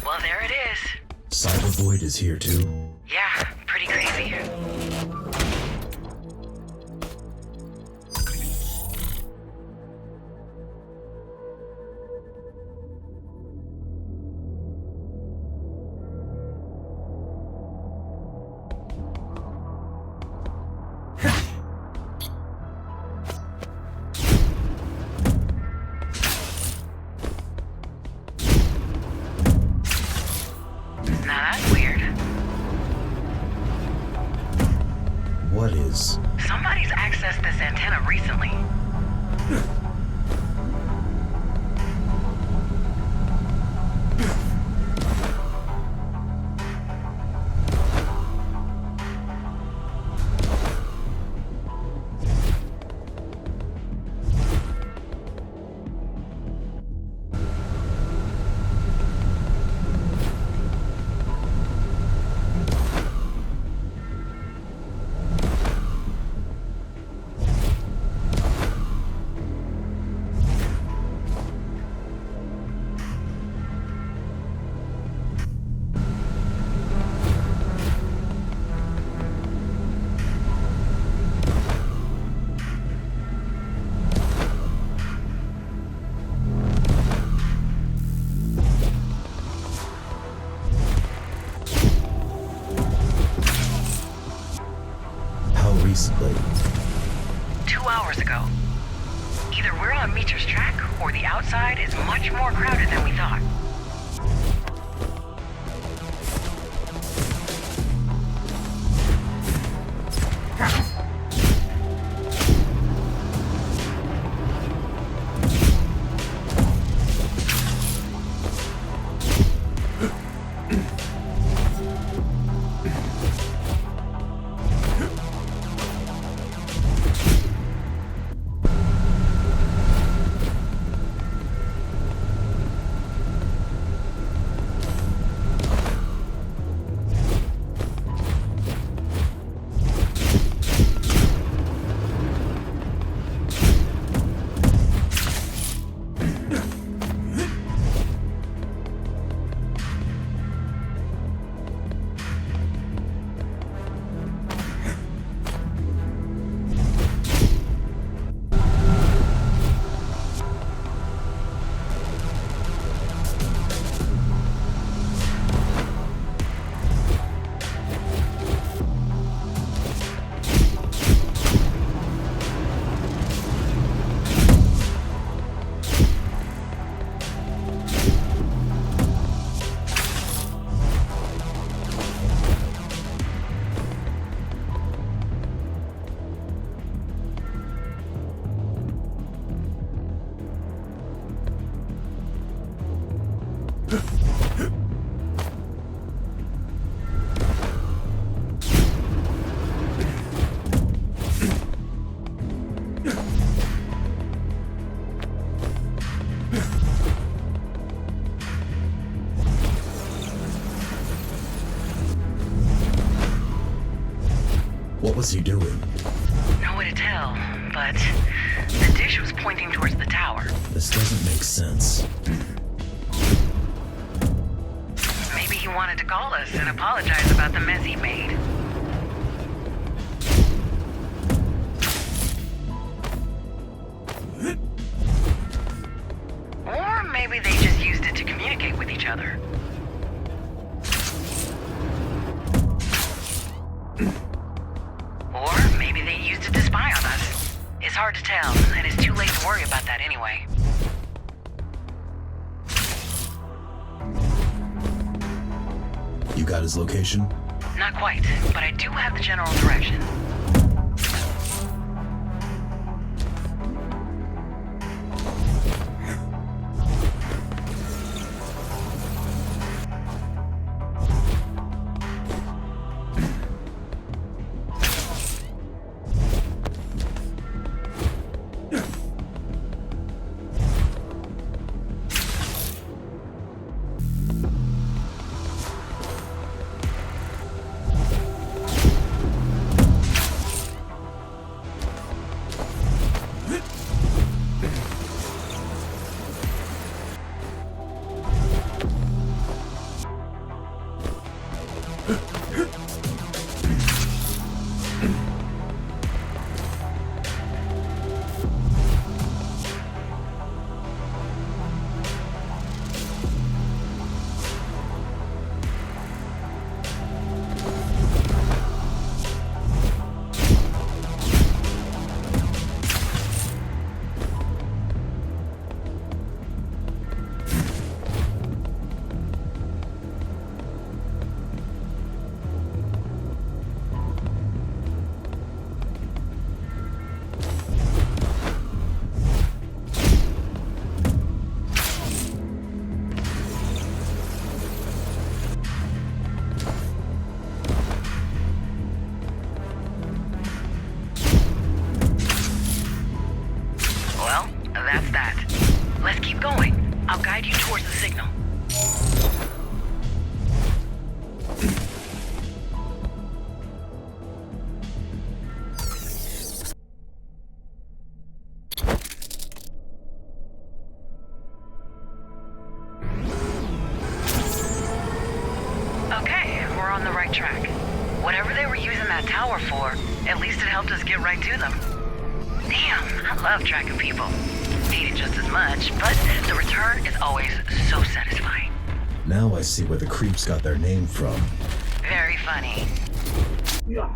Well, there it is.
Cyber Void is here too.
Yeah, pretty crazy.
What is?
Somebody's accessed this antenna recently.
Recently.
2 hours ago. Either we're on Metra's track, or the outside is much more crowded than we thought.
What was he doing?
No way to tell, but the dish was pointing towards the tower.
This doesn't make sense.
Maybe he wanted to call us and apologize about the mess he made. Or maybe they just used it to communicate with each other. Or maybe they used it to spy on us. It's hard to tell, and it's too late to worry about that anyway.
You got his location?
Not quite, but I do have the general direction. That's that. Let's keep going. I'll guide you towards the signal. Okay, we're on the right track. Whatever they were using that tower for, at least it helped us get right to them. Damn, I love tracking people. Hate it just as much, but the return is always so satisfying.
Now I see where the creeps got their name from.
Very funny.
Yeah.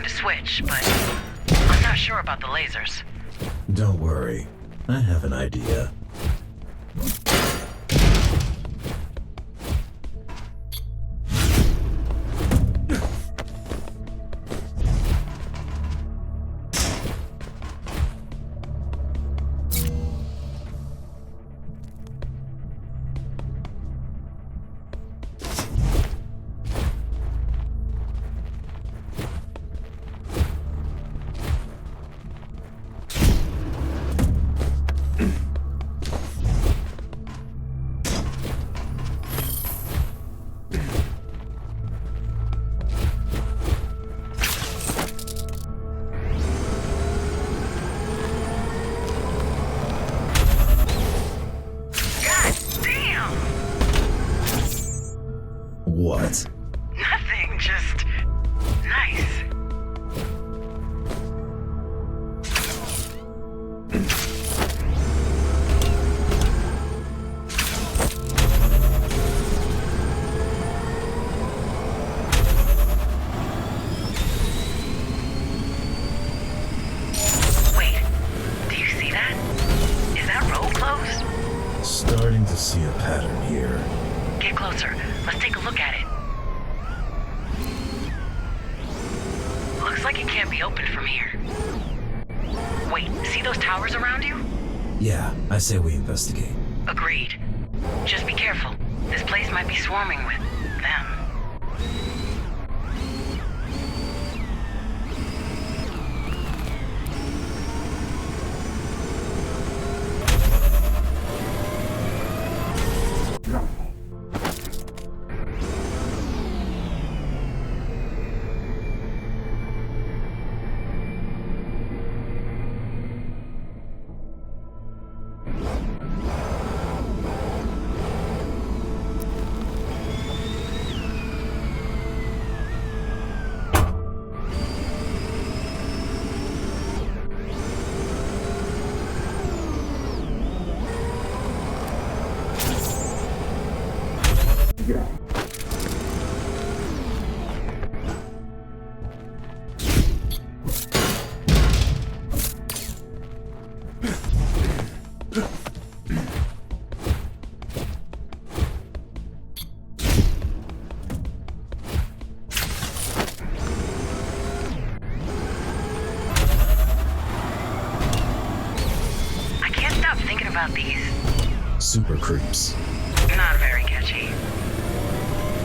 Switch, but I'm not sure about the lasers.
Don't worry. I have an idea. What?
Nothing, just nice. Wait, do you see that? Is that road closed?
Starting to see a pattern here.
Get closer. Let's take a look at it. Looks like it can't be opened from here. Wait, see those towers around you?
Yeah, I say we investigate.
Agreed. Just be careful. This place might be swarming with them. About these
super creeps.
Not very catchy.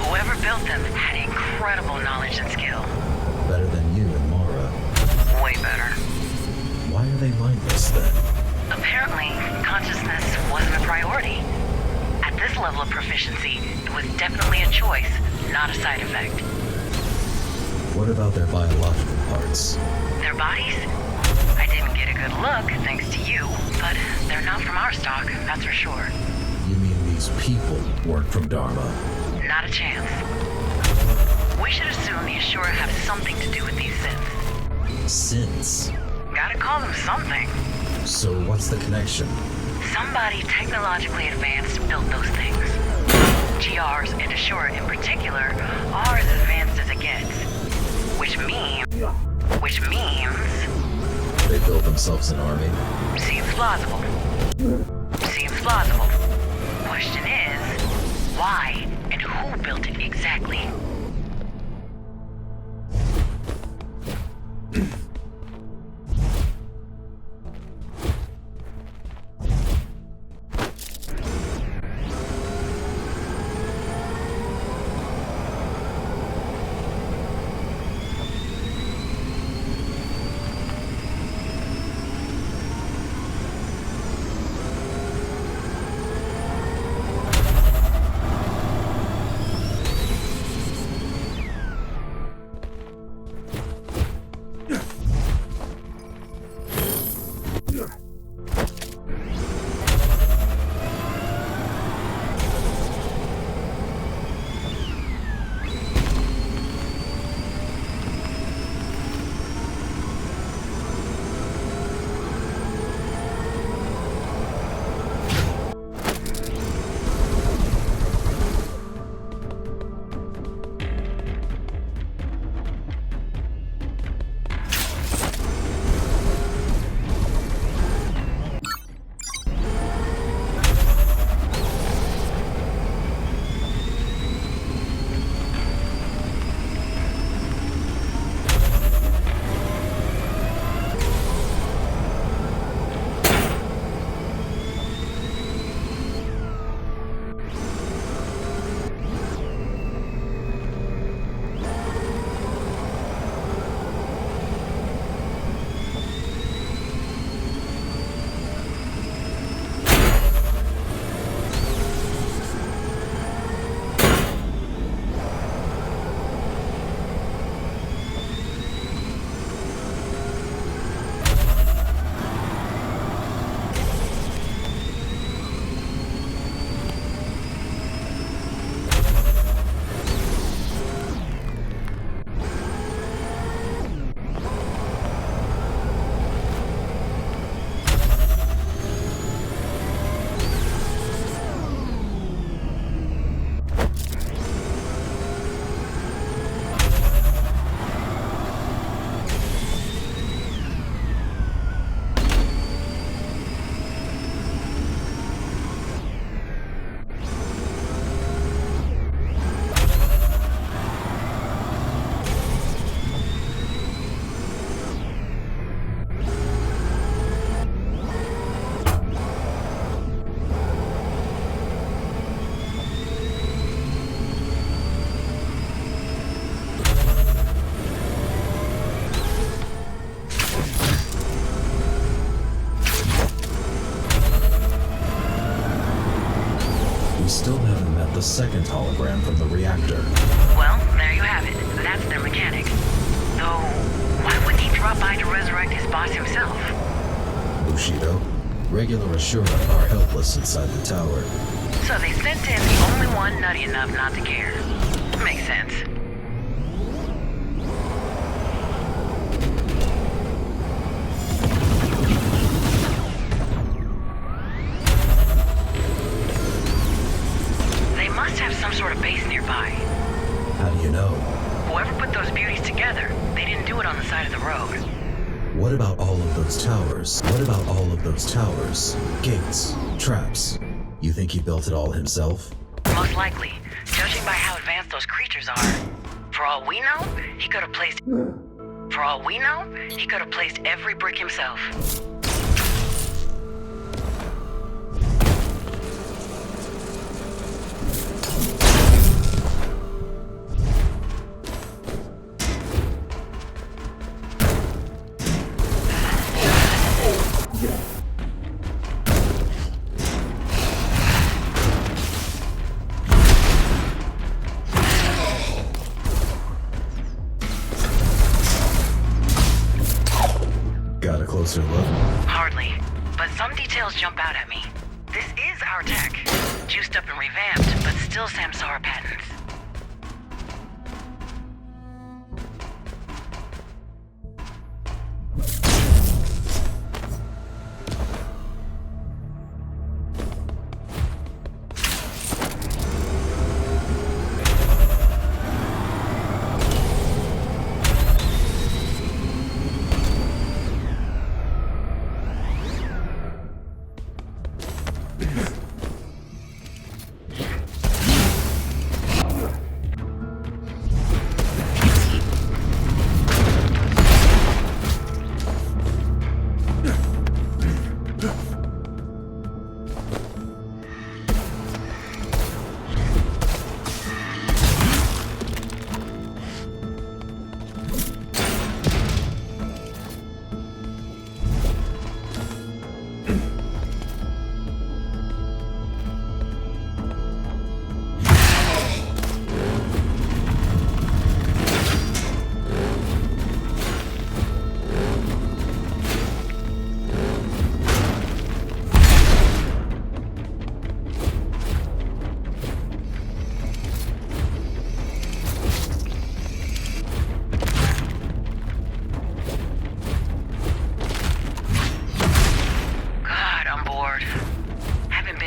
Whoever built them had incredible knowledge and skill.
Better than you and Mara.
Way better.
Why are they mindless then?
Apparently, consciousness wasn't a priority. At this level of proficiency, it was definitely a choice, not a side effect.
What about their biological parts?
Their bodies? I didn't get a good look, thanks to you, but they're not from our stock, that's for sure.
You mean these people weren't from Dharma?
Not a chance. We should assume the Ashura have something to do with these synths.
Synths?
Gotta call them something.
So what's the connection?
Somebody technologically advanced built those things. GRs and Ashura in particular are as advanced as it gets. Which means...
They built themselves an army?
Seems plausible. Question is, why and who built it exactly?
still haven't met the second hologram from the reactor.
Well, there you have it. That's their mechanic. Though, why wouldn't he drop by to resurrect his boss himself?
Bushido, regular Ashura are helpless inside the tower.
So they sent in the only one nutty enough not to care. Makes sense. They must have some sort of base nearby.
How do you know?
Whoever put those beauties together, they didn't do it on the side of the road.
What about all of those towers? What about all of those towers? Gates, traps. You think he built it all himself?
Most likely, judging by how advanced those creatures are. For all we know, he could have placed... For all we know, he could have placed every brick himself.
Got a closer look?
Hardly, but some details jump out at me. This is our tech, juiced up and revamped, but still Samsara patents.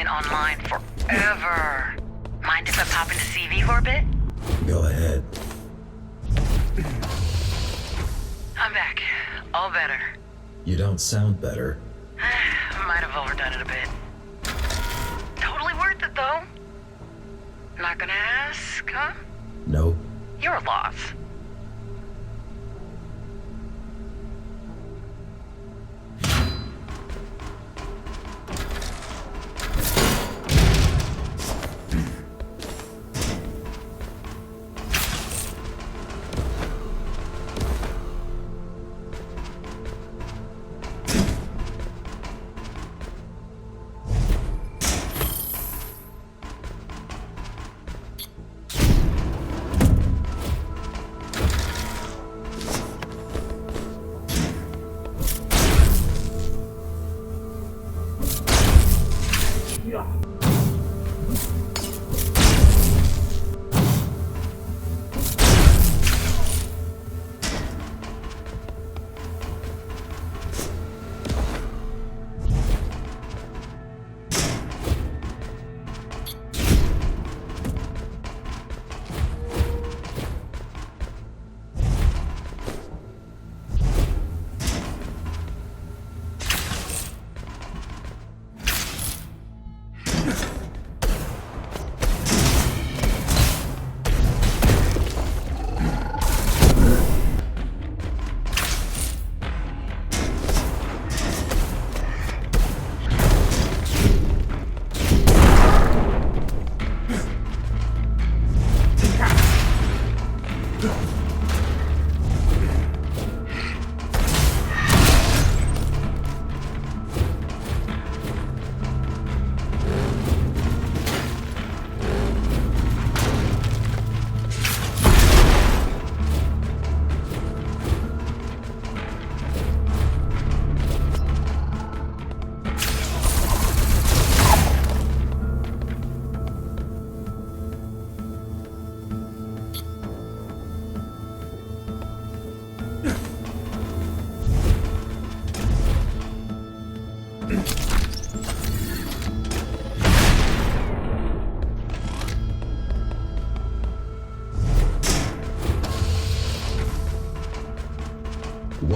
Online forever. Mind if I pop into CV for a bit?
Go ahead.
I'm back. All better.
You don't sound better.
Might have overdone it a bit. Totally worth it, though. Not gonna ask, huh?
No.
Your loss.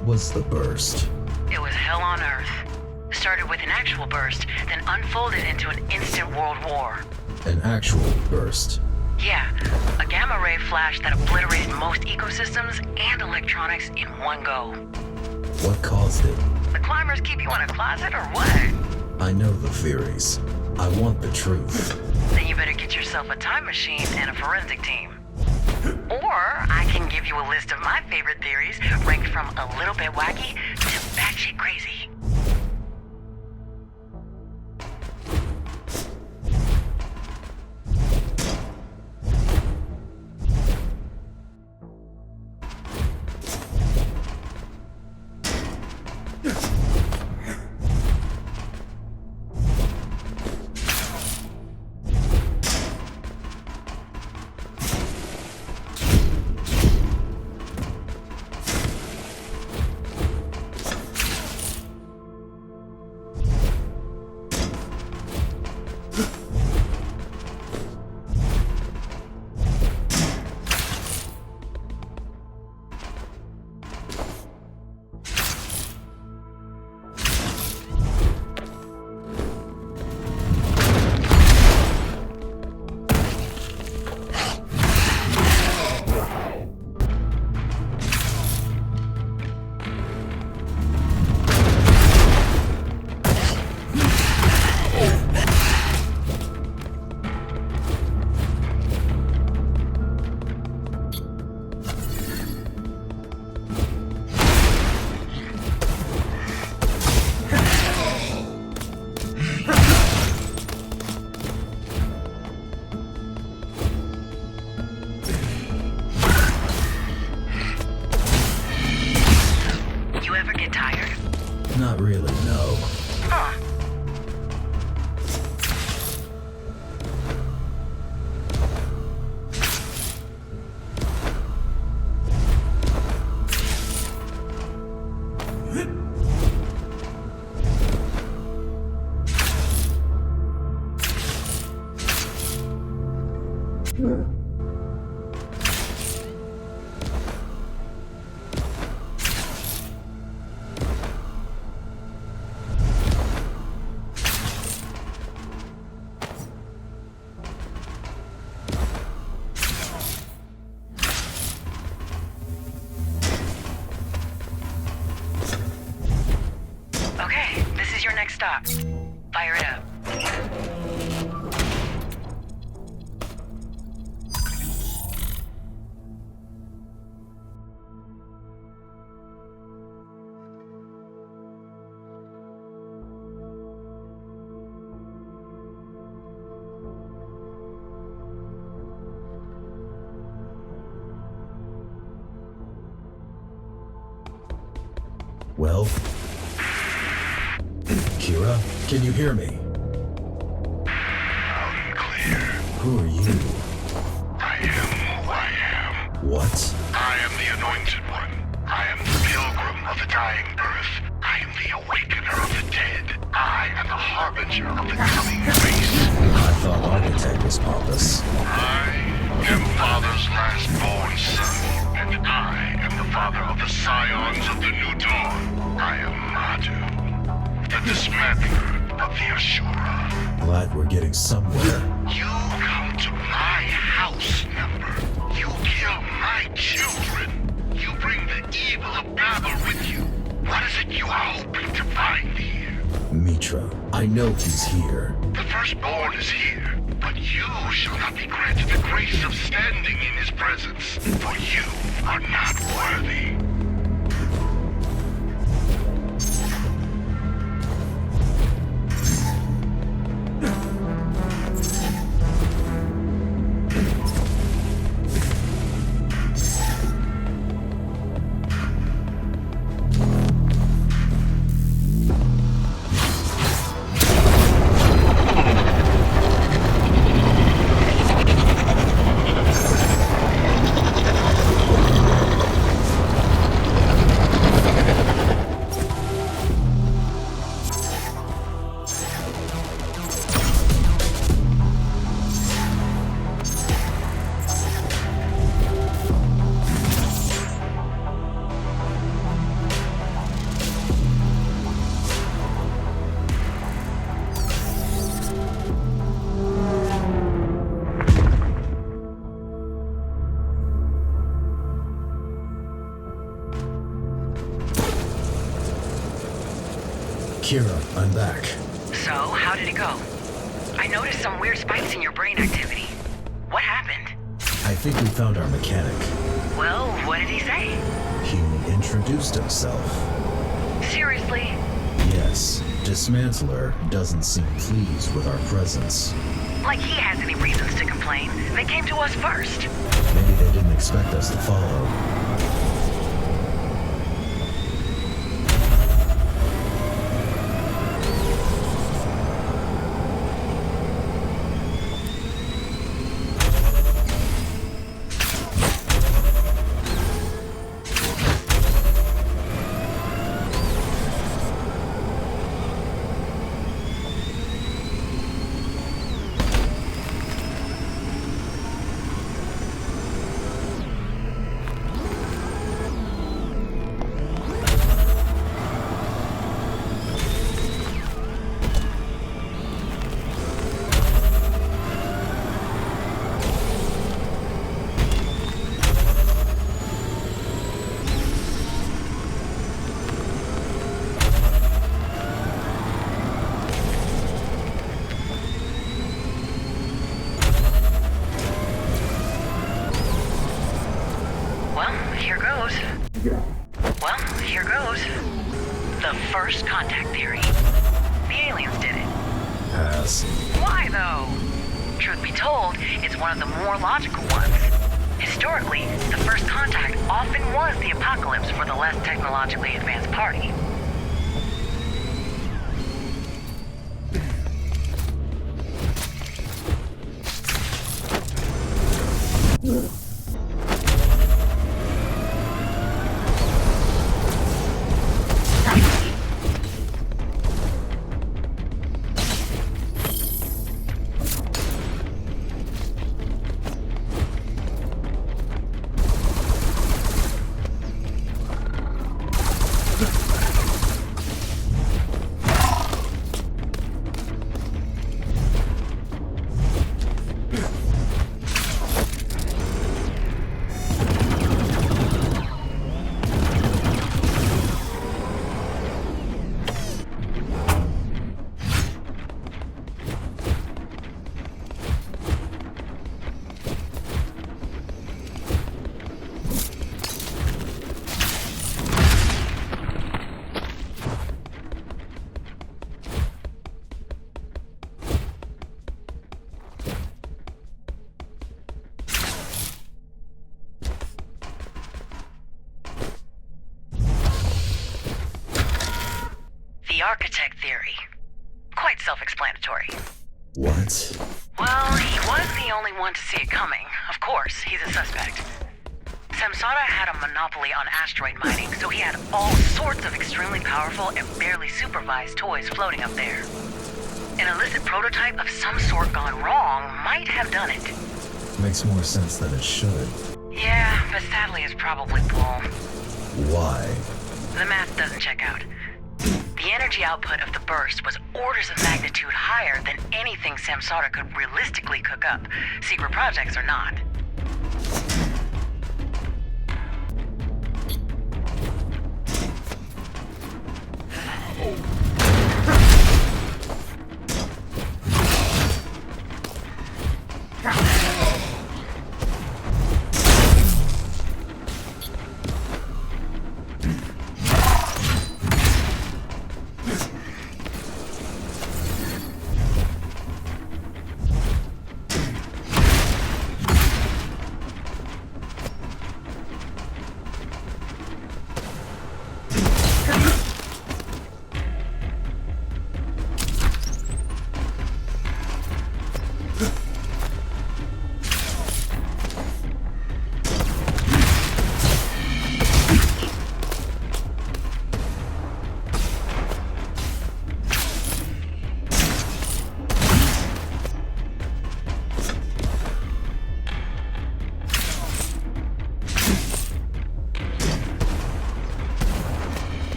What was the burst?
It was hell on Earth. Started with an actual burst, then unfolded into an instant world war.
An actual burst?
Yeah, a gamma ray flash that obliterated most ecosystems and electronics in one go.
What caused it?
The climbers keep you in a closet or what?
I know the theories. I want the truth.
Then you better get yourself a time machine and a forensic team. Or I can give you a list of my favorite theories, ranked from a little bit wacky to batshit crazy.
Not really, no.
Huh. Okay, this is your next stop. Fire it up.
Well? Kira, can you hear me?
Loud and clear.
Who are you?
I am who I am.
What?
I am the Anointed One. I am the Pilgrim of the Dying Earth. I am the Awakener of the Dead. I am the Harbinger of the coming race.
I thought Architect was Pompous.
I am Father's last-born son, and I am the father of the Scions of the New Dawn. I am Madu, the dismantler of the Ashura.
Glad we're getting somewhere.
You come to my house, member. You kill my children. You bring the evil of Babel with you. What is it you are hoping to find here?
Metra, I know he's here.
The firstborn is here, but you shall not be granted the grace of standing in his presence, for you are not worthy.
Kira, I'm back.
So, how did it go? I noticed some weird spikes in your brain activity. What happened?
I think we found our mechanic.
Well, what did he say?
He introduced himself.
Seriously?
Yes, Dismantler doesn't seem pleased with our presence.
Like he has any reasons to complain. They came to us first.
Maybe they didn't expect us to follow.
The first contact theory. The aliens did it.
Pass.
Why, though? Truth be told, it's one of the more logical ones. Historically, the first contact often was the apocalypse for the less technologically advanced party. The architect theory. Quite self-explanatory.
What?
Well, he was the only one to see it coming. Of course, he's a suspect. Samsara had a monopoly on asteroid mining, so he had all sorts of extremely powerful and barely supervised toys floating up there. An illicit prototype of some sort gone wrong might have done it.
Makes more sense than it should.
Yeah, but sadly it's probably bull.
Why?
The math doesn't check out. The energy output of the burst was orders of magnitude higher than anything Samsara could realistically cook up, secret projects or not.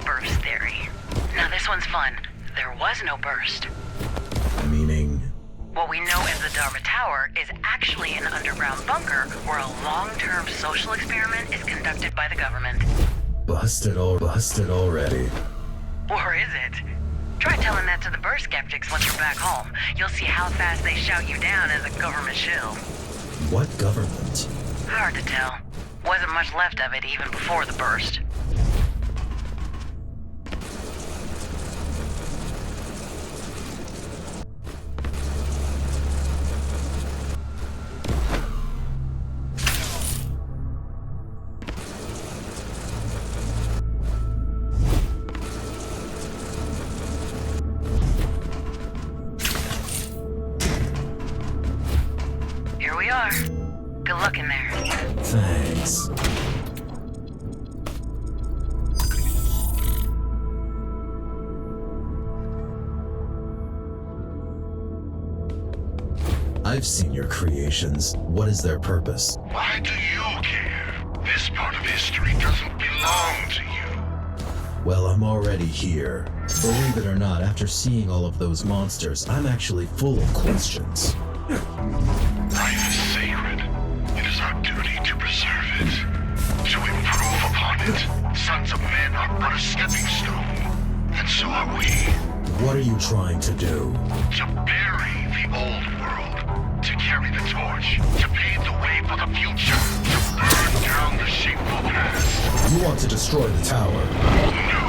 burst theory. Now this one's fun. There was no burst.
Meaning?
What we know as the Dharma Tower is actually an underground bunker where a long-term social experiment is conducted by the government.
Busted already.
Or is it? Try telling that to the burst skeptics once you're back home. You'll see how fast they shout you down as a government shill.
What government?
Hard to tell. Wasn't much left of it even before the burst. Here we are. Good luck in there.
Thanks. I've seen your creations. What is their purpose?
Why do you care? This part of history doesn't belong to you.
Well, I'm already here. Believe it or not, after seeing all of those monsters, I'm actually full of questions.
Life is sacred. It is our duty to preserve it, to improve upon it. Sons of men are but a stepping stone, and so are we.
What are you trying to do?
To bury the old world, to carry the torch, to pave the way for the future, to burn down the shameful past.
You want to destroy the tower?
No,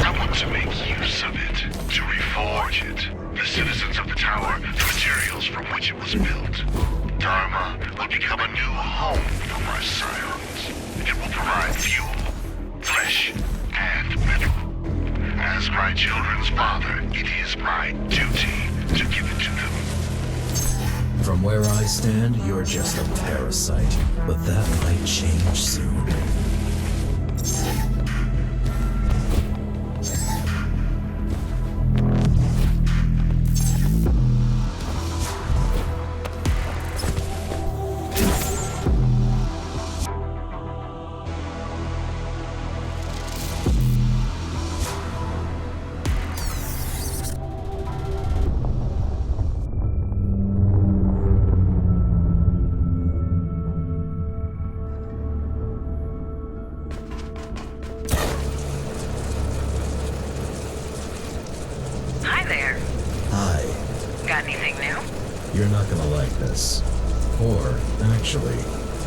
I want to make use of it, to reforge it. The citizens of the tower, the materials from which it was built. Dharma will become a new home for my scions. It will provide fuel, flesh, and metal. As my children's father, it is my duty to give it to them.
From where I stand, you're just a parasite, but that might change soon. You're not gonna like this. Or, actually...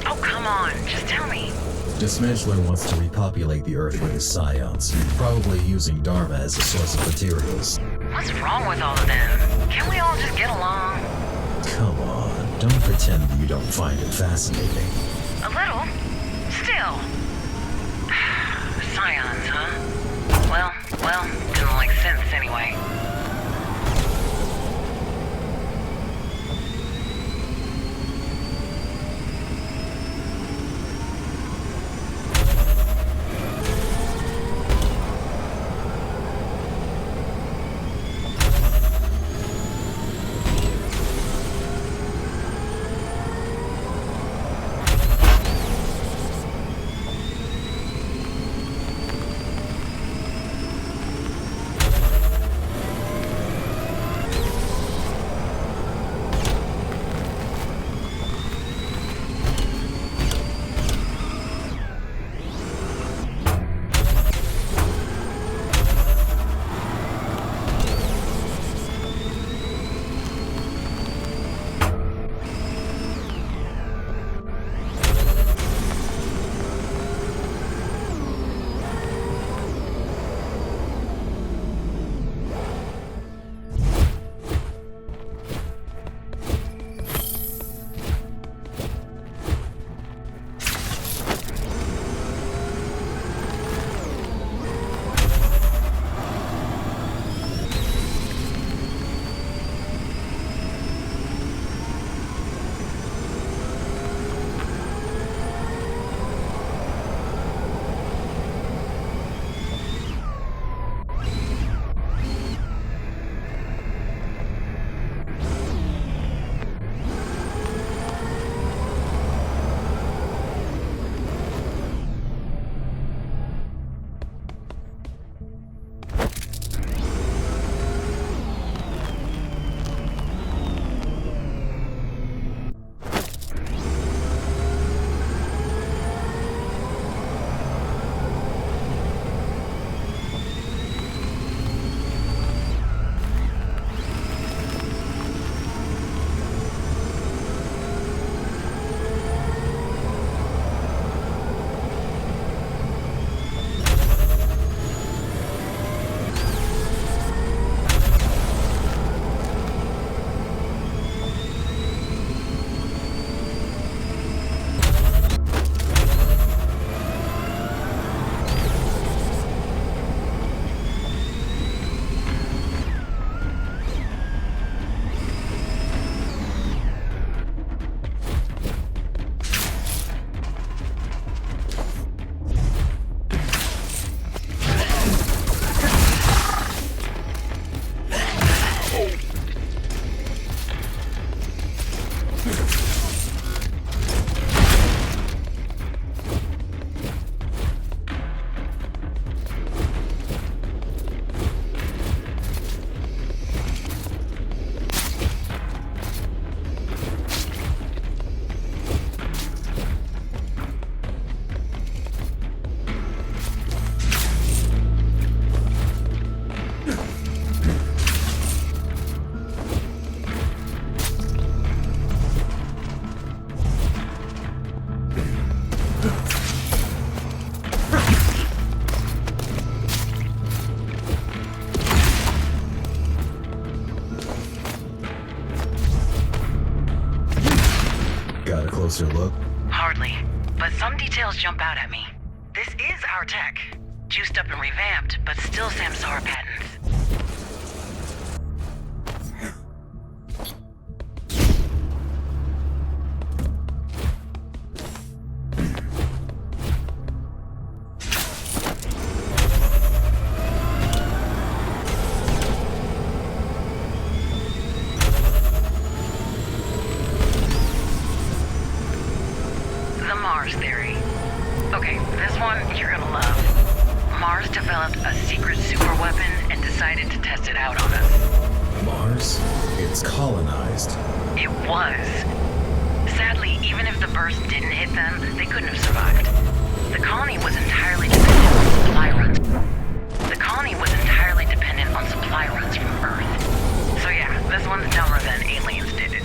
Oh, come on. Just tell me.
Dismantler wants to repopulate the Earth with his scions, probably using Dharma as a source of materials.
What's wrong with all of them? Can't we all just get along?
Come on, don't pretend that you don't find it fascinating.
A little. Still. Scions, huh? Well, didn't like synths anyway.
closer look?
Hardly, but some details jump out at me. This is our tech. Juiced up and revamped, but still Samsara patents. The Mars theory. Okay, this one you're gonna love. Mars developed a secret super weapon and decided to test it out on us.
Mars? It's colonized.
It was. Sadly, even if the burst didn't hit them, they couldn't have survived. The colony was entirely dependent on supply runs. The colony was entirely dependent on supply runs from Earth. So yeah, this one's dumber than aliens did it.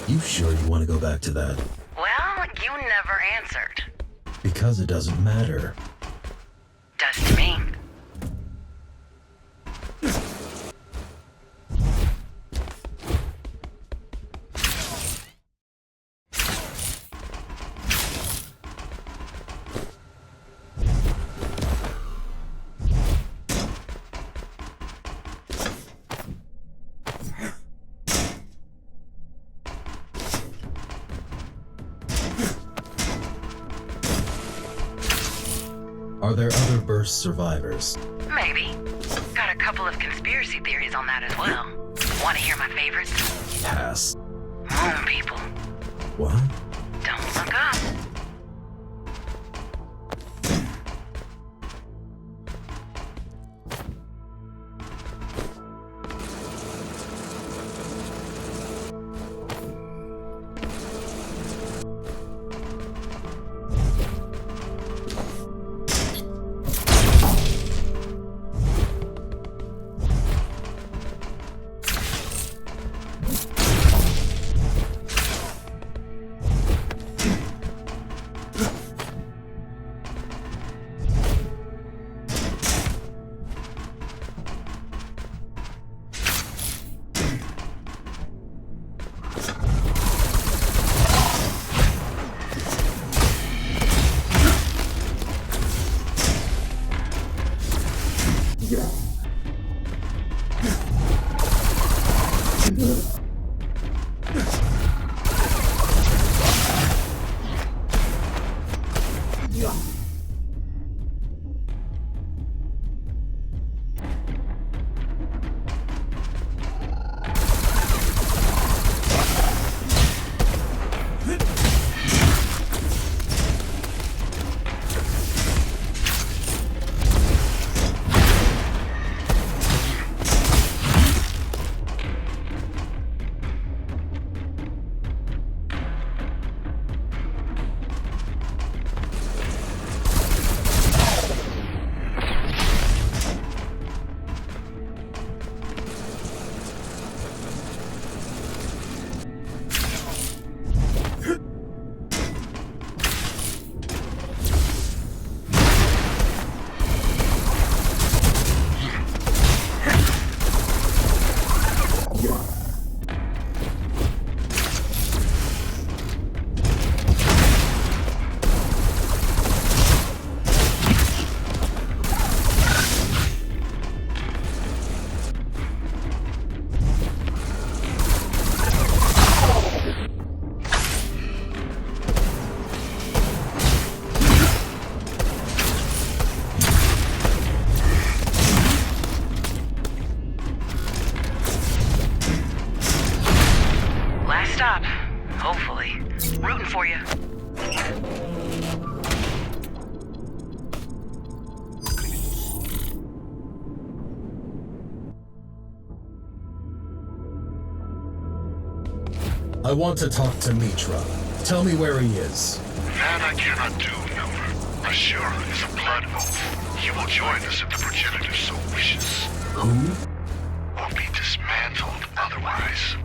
You sure you want to go back to that?
Well, you never answered.
Because it doesn't matter.
Does to me.
Are there other burst survivors?
Maybe. Got a couple of conspiracy theories on that as well. Want to hear my favorites?
Pass.
Moon people.
What?
Don't look up.
Stop. Hopefully. Rooting for you.
I want to talk to Metra. Tell me where he is.
That I cannot do, Miller. Ashura is a blood oath. He will join us if the progenitor so wishes.
Who?
Will be dismantled otherwise.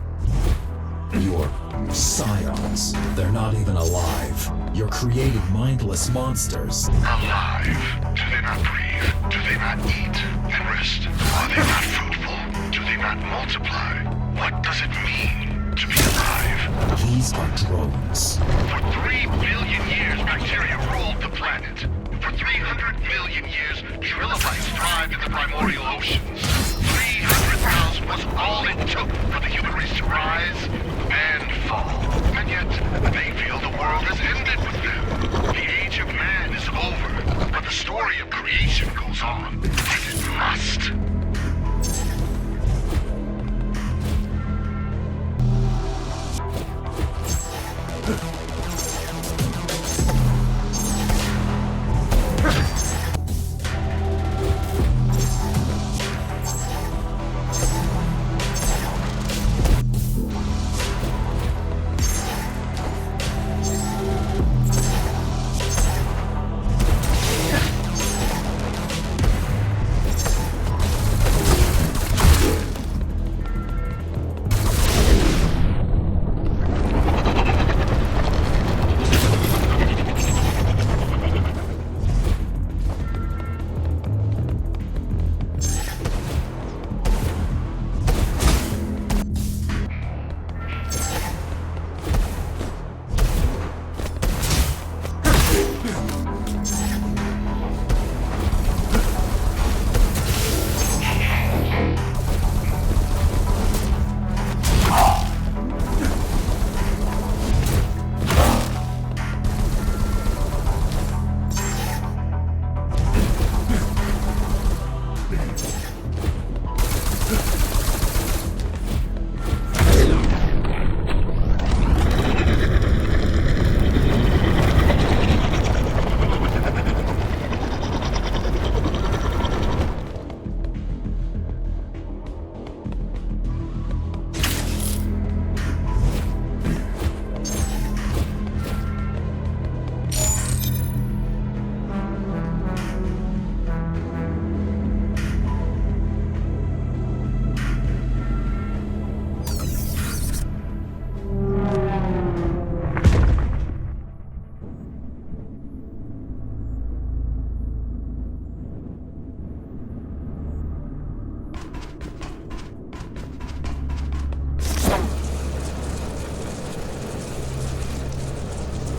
Your scions. They're not even alive. You're creating mindless monsters.
Alive. Do they not breathe? Do they not eat and rest? Are they not fruitful? Do they not multiply? What does it mean to be alive?
These are drones.
For 3 billion years, bacteria ruled the planet. For 300 million years, trilobites thrived in the primordial oceans. 300,000 was all it took for the human race to rise and fall. And yet, they feel the world has ended with them. The age of man is over, but the story of creation goes on. And it must.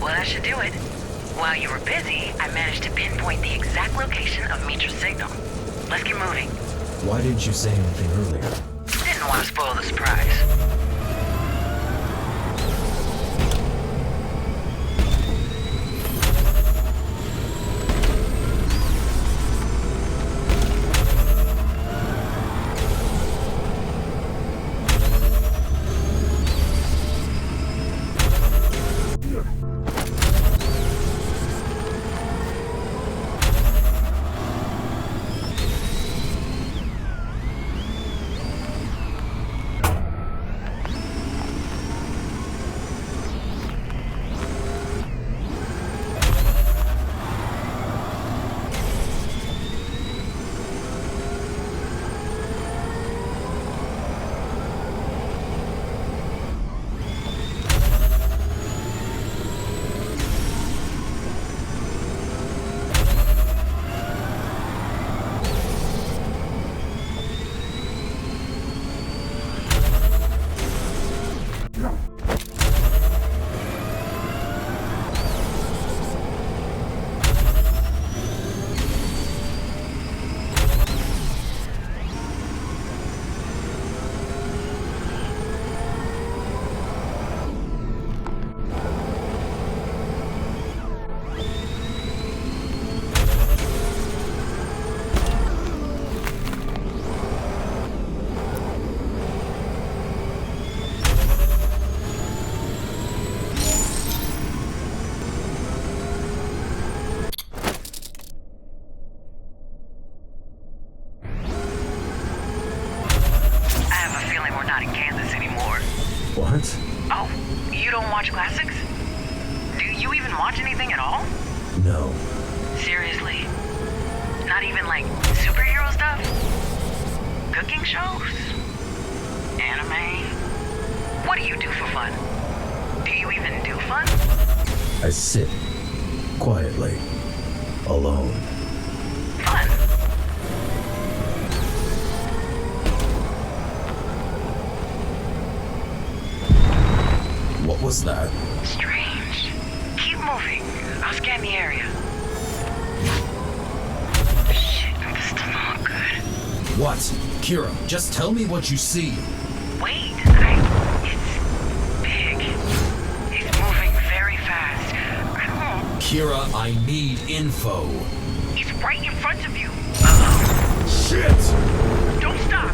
Well, that should do it. While you were busy, I managed to pinpoint the exact location of Metra's signal. Let's get moving.
Why didn't you say anything earlier?
Didn't want to spoil the surprise.
What?
Oh, you don't watch classics? Do you even watch anything at all?
No.
Seriously? Not even like superhero stuff? Cooking shows? Anime? What do you do for fun? Do you even do fun?
I sit quietly, alone.
Fun?
What was that?
Strange. Keep moving. I'll scan the area. Shit, this doesn't look good.
What? Kira, just tell me what you see.
Wait, it's big. It's moving very fast. I don't know.
Kira, I need info.
It's right in front of you.
Shit!
Don't stop.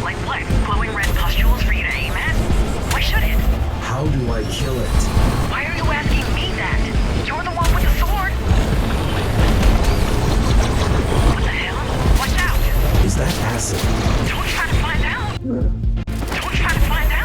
Like what? Glowing red pustules for you to aim at? Why should it?
How do I kill it?
Why are you asking me that? You're the one with the sword. What the hell? Watch out!
Is that acid?
Don't try to find out! Don't try to find out!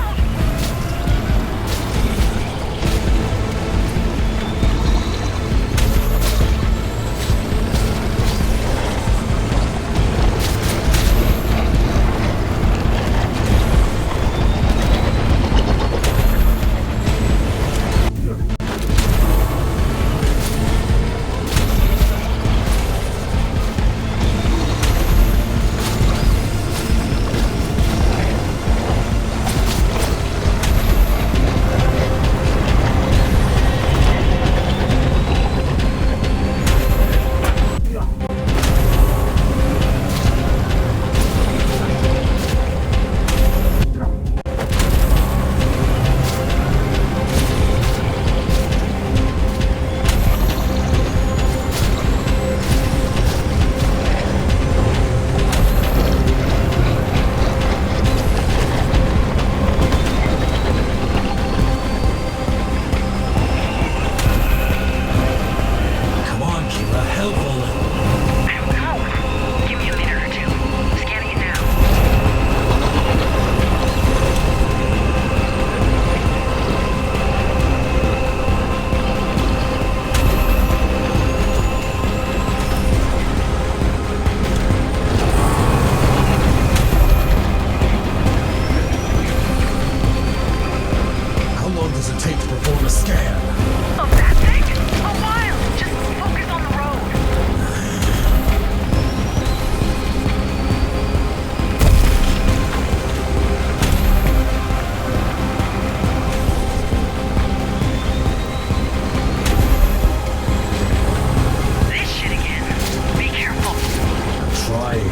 dying.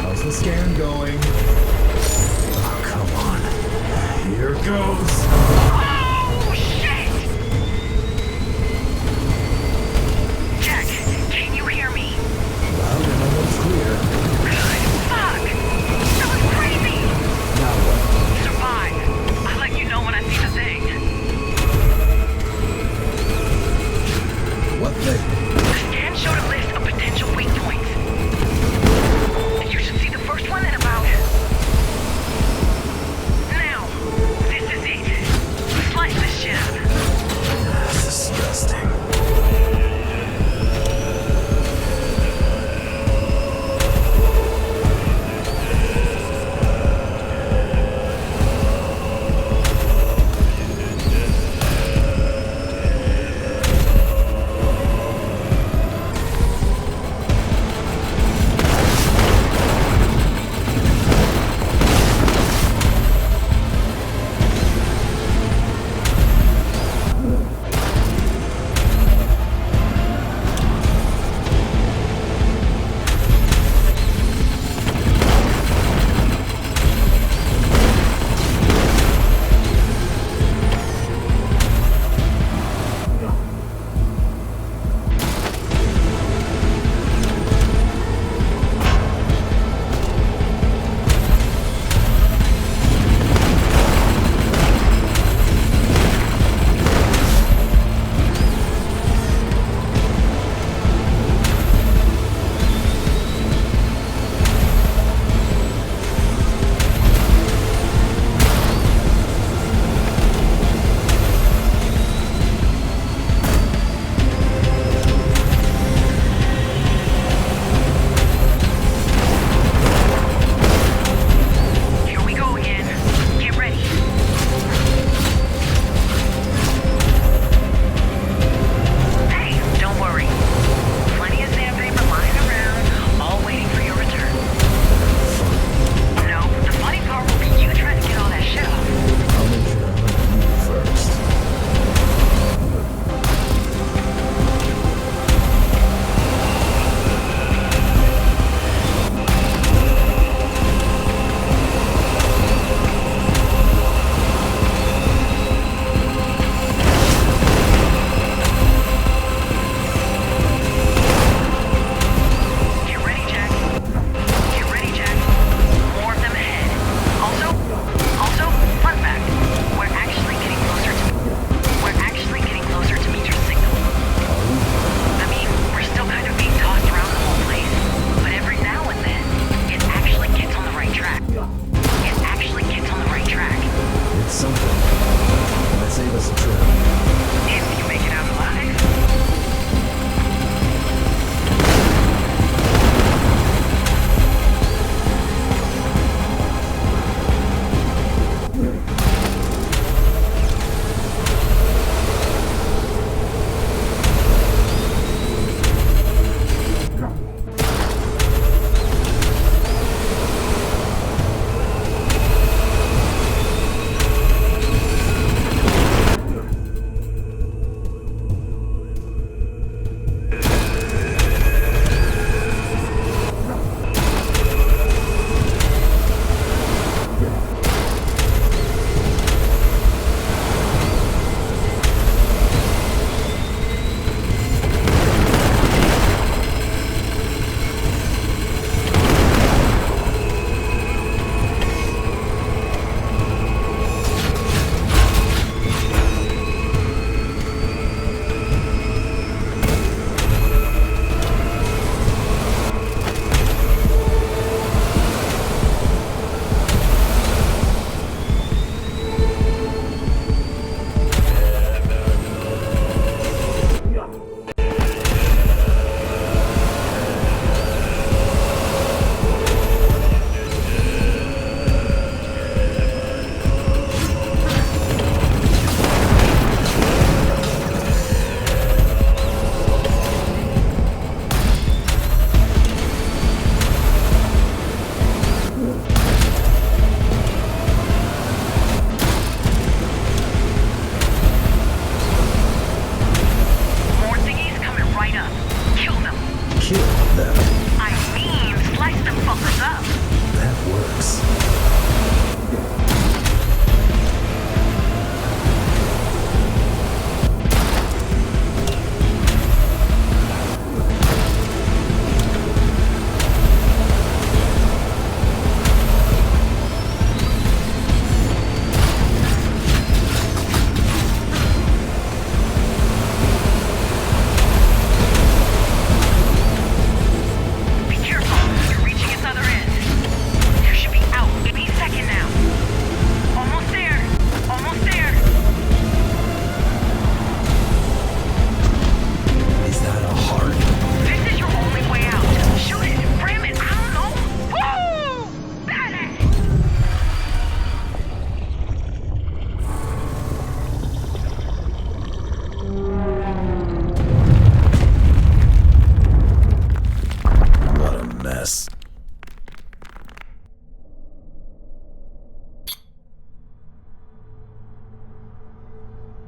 How's the scan going?
Oh, come on. Here goes.
Oh, shit! Jack, can you hear me?
Loud and almost clear.
Fuck! That was crazy!
Now what?
Survive. I'll let you know when I see the thing.
What thing?
The scan showed a list of potential weak points. You should see the first one in about... Now, this is it.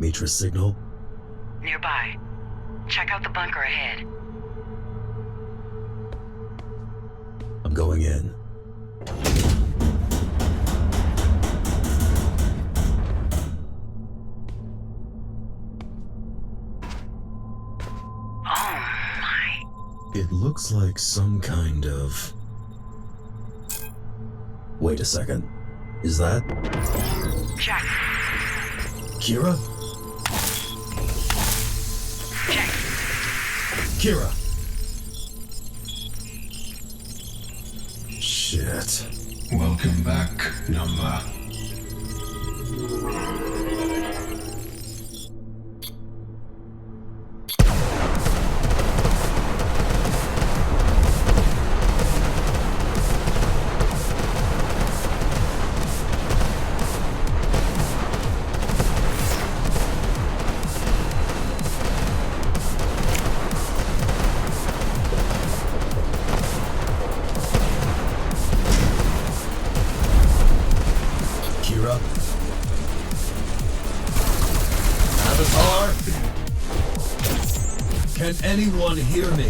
Metra signal?
Nearby. Check out the bunker ahead.
I'm going in. It looks like some kind of... Wait a second. Is that...
Check.
Kira?
Check.
Kira! Shit.
Welcome back, number.
Kira? Avatar? Can anyone hear me?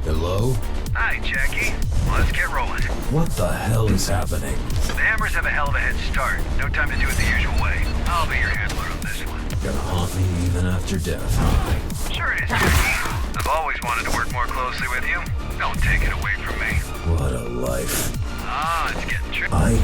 Hello?
Hi, Jackie. Let's get rolling.
What the hell is happening?
The Hammers have a hell of a head start. No time to do it the usual way. I'll be your handler on this one.
Gonna haunt me even after death, huh?
Sure it is, Jackie. I've always wanted to work more closely with you. Don't take it away from me.
What a life.
Ah, it's getting tricky.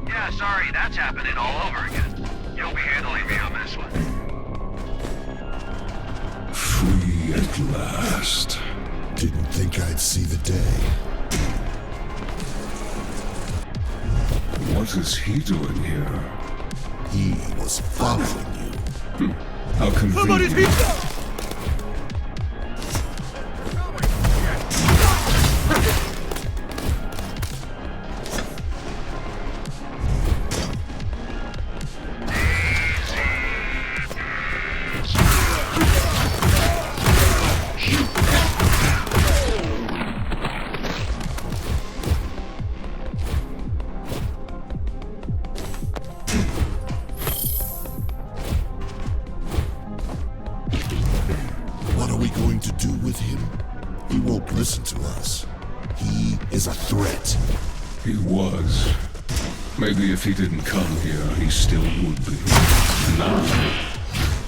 Yeah, sorry, that's happening all over again. You'll be handling me on this one.
Free at last.
Didn't think I'd see the day.
What is he doing here?
He was following you.
How convenient.
What are we going to do with him? He won't listen to us. He is a threat.
He was. Maybe if he didn't come here, he still would be. Now,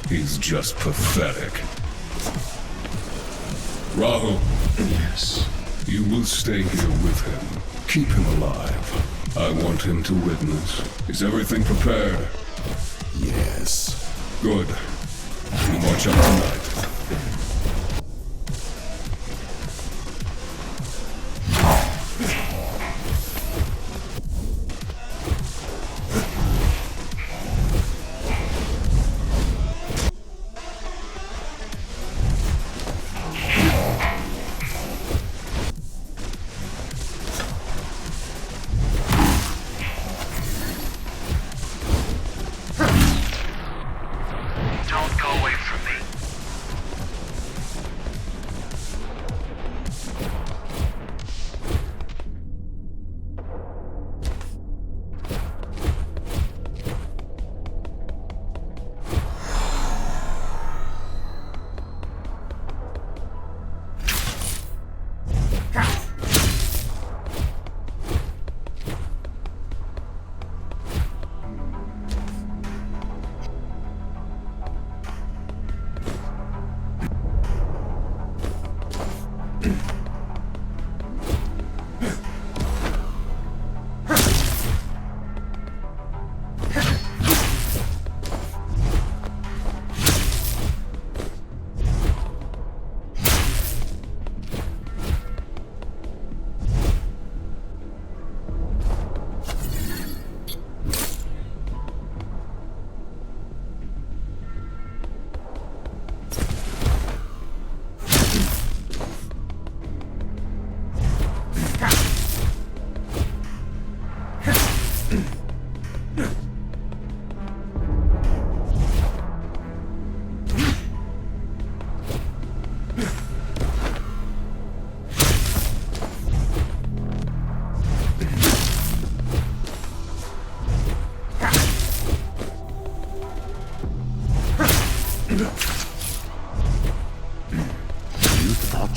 he's just pathetic. Rahul.
Yes.
You will stay here with him. Keep him alive. I want him to witness. Is everything prepared?
Yes.
Good. You march up tonight.
Don't go away from me.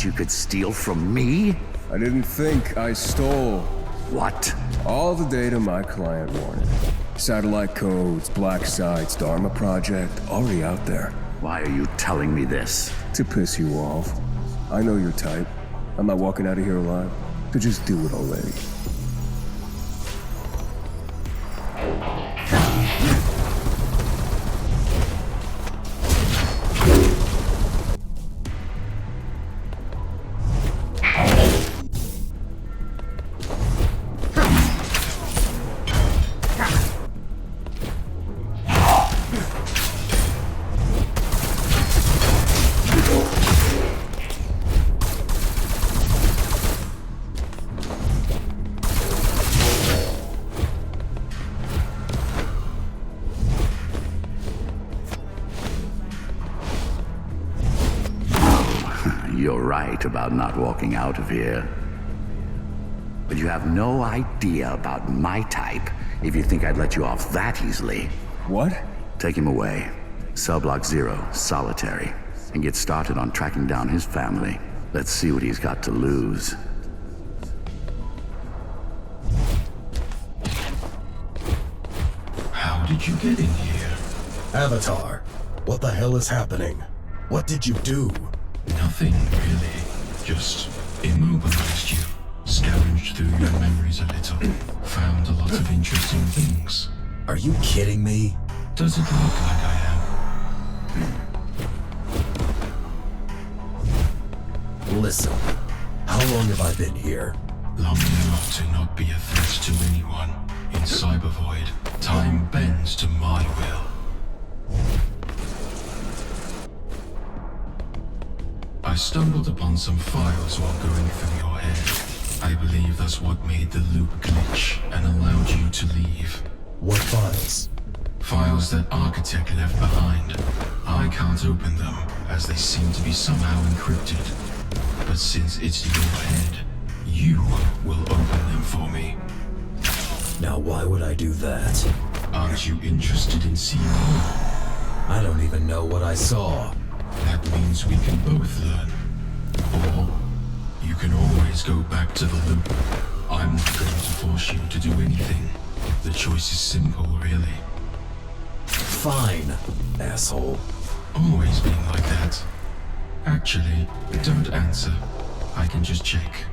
you could steal from me?
I didn't think I stole.
What?
All the data my client wanted. Satellite codes, black sites, Dharma Project, already out there.
Why are you telling me this?
To piss you off. I know your type. I'm not walking out of here alive. So just do it already.
You're right about not walking out of here. But you have no idea about my type if you think I'd let you off that easily.
What?
Take him away. Cell Block 0, solitary. And get started on tracking down his family. Let's see what he's got to lose.
How did you get in here?
Avatar, what the hell is happening? What did you do?
Nothing, really. Just immobilized you. Scavenged through your memories a little. Found a lot of interesting things.
Are you kidding me?
Does it look like I am?
Listen, how long have I been here?
Long enough to not be a threat to anyone. In Cybervoid, time bends to my will. I stumbled upon some files while going through your head. I believe that's what made the loop glitch and allowed you to leave.
What files?
Files that Architect left behind. I can't open them, as they seem to be somehow encrypted. But since it's your head, you will open them for me.
Now why would I do that?
Aren't you interested in seeing more?
I don't even know what I saw.
That means we can both learn. Or you can always go back to the loop. I'm not going to force you to do anything. The choice is simple, really.
Fine, asshole.
Always being like that. Actually, don't answer. I can just check.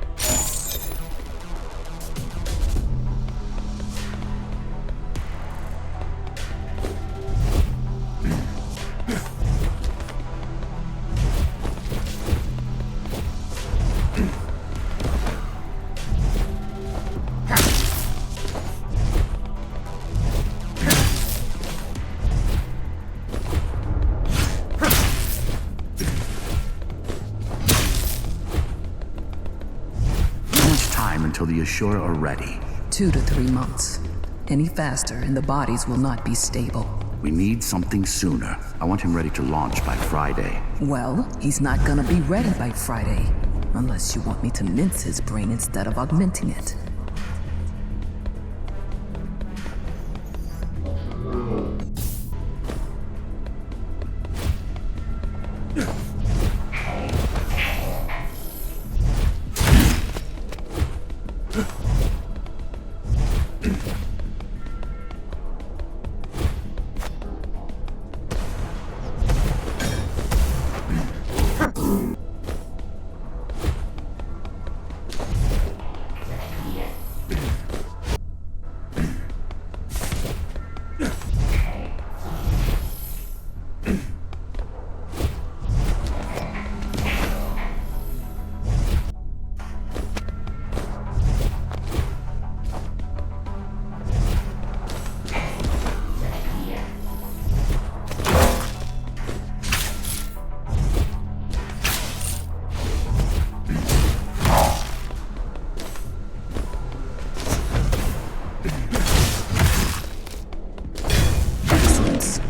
Until the Ashura are ready.
2 to 3 months. Any faster and the bodies will not be stable.
We need something sooner. I want him ready to launch by Friday.
Well, he's not gonna be ready by Friday. Unless you want me to mince his brain instead of augmenting it.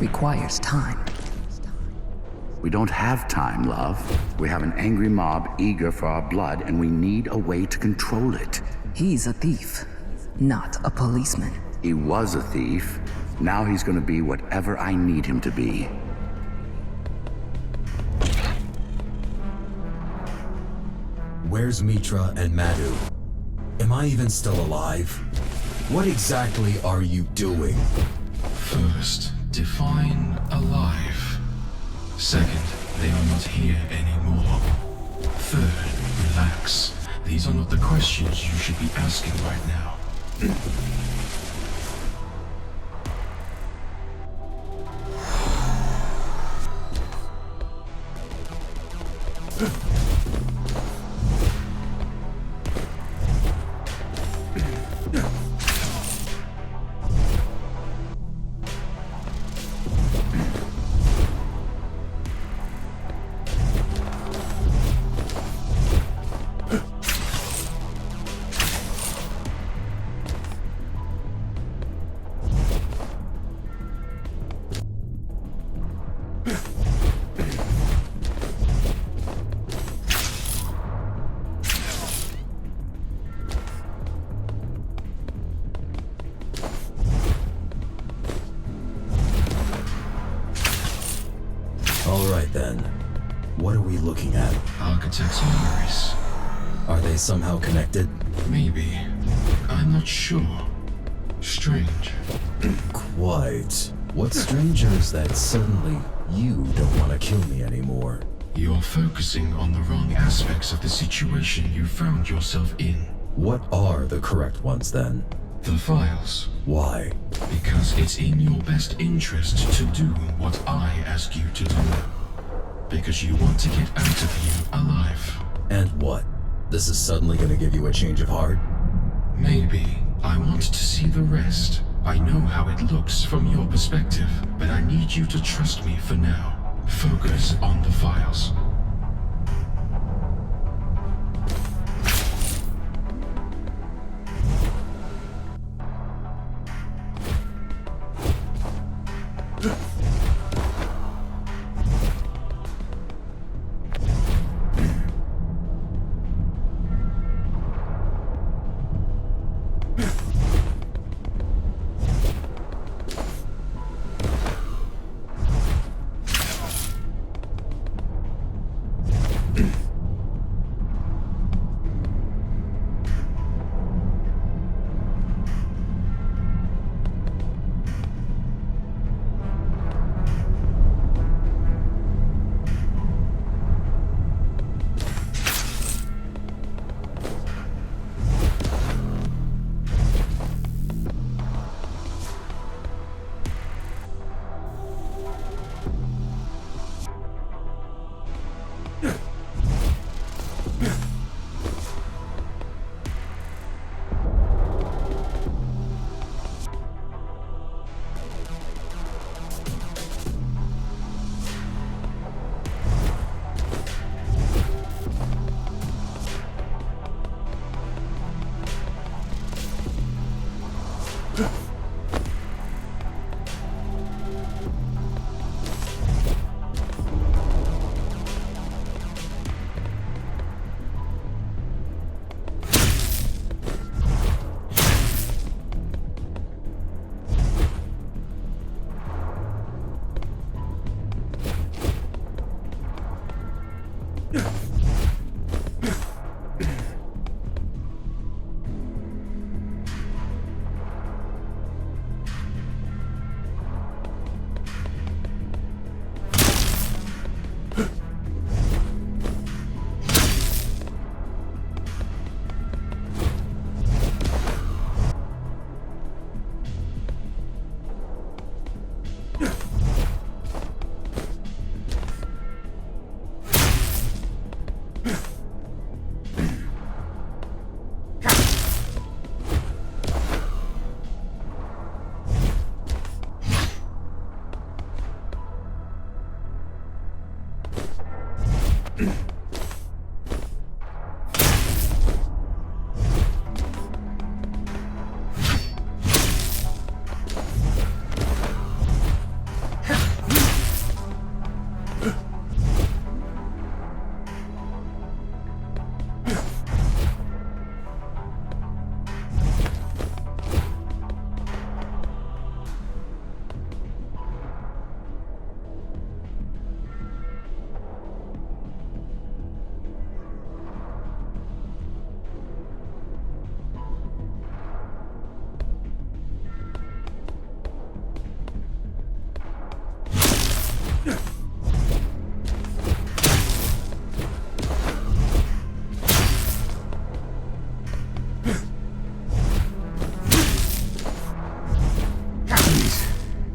Requires time.
We don't have time, love. We have an angry mob eager for our blood, and we need a way to control it.
He's a thief, not a policeman.
He was a thief. Now he's gonna be whatever I need him to be.
where's Metra and Madhu? Am I even still alive? What exactly are you doing?
First, define alive. Second, they are not here anymore. Third, relax. These are not the questions you should be asking right now.
Alright then. What are we looking at?
Architect's memories.
Are they somehow connected?
Maybe. I'm not sure. Strange.
Quite. What's strange is that suddenly you don't want to kill me anymore.
You're focusing on the wrong aspects of the situation you found yourself in.
What are the correct ones then?
The files.
Why?
Because it's in your best interest to do what I ask you to do. Because you want to get out of here alive.
And what? This is suddenly gonna give you a change of heart?
Maybe. I want to see the rest. I know how it looks from your perspective, but I need you to trust me for now. Focus on the files.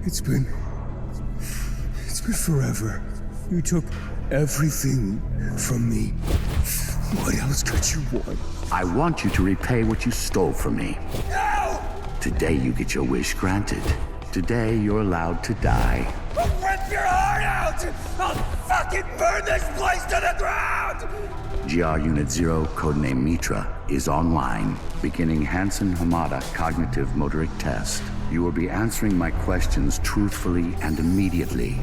It's been forever. You took everything from me. What else could you want?
I want you to repay what you stole from me.
No!
Today you get your wish granted. Today you're allowed to die.
I'll rip your heart out! I'll fucking burn this place to the ground!
GR Unit 0, codename Metra, is online, beginning Hansen Hamada cognitive motoric test. You will be answering my questions truthfully and immediately.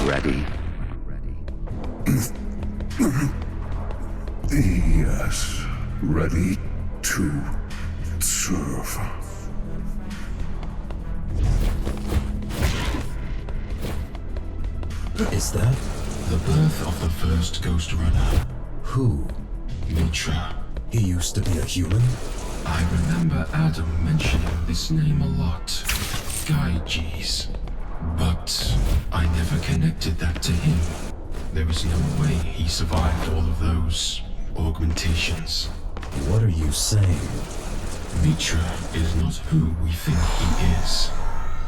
Ready?
Yes, ready to serve.
Is that?
The birth of the first Ghostrunner.
Who?
Metra.
He used to be a human?
I remember Adam mentioning this name a lot. Gyges. But I never connected that to him. There was no way he survived all of those augmentations.
What are you saying?
Metra is not who we think he is.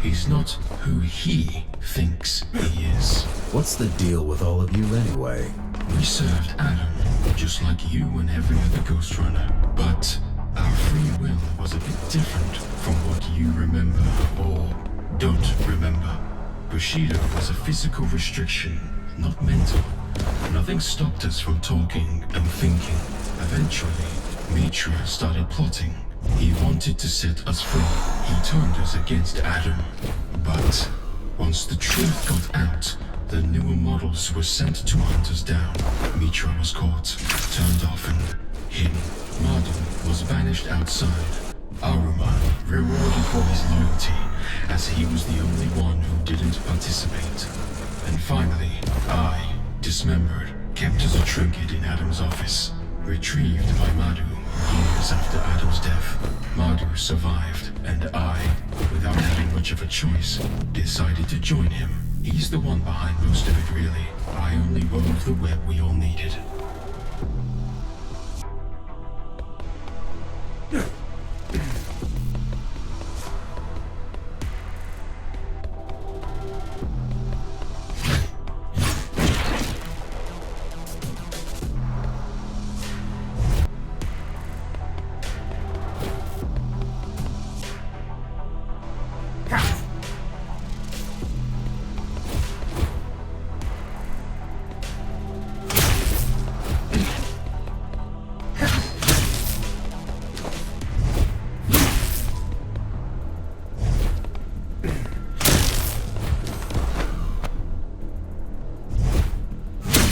He's not who he thinks he is.
What's the deal with all of you anyway?
We served Adam, just like you and every other Ghostrunner. But our free will was a bit different from what you remember or don't remember. Bushido was a physical restriction, not mental. Nothing stopped us from talking and thinking. Eventually, Metra started plotting. He wanted to set us free. He turned us against Adam. But once the truth got out, the newer models were sent to hunt us down. Metra was caught, turned off and hidden. Marduk was banished outside. Aruman rewarded for his loyalty, as he was the only one who didn't participate. And finally, I, dismembered, kept as a trinket in Adam's office. Retrieved by Madhu years after Adam's death. Madhu survived, and I, without having much of a choice, decided to join him. He's the one behind most of it, really. I only wove the web we all needed.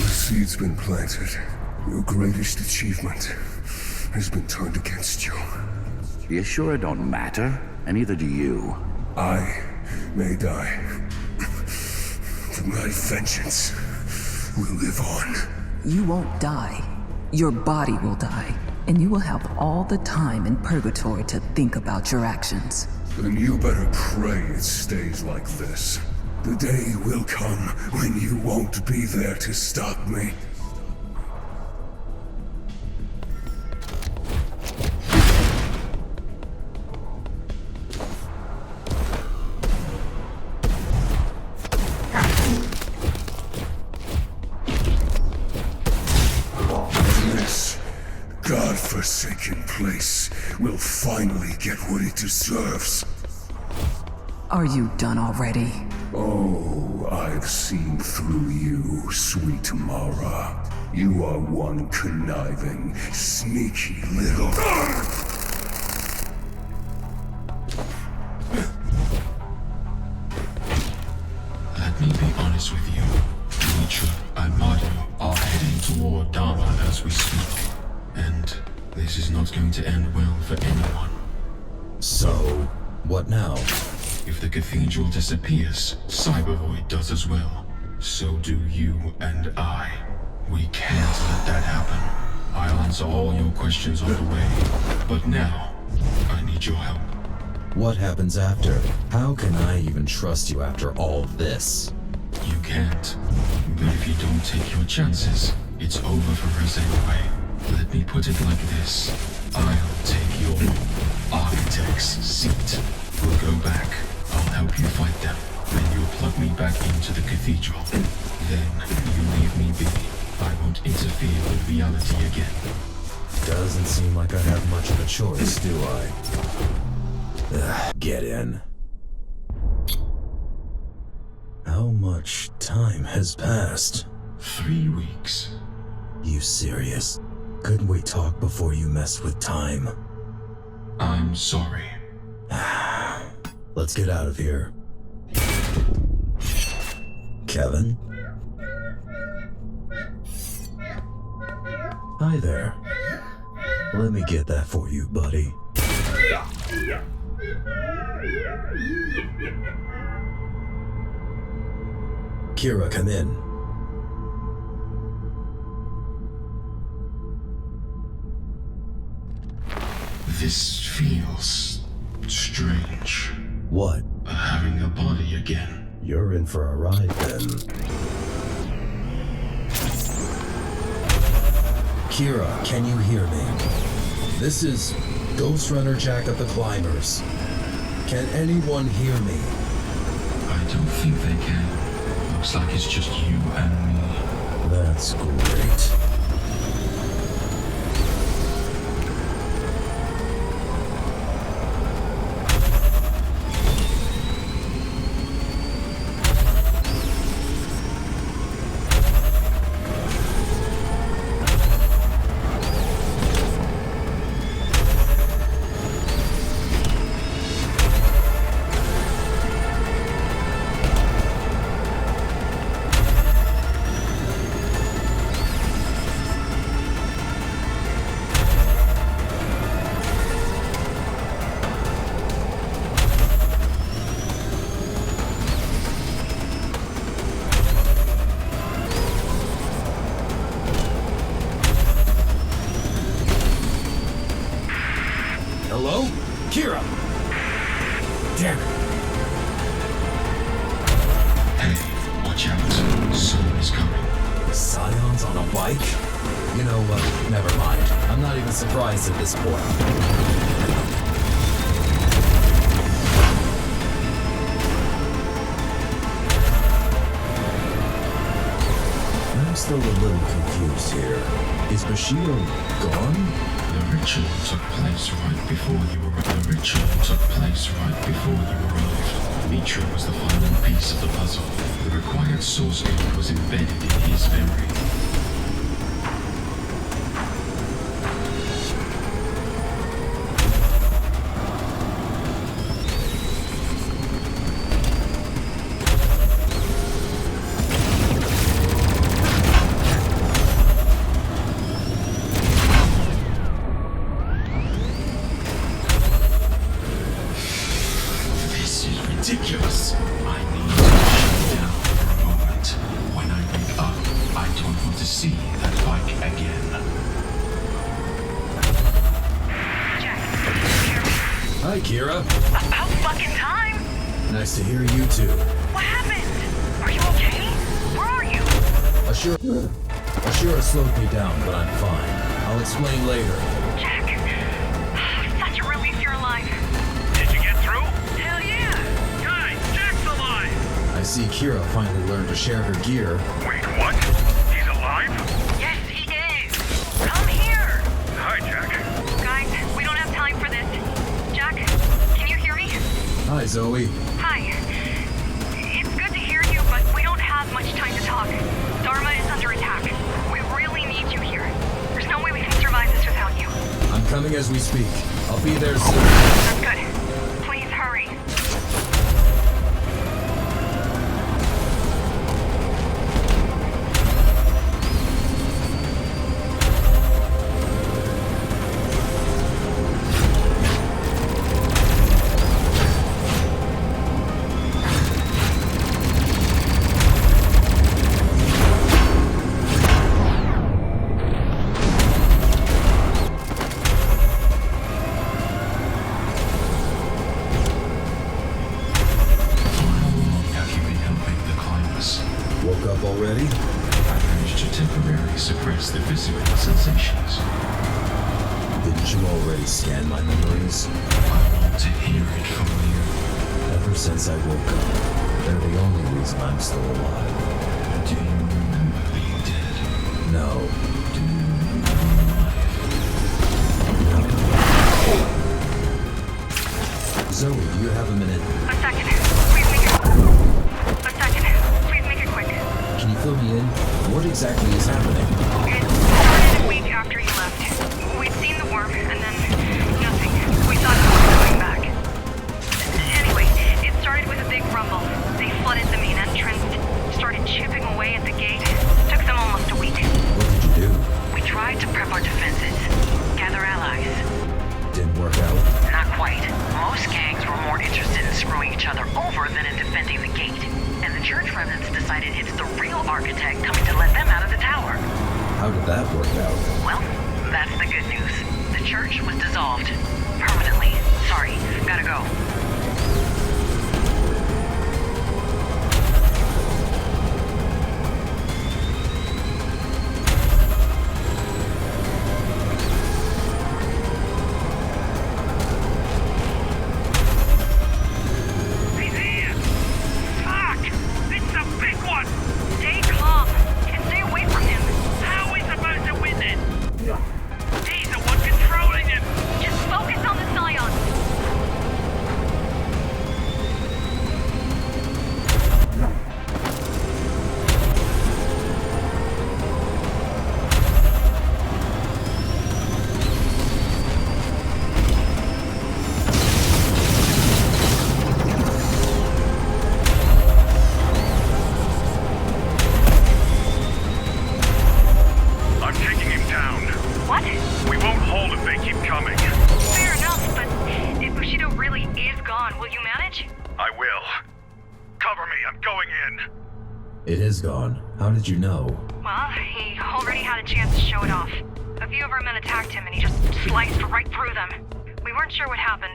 Seed's been planted. Your greatest achievement has been turned against you.
The Ashura don't matter, and neither do you.
I may die, but my vengeance will live on.
You won't die. Your body will die, and you will have all the time in purgatory to think about your actions.
Then you better pray it stays like this. The day will come when you won't be there to stop me. This godforsaken place will finally get what it deserves.
Are you done already?
Oh, I've seen through you, sweet Mara. You are one conniving, sneaky little...
Let me be honest with you. Metra and Madhu are heading toward Dharma as we speak. And this is not going to end well for anyone.
So, what now?
If the cathedral disappears, Cybervoid does as well. So do you and I. We can't let that happen. I'll answer all your questions on the way. But now, I need your help.
What happens after? How can I even trust you after all this?
You can't. But if you don't take your chances, it's over for us anyway. Let me put it like this. I'll take your architect's seat. We'll go back. I'll help you fight them. Then you'll plug me back into the cathedral. Then you leave me be. I won't interfere with reality again.
Doesn't seem like I have much of a choice, do I? Get in. How much time has passed?
3 weeks.
You serious? Couldn't we talk before you messed with time?
I'm sorry.
Let's get out of here. Kevin? Hi there. Let me get that for you, buddy. Kira, come in.
This feels strange.
What?
Having a body again.
You're in for a ride then. Kira, can you hear me? This is Ghostrunner Jack of the Climbers. Can anyone hear me?
I don't think they can. Looks like it's just you and me.
That's great. Hello? Kira! Damn it.
Hey, watch out. Someone's coming.
Scions on a bike? You know what? Never mind. I'm not even surprised at this point. I'm still a little confused here. Is Bushido gone?
The ritual took place right before you arrived. Metra was the final piece of the puzzle. The required source code was embedded in his memory. Ridiculous. I need to shut down for a moment. When I wake up, I don't want to see that bike again.
Hi, Kira.
About fucking time!
Nice to hear you too.
What happened? Are you okay? Where are you?
Ashura slowed me down, but I'm fine. I'll explain later.
Jack. Such a relief you're alive.
Did you get through?
Hell yeah!
Guys, Jack's alive!
I see Kira finally learned to share her gear.
Wait, what? He's alive?
Yes, he is! Come here!
Hi, Jack.
Guys, we don't have time for this. Jack, can you hear me?
Hi, Zoe.
Hi. It's good to hear you, but we don't have much time to talk. Dharma is under attack. We really need you here. There's no way we can survive this without you.
I'm coming as we speak. I'll be there soon.
That's good. Please hurry.
already?
I managed to temporarily suppress the physical sensations.
Didn't you already scan my memories?
I want to hear it from you.
Ever since I woke up, they're the only reason I'm still alive.
Do you remember being dead?
No.
Do you remember being alive?
No. Zoe, do you have a minute?
A second. Please make it... A second. Please make it quick.
Can you fill me in? What exactly is happening?
It started a week after you left. We'd seen the worm, and then nothing. We thought it was coming back. Anyway, it started with a big rumble. They flooded the main entrance, started chipping away at the gate. Took them almost a week.
What did you do?
We tried to prep our defenses, gather allies.
Didn't work out?
Not quite. Most gangs were more interested in screwing each other over than in defending the gate. And the church remnants decided it's the real architect coming to let them out of the tower.
How did that work out?
Well, that's the good news. The church was dissolved. Permanently. Sorry, gotta go.
It is gone. How did you know?
Well, he already had a chance to show it off. A few of our men attacked him and he just sliced right through them. We weren't sure what happened.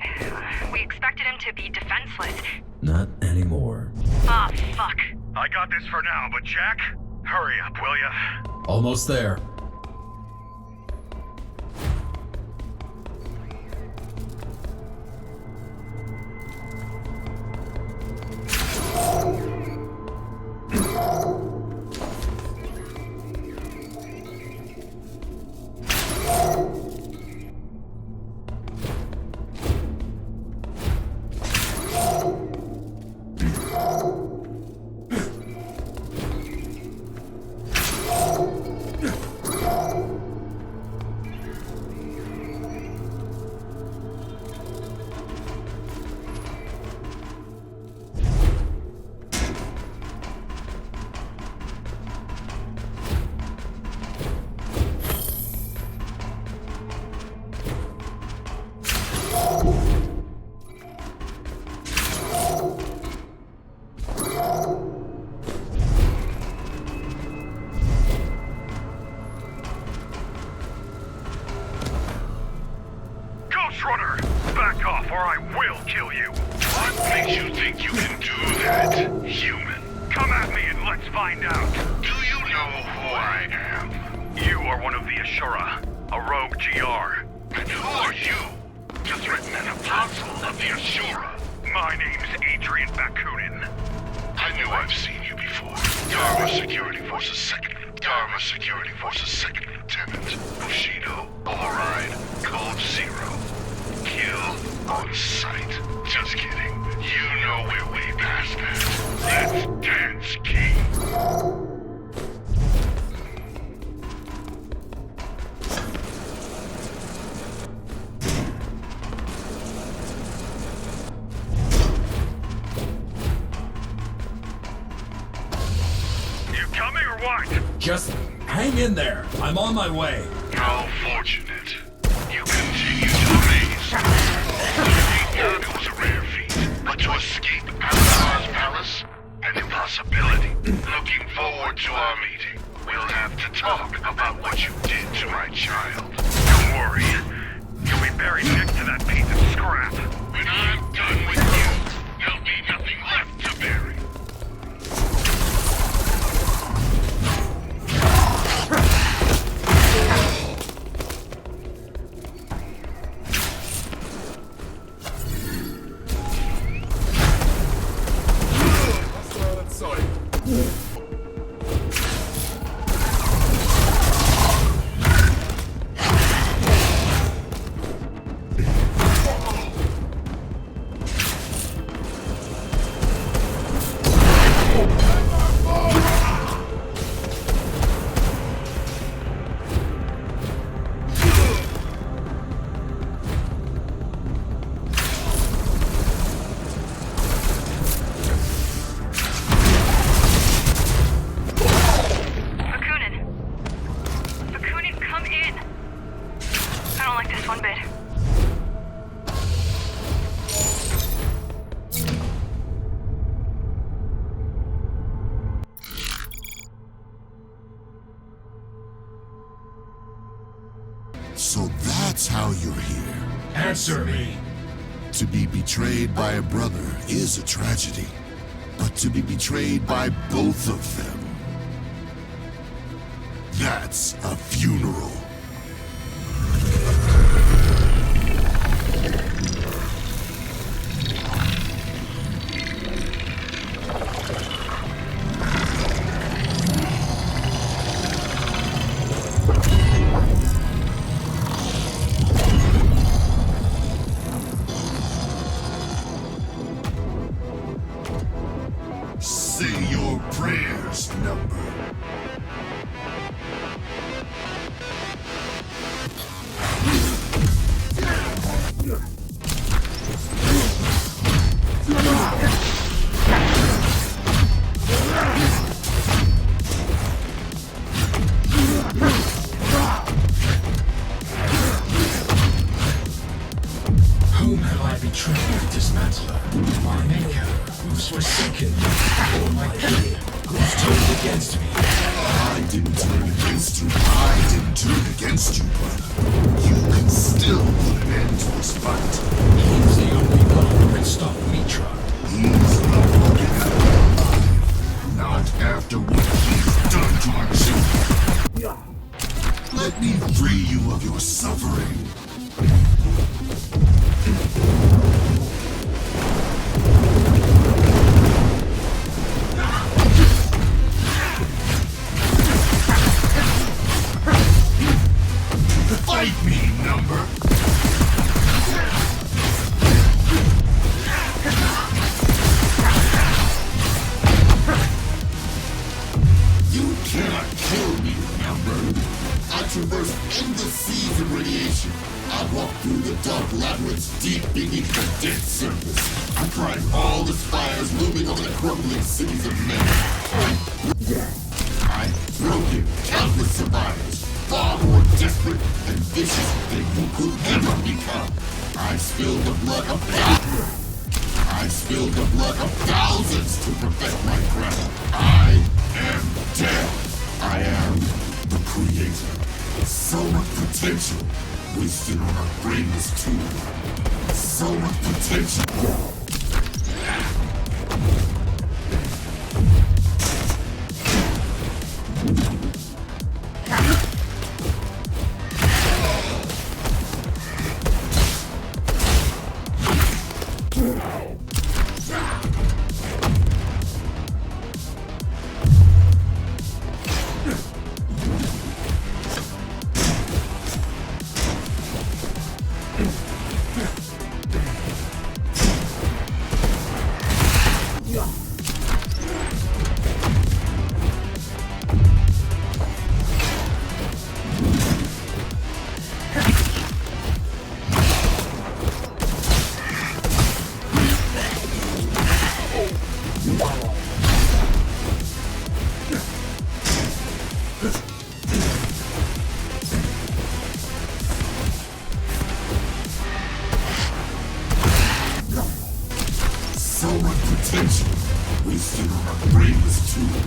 We expected him to be defenseless.
Not anymore.
Ah, fuck.
I got this for now, but Jack, hurry up, will ya?
Almost there.
Ghostrunner! Back off or I will kill you! What makes you think you can do that, human? Come at me and let's find out! Do you know who I am? You are one of the Ashura, a rogue GR. And who are you to threaten an apostle of the Ashura? My name's Adrian Bakunin. I knew I've seen you before. Dharma Security Forces Second Lieutenant. Bushido, Override, Code Zero. Kill on sight. Just kidding. You know we're way past that. Let's dance, King. You coming or what?
Just hang in there. I'm on my way.
How fortunate. You continue to amaze. It was a rare feat, but to escape Alazar's palace, an impossibility. Looking forward to our meeting. We'll have to talk about what you did to my child. Don't worry. You'll be buried next to that piece of scrap. When I'm done with you, there'll be nothing left to bury.
So that's how you're here.
Answer me.
To be betrayed by a brother is a tragedy, but to be betrayed by both of them, that's a funeral. Say your prayers, number.
Whom have I betrayed, dismantler? My maker, who's forsaken me, or my king, who's turned against me?
I didn't turn against you. I didn't turn against you, brother. You can still put an end to this fight.
He's the only one who can stop Metra.
He's not looking at me alive. Not after what he's done to our children. Let me free you of your suffering. Fight me, number. You cannot kill me, number. I traverse endless seas of radiation. I walk through the dark labyrinths deep beneath the dead surface. I climb all the spires looming over the crumbling cities of men. I've broken countless survivors, far more desperate and vicious than you could ever become. I spilled the blood of thousands. I spilled the blood of thousands to perfect my craft. I am death. I am the creator. So much potential wasted on a brainless tool. So much potential. So much potential wasted on a brainless tool.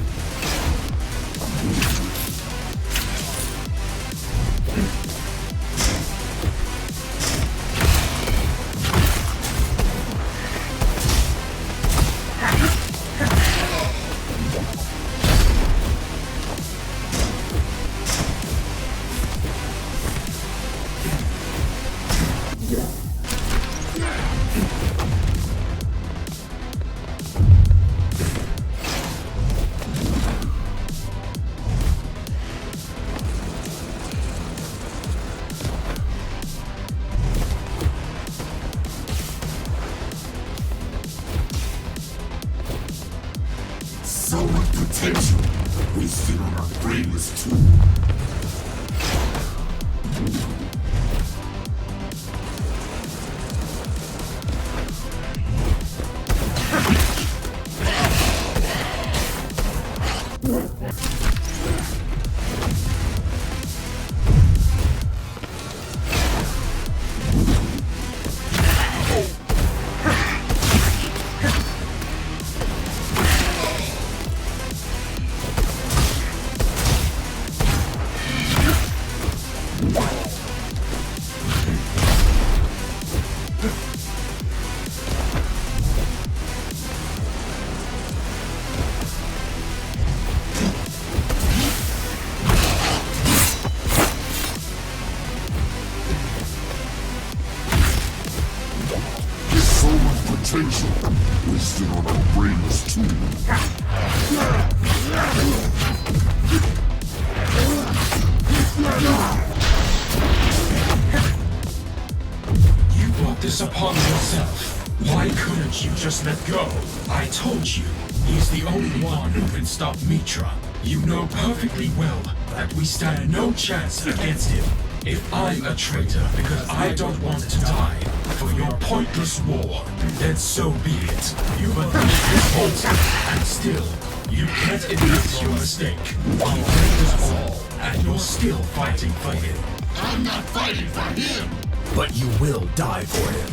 so much potential wasted on our brainless tool. Potential wasted on our brainless tool.
You brought this upon yourself. Why couldn't you just let go? I told you, he's the only one who can stop Metra. You know perfectly well that we stand no chance against him. If I'm a traitor because I don't want to die for your pointless war, then so be it. You've unleashed this monster, and still, you can't admit your mistake. He blamed us all, and you're still fighting for him.
I'm not fighting for him!
But you will die for him.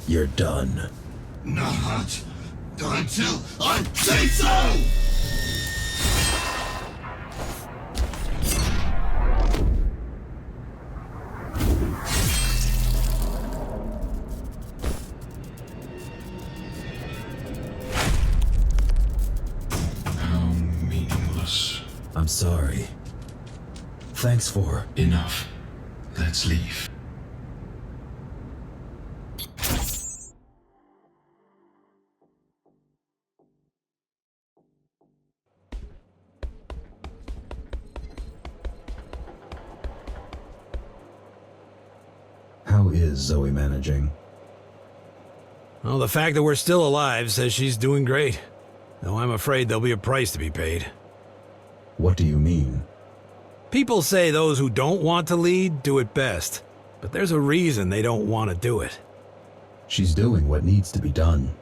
You're done.
Not until I say so!
How meaningless.
I'm sorry. Thanks for...
Enough. Let's leave.
How is Zoe managing?
Well, the fact that we're still alive says she's doing great. Though I'm afraid there'll be a price to be paid.
What do you mean?
People say those who don't want to lead do it best. But there's a reason they don't want to do it.
She's doing what needs to be done.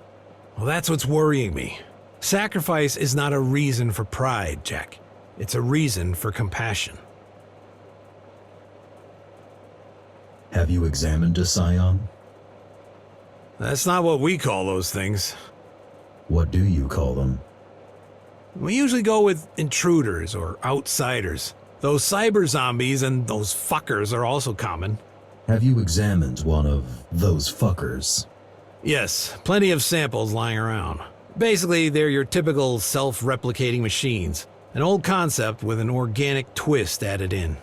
Well, that's what's worrying me. Sacrifice is not a reason for pride, Jack. It's a reason for compassion.
Have you examined a scion?
That's not what we call those things.
What do you call them?
We usually go with intruders or outsiders. Those cyber zombies and those fuckers are also common.
Have you examined one of those fuckers?
Yes, plenty of samples lying around. Basically, they're your typical self-replicating machines. An old concept with an organic twist added in.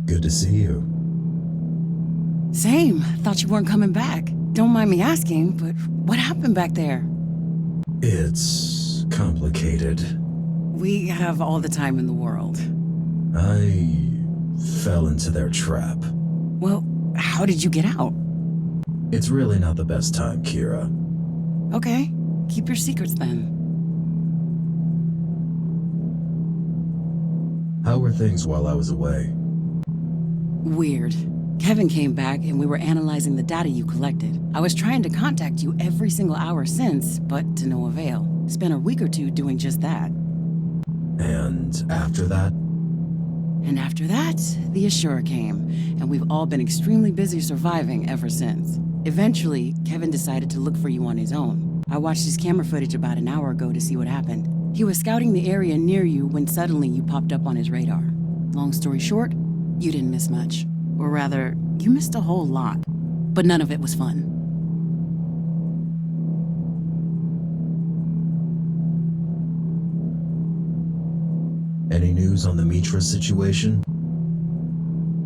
Good to see you.
Same. Thought you weren't coming back. Don't mind me asking, but what happened back there?
It's complicated.
We have all the time in the world.
I fell into their trap.
Well, how did you get out?
It's really not the best time, Kira.
Okay, keep your secrets then.
How were things while I was away?
Weird. Kevin came back and we were analyzing the data you collected. I was trying to contact you every single hour since, but to no avail. Spent a week or two doing just that.
And after that?
And after that, the Assurer came, and we've all been extremely busy surviving ever since. Eventually, Kevin decided to look for you on his own. I watched his camera footage about an hour ago to see what happened. He was scouting the area near you when suddenly you popped up on his radar. Long story short, you didn't miss much. Or rather, you missed a whole lot. But none of it was fun.
Any news on the Metra situation?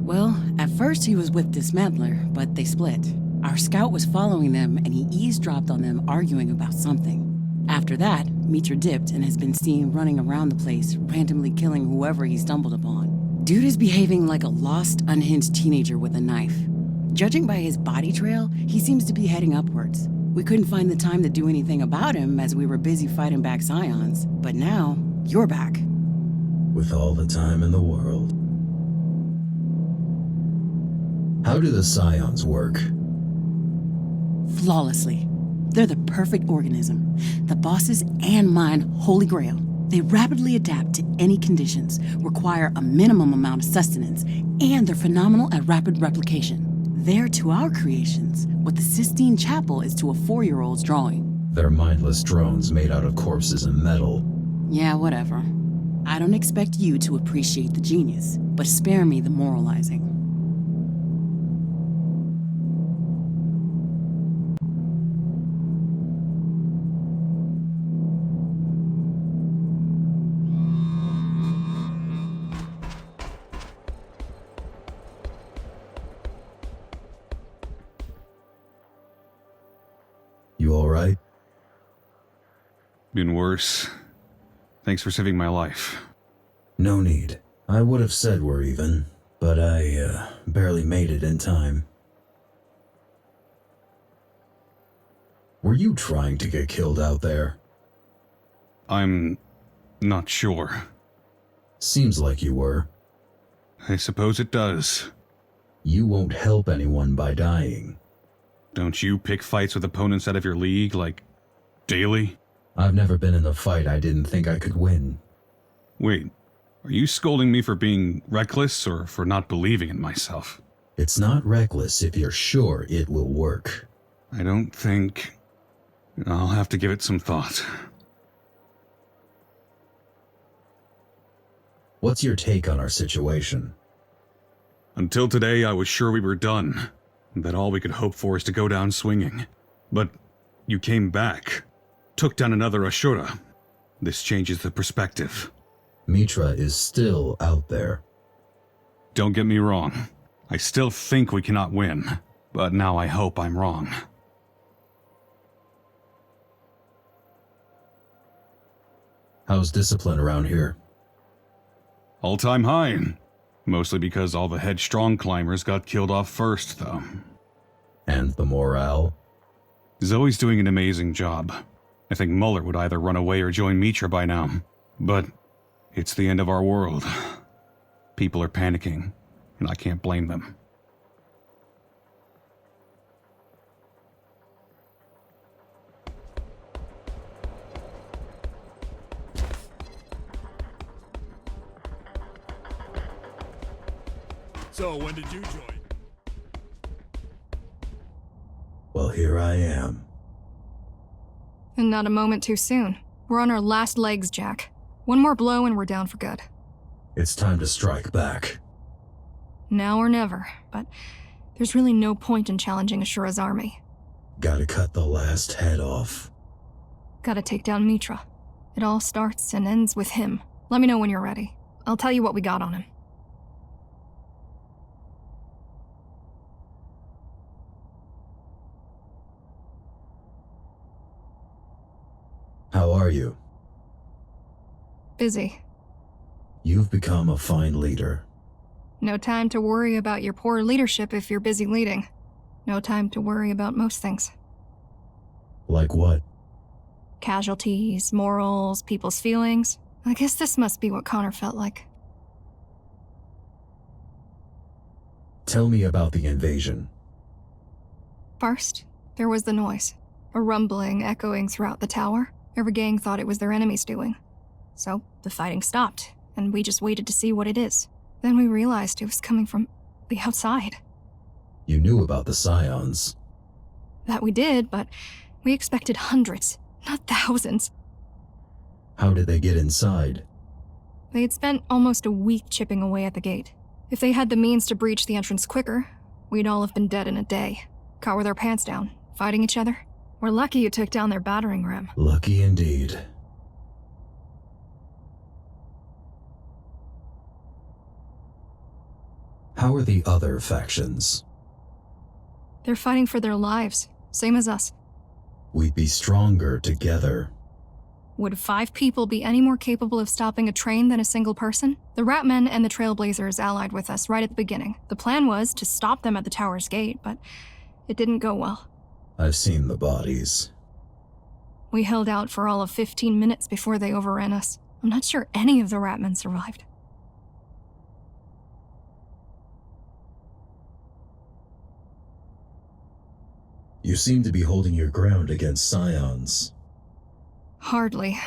Well, at first he was with Dismantler, but they split. Our scout was following them and he eavesdropped on them arguing about something. After that, Metra dipped and has been seen running around the place, randomly killing whoever he stumbled upon. Dude is behaving like a lost, unhinged teenager with a knife. Judging by his body trail, he seems to be heading upwards. We couldn't find the time to do anything about him as we were busy fighting back Scions, but now, you're back.
With all the time in the world. How do the Scions work?
Flawlessly. They're the perfect organism. The boss's and mine holy grail. They rapidly adapt to any conditions, require a minimum amount of sustenance, and they're phenomenal at rapid replication. They're to our creations what the Sistine Chapel is to a 4-year-old's drawing.
They're mindless drones made out of corpses and metal.
Yeah, whatever. I don't expect you to appreciate the genius, but spare me the moralizing.
You alright?
Been worse. Thanks for saving my life.
No need. I would have said we're even, but I barely made it in time. Were you trying to get killed out there?
I'm not sure.
Seems like you were.
I suppose it does.
You won't help anyone by dying.
Don't you pick fights with opponents out of your league, like, daily?
I've never been in a fight I didn't think I could win.
Wait, are you scolding me for being reckless or for not believing in myself?
It's not reckless if you're sure it will work.
I don't think... I'll have to give it some thought.
What's your take on our situation?
Until today, I was sure we were done, that all we could hope for is to go down swinging. But you came back, took down another Ashura. This changes the perspective.
Metra is still out there.
Don't get me wrong. I still think we cannot win, but now I hope I'm wrong.
How's discipline around here?
All-time high. Mostly because all the headstrong climbers got killed off first, though.
And the morale?
Zoe's doing an amazing job. I think Muller would either run away or join Metra by now. But it's the end of our world. People are panicking, and I can't blame them.
So, when did you join?
Well, here I am.
And not a moment too soon. We're on our last legs, Jack. One more blow and we're down for good.
It's time to strike back.
Now or never, but there's really no point in challenging Ashura's army.
Gotta cut the last head off.
Gotta take down Metra. It all starts and ends with him. Let me know when you're ready. I'll tell you what we got on him.
How are you?
Busy.
You've become a fine leader.
No time to worry about your poor leadership if you're busy leading. No time to worry about most things.
Like what?
Casualties, morals, people's feelings. I guess this must be what Connor felt like.
Tell me about the invasion.
First, there was the noise. A rumbling echoing throughout the tower. Every gang thought it was their enemies doing. So, the fighting stopped, and we just waited to see what it is. Then we realized it was coming from the outside.
You knew about the Scions.
That we did, but we expected hundreds, not thousands.
How did they get inside?
They had spent almost a week chipping away at the gate. If they had the means to breach the entrance quicker, we'd all have been dead in a day. Caught with our pants down, fighting each other. We're lucky you took down their battering ram.
Lucky indeed. How are the other factions?
They're fighting for their lives, same as us.
We'd be stronger together.
Would 5 people be any more capable of stopping a train than a single person? The Ratmen and the Trailblazers allied with us right at the beginning. The plan was to stop them at the tower's gate, but it didn't go well.
I've seen the bodies.
We held out for all of 15 minutes before they overran us. I'm not sure any of the Ratmen survived.
You seem to be holding your ground against Scions.
Hardly.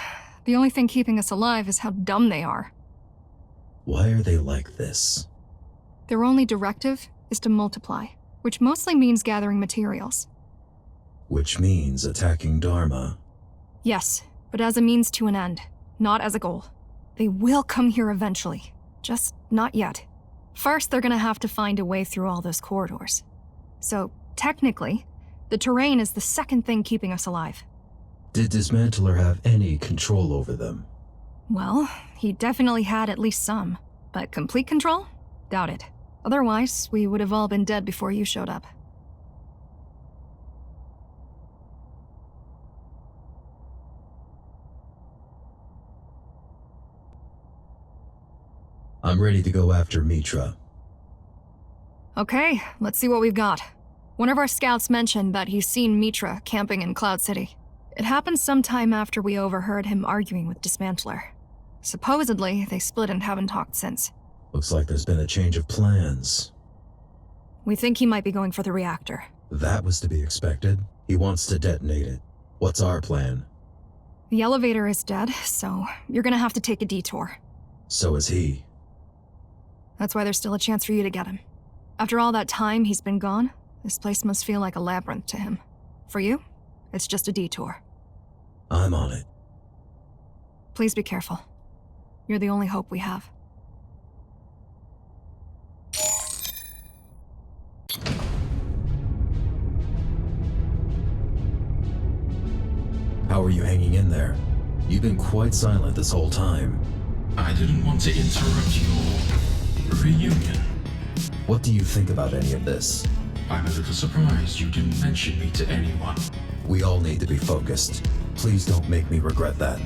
The only thing keeping us alive is how dumb they are.
Why are they like this?
Their only directive is to multiply, which mostly means gathering materials.
Which means attacking Dharma.
Yes, but as a means to an end, not as a goal. They will come here eventually, just not yet. First, they're gonna have to find a way through all those corridors. So, technically, the terrain is the second thing keeping us alive.
Did Dismantler have any control over them?
Well, he definitely had at least some, but complete control? Doubt it. Otherwise, we would have all been dead before you showed up.
I'm ready to go after Metra.
Okay, let's see what we've got. One of our scouts mentioned that he's seen Metra camping in Cloud City. It happened sometime after we overheard him arguing with Dismantler. Supposedly, they split and haven't talked since.
Looks like there's been a change of plans.
We think he might be going for the reactor.
That was to be expected. He wants to detonate it. What's our plan?
The elevator is dead, so you're gonna have to take a detour.
So is he.
That's why there's still a chance for you to get him. After all that time he's been gone, this place must feel like a labyrinth to him. For you, It's just a detour.
I'm on it.
Please be careful. You're the only hope we have.
How are you hanging in there? You've been quite silent this whole time.
I didn't want to interrupt your reunion.
What do you think about any of this?
I'm a little surprised you didn't mention me to anyone.
We all need to be focused. Please don't make me regret that.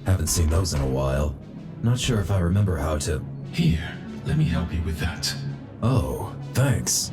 Haven't seen those in a while. Not sure if I remember how to...
Here, let me help you with that.
Oh, thanks.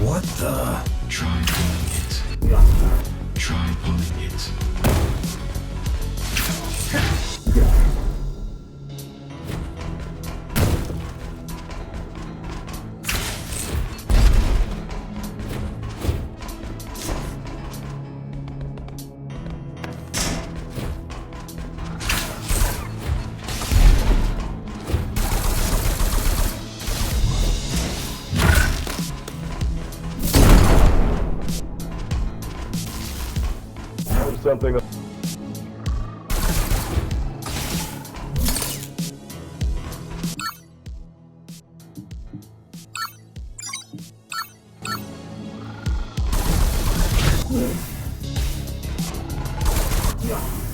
What the?
Try pulling it. Try pulling it.
Something. Yeah.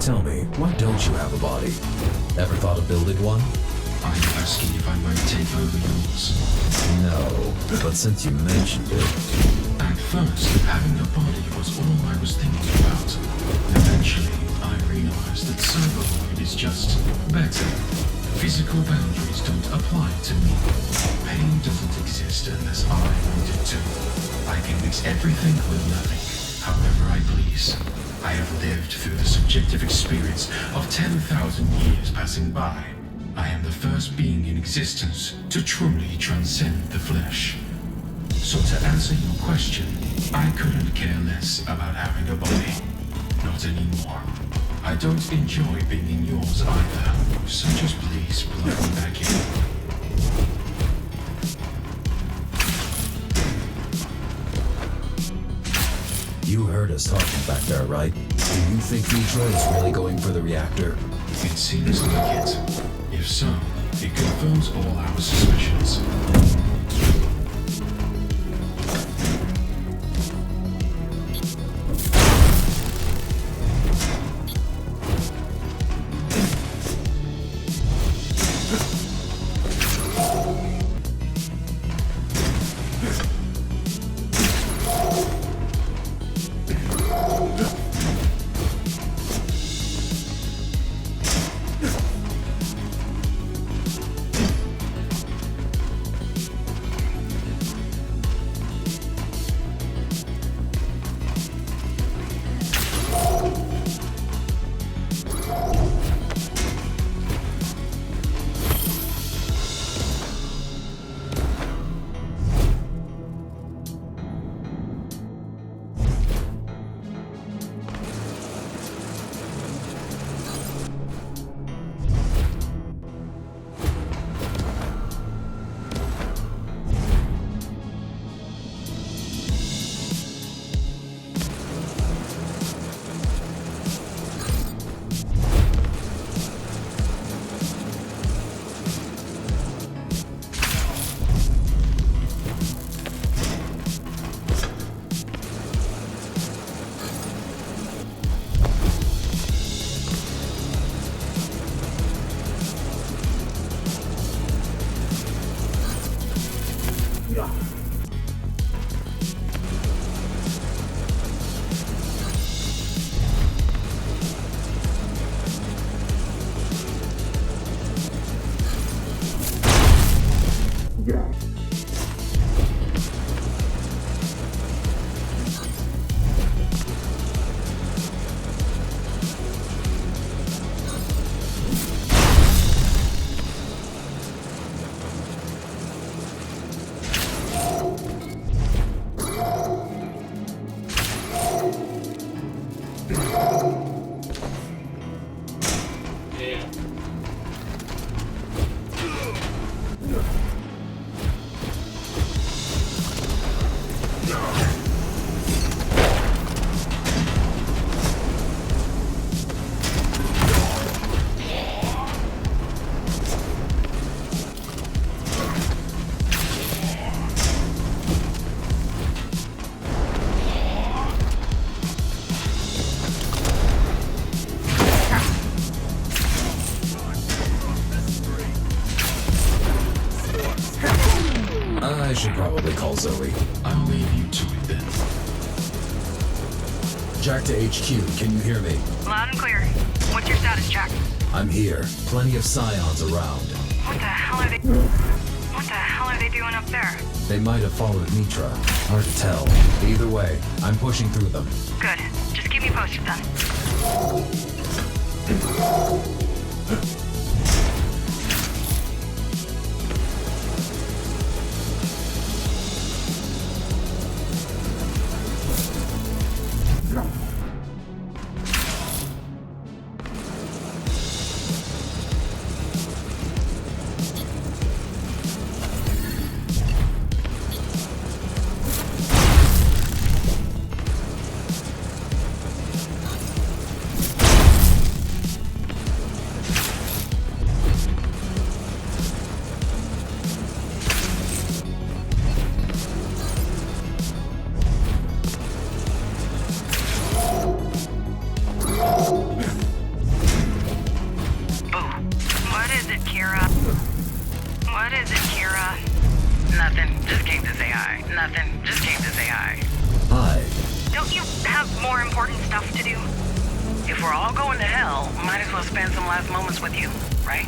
Tell me, why don't you have a body? Ever thought of building one?
Are you asking if I might take over yours?
No, but since you mentioned it...
At first, having a body was all I was thinking about. Eventually, I realized that cybervoid is just better. Physical boundaries don't apply to me. Pain doesn't exist unless I want it to. I can mix everything with nothing, however I please. I have lived through the subjective experience of 10,000 years passing by. I am the first being in existence to truly transcend the flesh. So to answer your question, I couldn't care less about having a body. Not anymore. I don't enjoy being in yours either, so just please plug me back in.
You heard us talking back there, right? Do you think Metra is really going for the reactor?
It seems like it. If so, it confirms all our suspicions.
I should probably call Zoe.
I'll leave you to it then.
Jack to HQ, can you hear me?
Loud and clear. What's your status, Jack?
I'm here. Plenty of scions around.
What the hell are they doing up there?
They might have followed Metra. Hard to tell. Either way, I'm pushing through them.
Good. Just keep me posted then.
stuff to do. If we're all going to hell, might as well spend some last moments with you, right?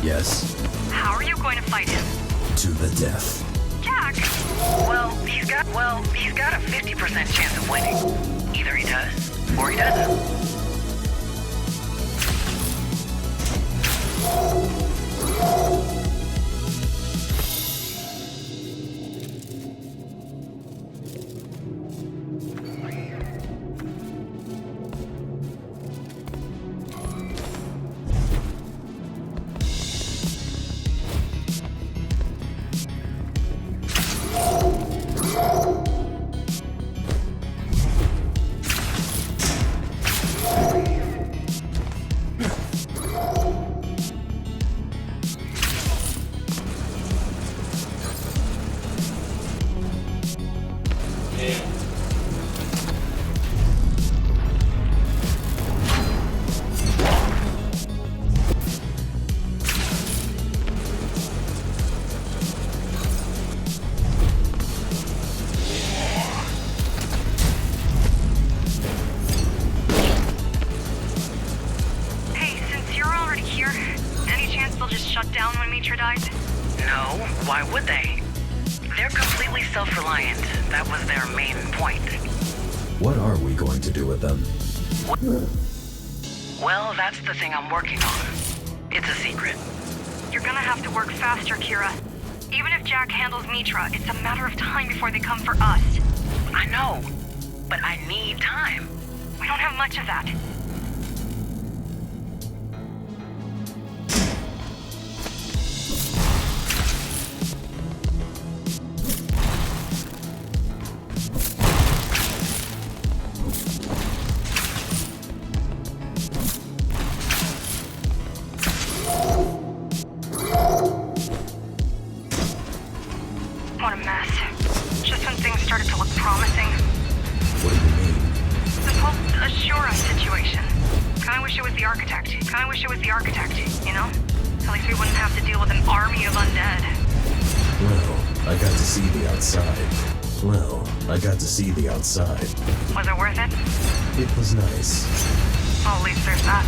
Yes?
How are you going to fight him?
To the death.
Jack!
Well, he's got a 50% chance of winning. Either he does, or he doesn't.
shut down when Metra died?
No, why would they? They're completely self-reliant. That was their main point.
What are we going to do with them?
Well, that's the thing I'm working on. It's a secret.
You're gonna have to work faster, Kira. Even if Jack handles Metra, it's a matter of time before they come for us.
I know, but I need time.
We don't have much of that. What a mess. Just when things started to look promising.
What do you mean?
The whole Ashura situation. Kinda wish it was the architect. You know? At least we wouldn't have to deal with an army of undead.
Well, I got to see the outside.
Was it worth it?
It was nice.
Well, at least there's that.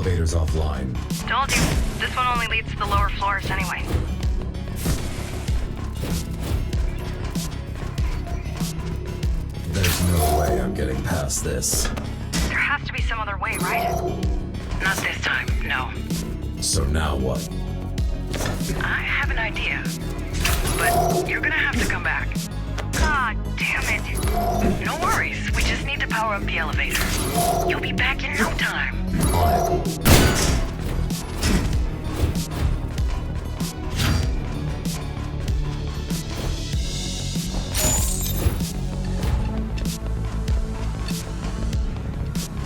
elevator's offline.
Told you. This one only leads to the lower floors anyway.
There's no way I'm getting past this.
There has to be some other way, right?
Not this time, no.
So now what?
I have an idea. But you're gonna have to come back.
God damn it.
No worries, we just need to power up the elevator. You'll be back in no time.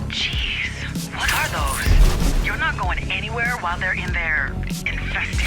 Jeez, what are those? You're not going anywhere while they're in there infested.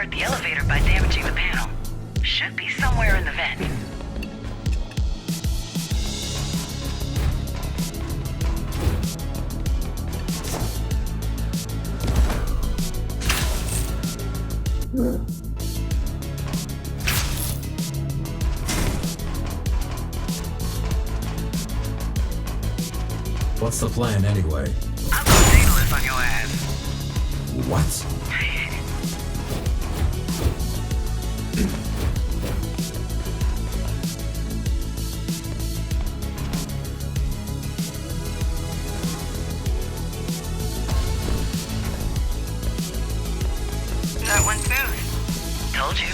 The elevator by damaging the panel. Should be somewhere in the vent.
What's the plan anyway?
I'll go Daedalus on your ass.
What?
That one's smooth.
Told you.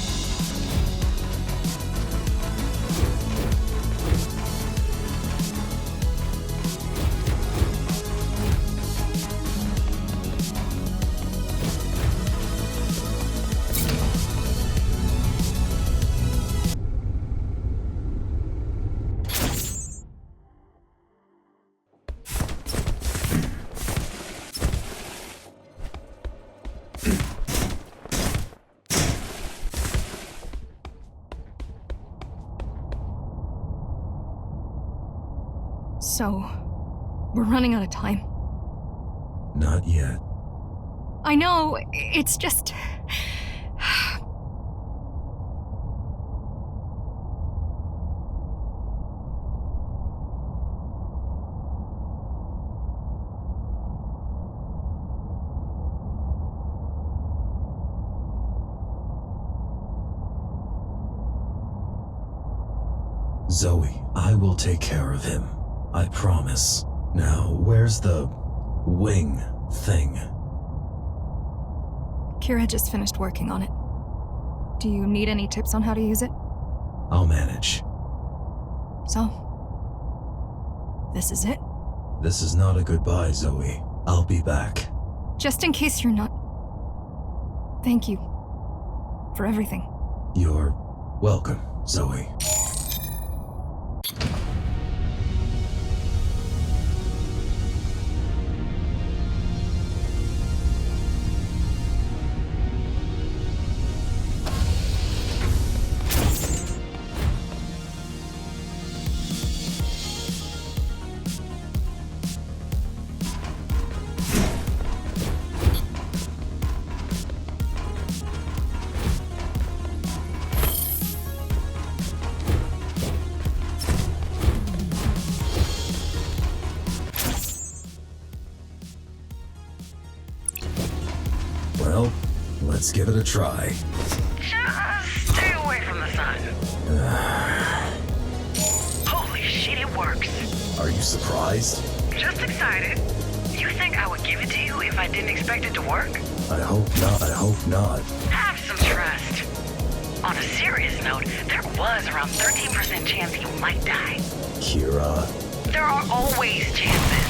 So, we're running out of time.
Not yet.
I know, it's just...
Zoe, I will take care of him. I promise. Now, where's the wing thing?
Kira just finished working on it. Do you need any tips on how to use it?
I'll manage.
So, this is it?
This is not a goodbye, Zoe. I'll be back.
Just in case you're not... Thank you. For everything.
You're welcome, Zoe. Let's give it a try.
Just stay away from the sun. Holy shit, it works.
Are you surprised?
Just excited. You think I would give it to you if I didn't expect it to work?
I hope not. I hope not.
Have some trust. On a serious note, there was around 13% chance you might die.
Kira.
There are always chances.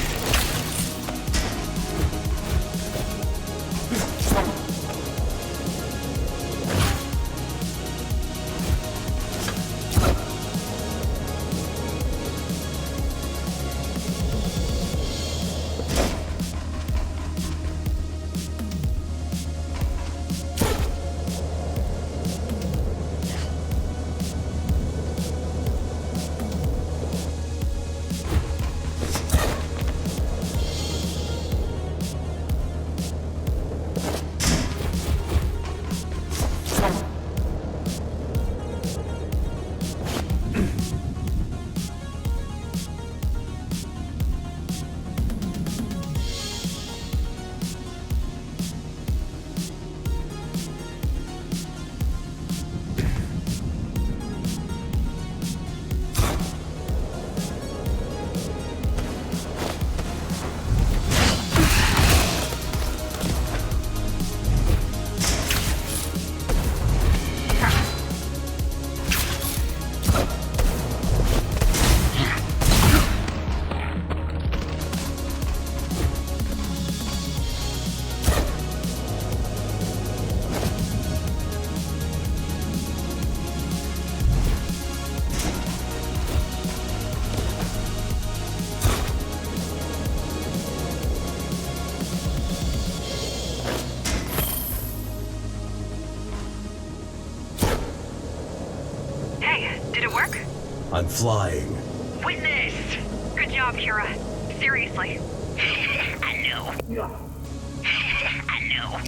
I'm flying.
Witnessed! Good job, Kira. Seriously.
I know. I know.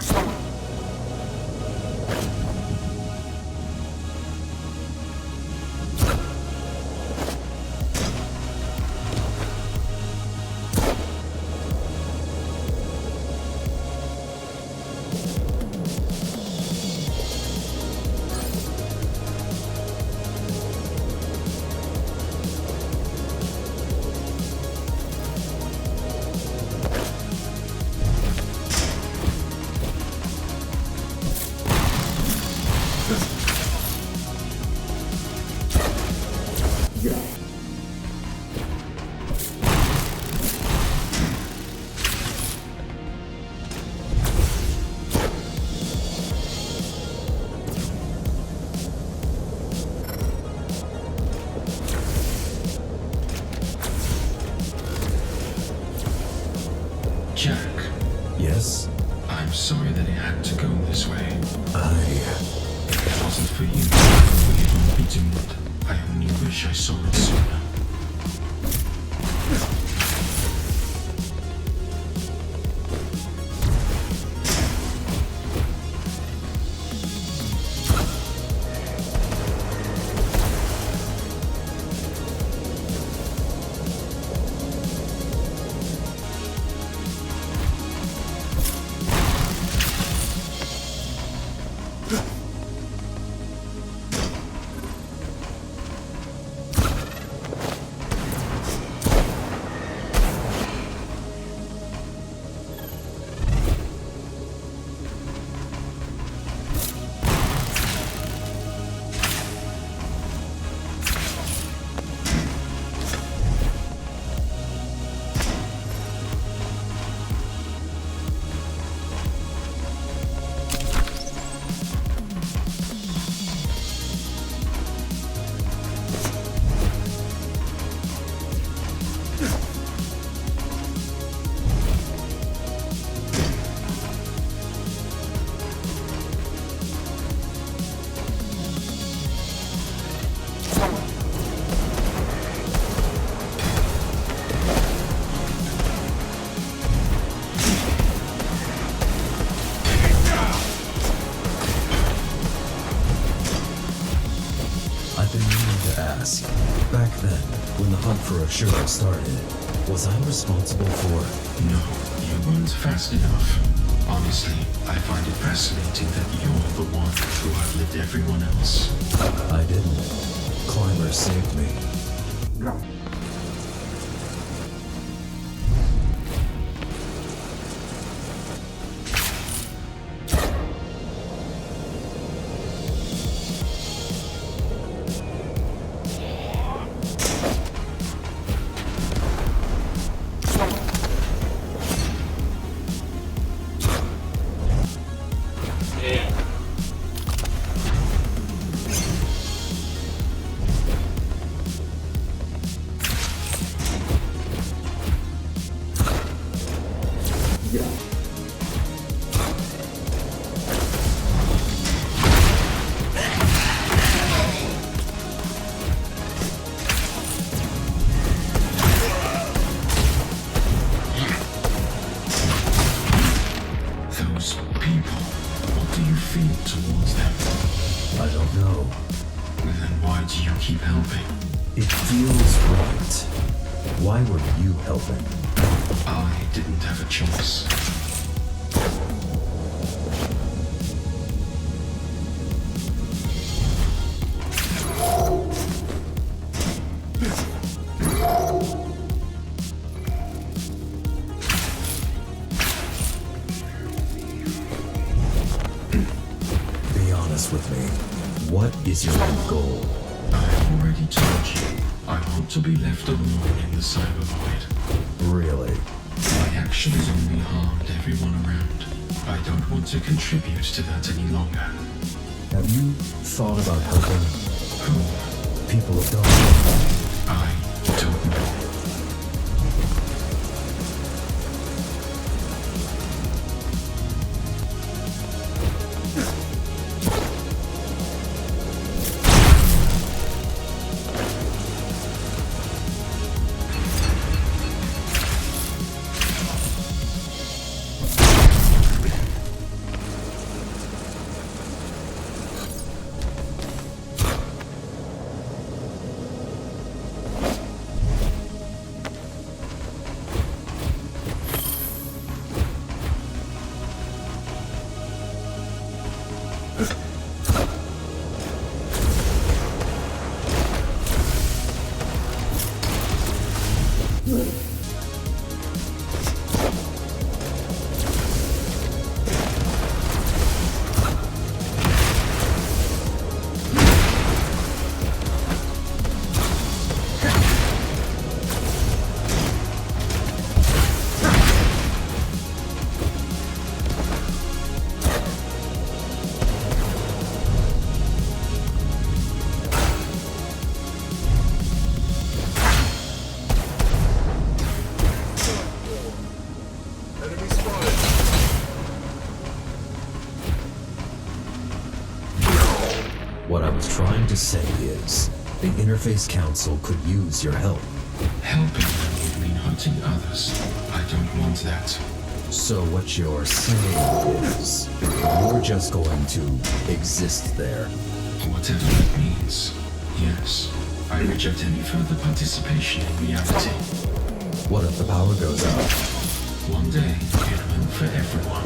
Jack.
Yes?
I'm sorry that it had to go this way. If it wasn't for you, we would all be doomed. I only wish I saw it sooner.
Back then, when the hunt for Ashura started, was I responsible for...
No, you weren't fast enough. Honestly, I find it fascinating that you're the one who outlived everyone else.
I didn't. Climber saved me.
Those people, what do you feel towards them?
I don't know.
Then why do you keep helping?
It feels right. Why were you helping?
I didn't have a choice.
Be honest with me. What is your end goal?
I've already told you. I want to be left alone in the cyber void.
Really?
My actions only harmed everyone around. I don't want to contribute to that any longer.
Have you thought about helping
Who?
people of Dawn?
I don't know.
What I was trying to say is, the Interface Council could use your help.
Helping them would mean hurting others. I don't want that.
So what you're saying is, you're just going to exist there.
Whatever that means, yes. I reject any further participation in reality.
What if the power goes out?
One day, it will for everyone.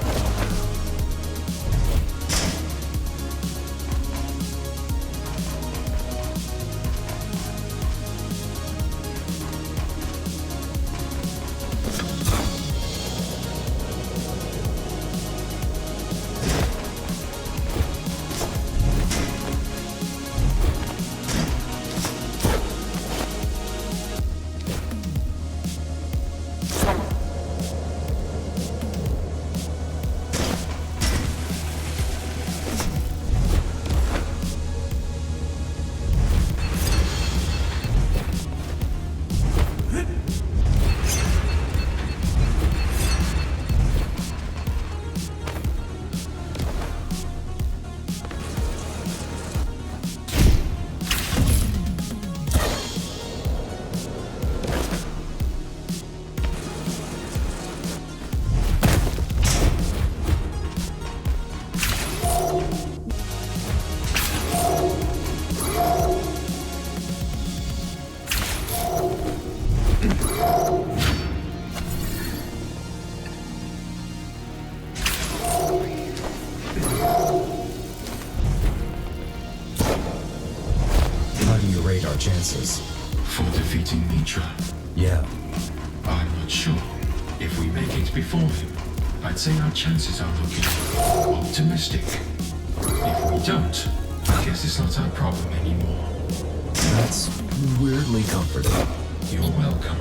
chances?
For defeating Metra?
Yeah.
I'm not sure. If we make it before him, I'd say our chances are looking optimistic. If we don't, I guess it's not our problem anymore.
That's weirdly comforting.
You're welcome.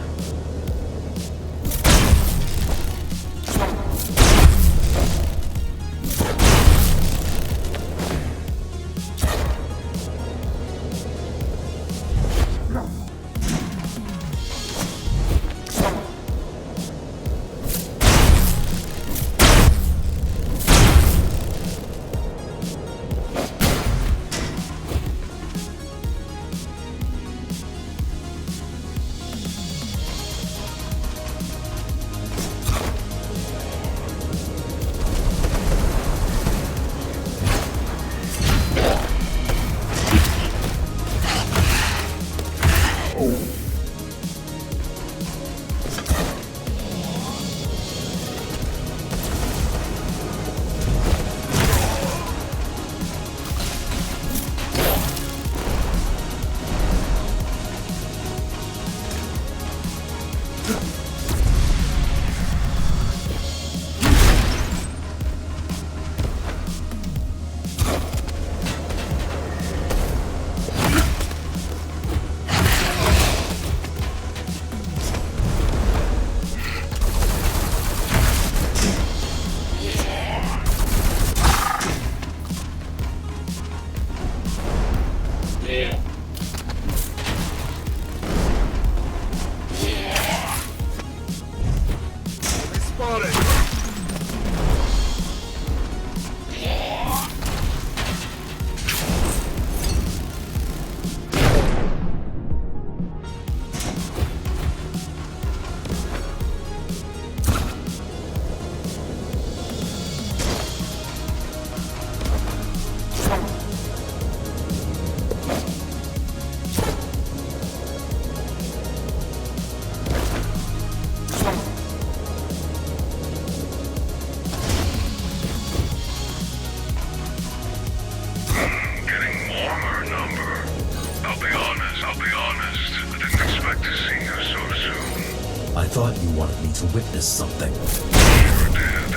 To witness something.
Sure did.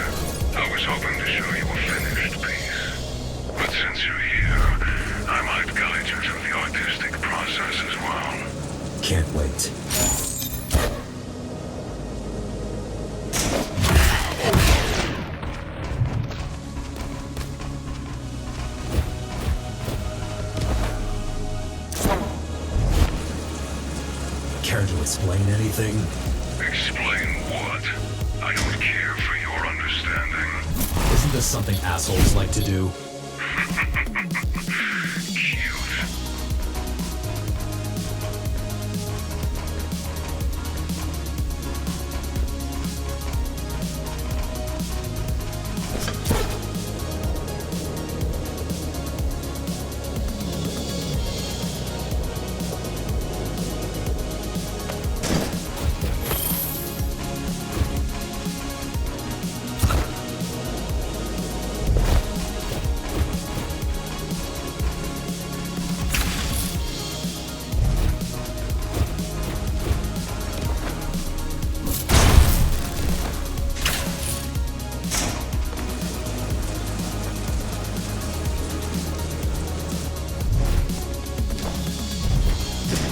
I was hoping to show you a finished piece. But since you're here, I might guide you through the artistic process as well.
Can't wait. Care to explain anything?
Explain what? I don't care for your understanding.
Isn't this something assholes like to do?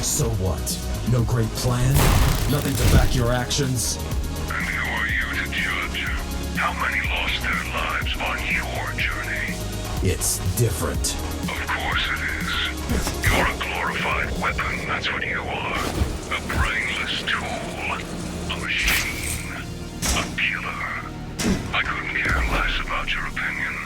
So what? No great plan? Nothing to back your actions?
And who are you to judge? How many lost their lives on your journey?
It's different.
Of course it is. You're a glorified weapon, that's what you are. A brainless tool. A machine. A killer. I couldn't care less about your opinion.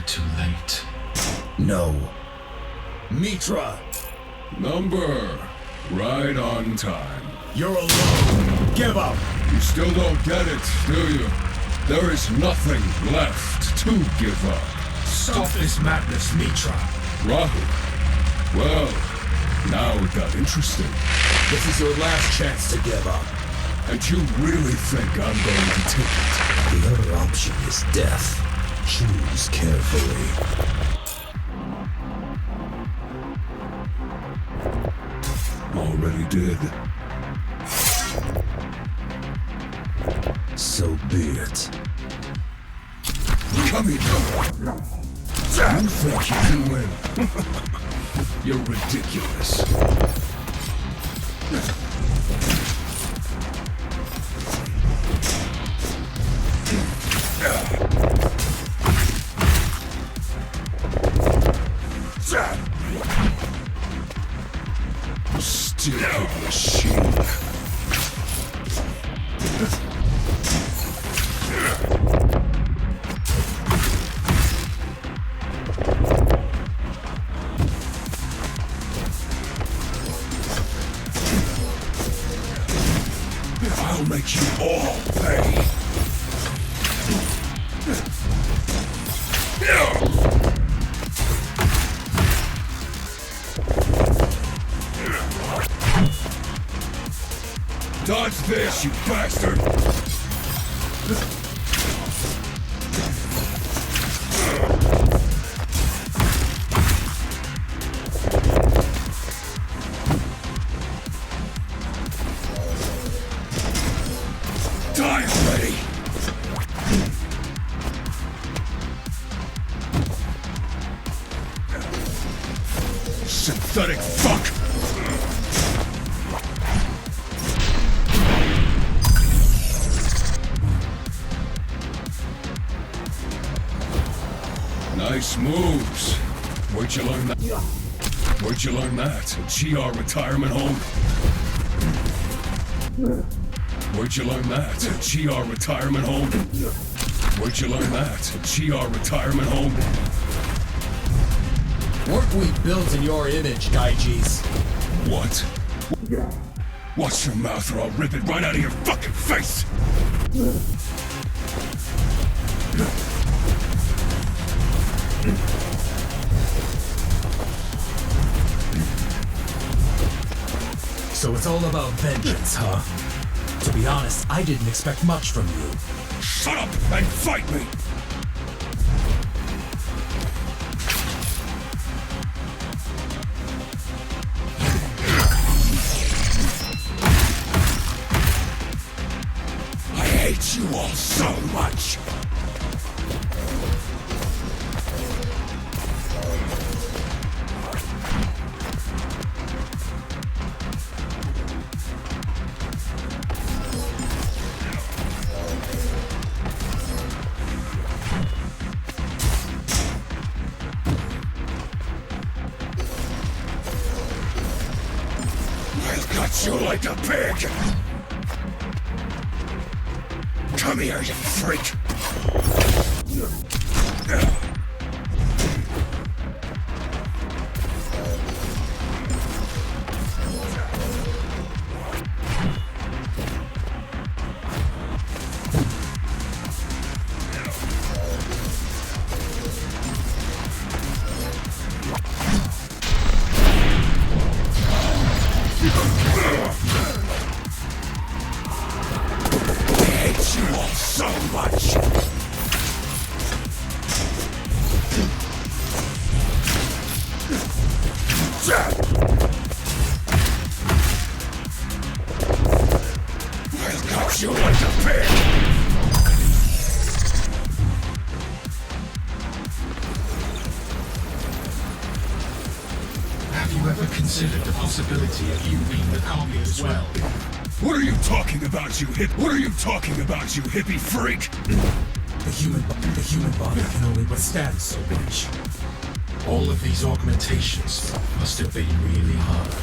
Too late.
No. Metra!
Number. Right on time.
You're alone. Give up.
You still don't get it, do you? There is nothing left to give up.
Stop this madness, Metra.
Rahul. Well, now it got interesting.
This is your last chance to give up.
And you really think I'm going to take it?
The other option is death. Choose carefully.
Already did.
So be it.
Come here. You think you can win? You're ridiculous. Stupid machine. I'll make you all pay. Dodge this, you bastard! Die already! Synthetic fuck! Nice moves. Where'd you learn that? Where'd you learn that? A GR retirement home? Where'd you learn that? A GR retirement home? Where'd you learn that? A GR retirement home?
Weren't we built in your image, Gaijis?
What? Watch your mouth or I'll rip it right out of your fucking face!
So it's all about vengeance, huh? To be honest, I didn't expect much from you.
Shut up and fight me! I hate you all so much!
cut you like a pig! Come here, you freak! What are you talking about, you hippie freak?
The human body can only withstand so much. All of these augmentations must have been really hard.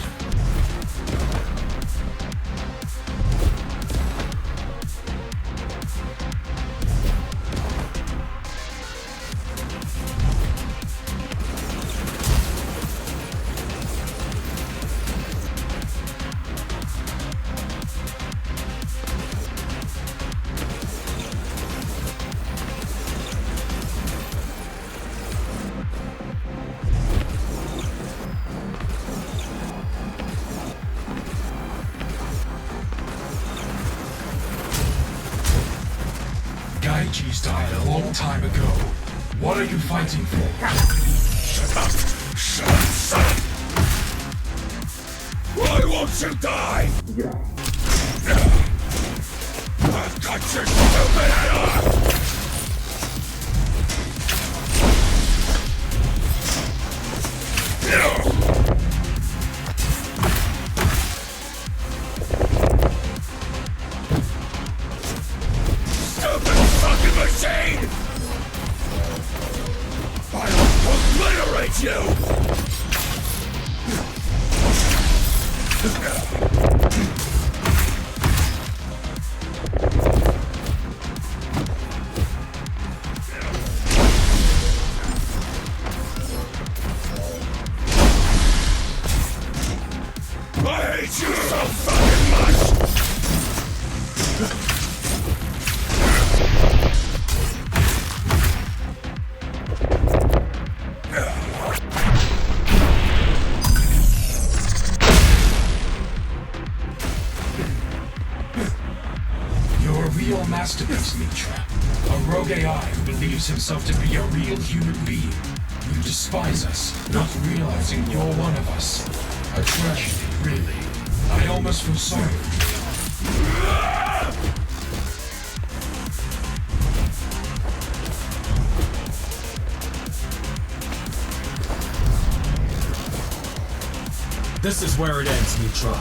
Gaiji's died a long time ago. What are you fighting for?
Shut up! Shut up, son! Why won't you die? I've got your stupid head on! Machine! I'll obliterate you! I hate you so fucking much!
Masterpiece, Metra. A rogue AI who believes himself to be a real human being. You despise us, not realizing you're one of us. A tragedy, really. I almost feel sorry for
you. This is where it ends, Metra.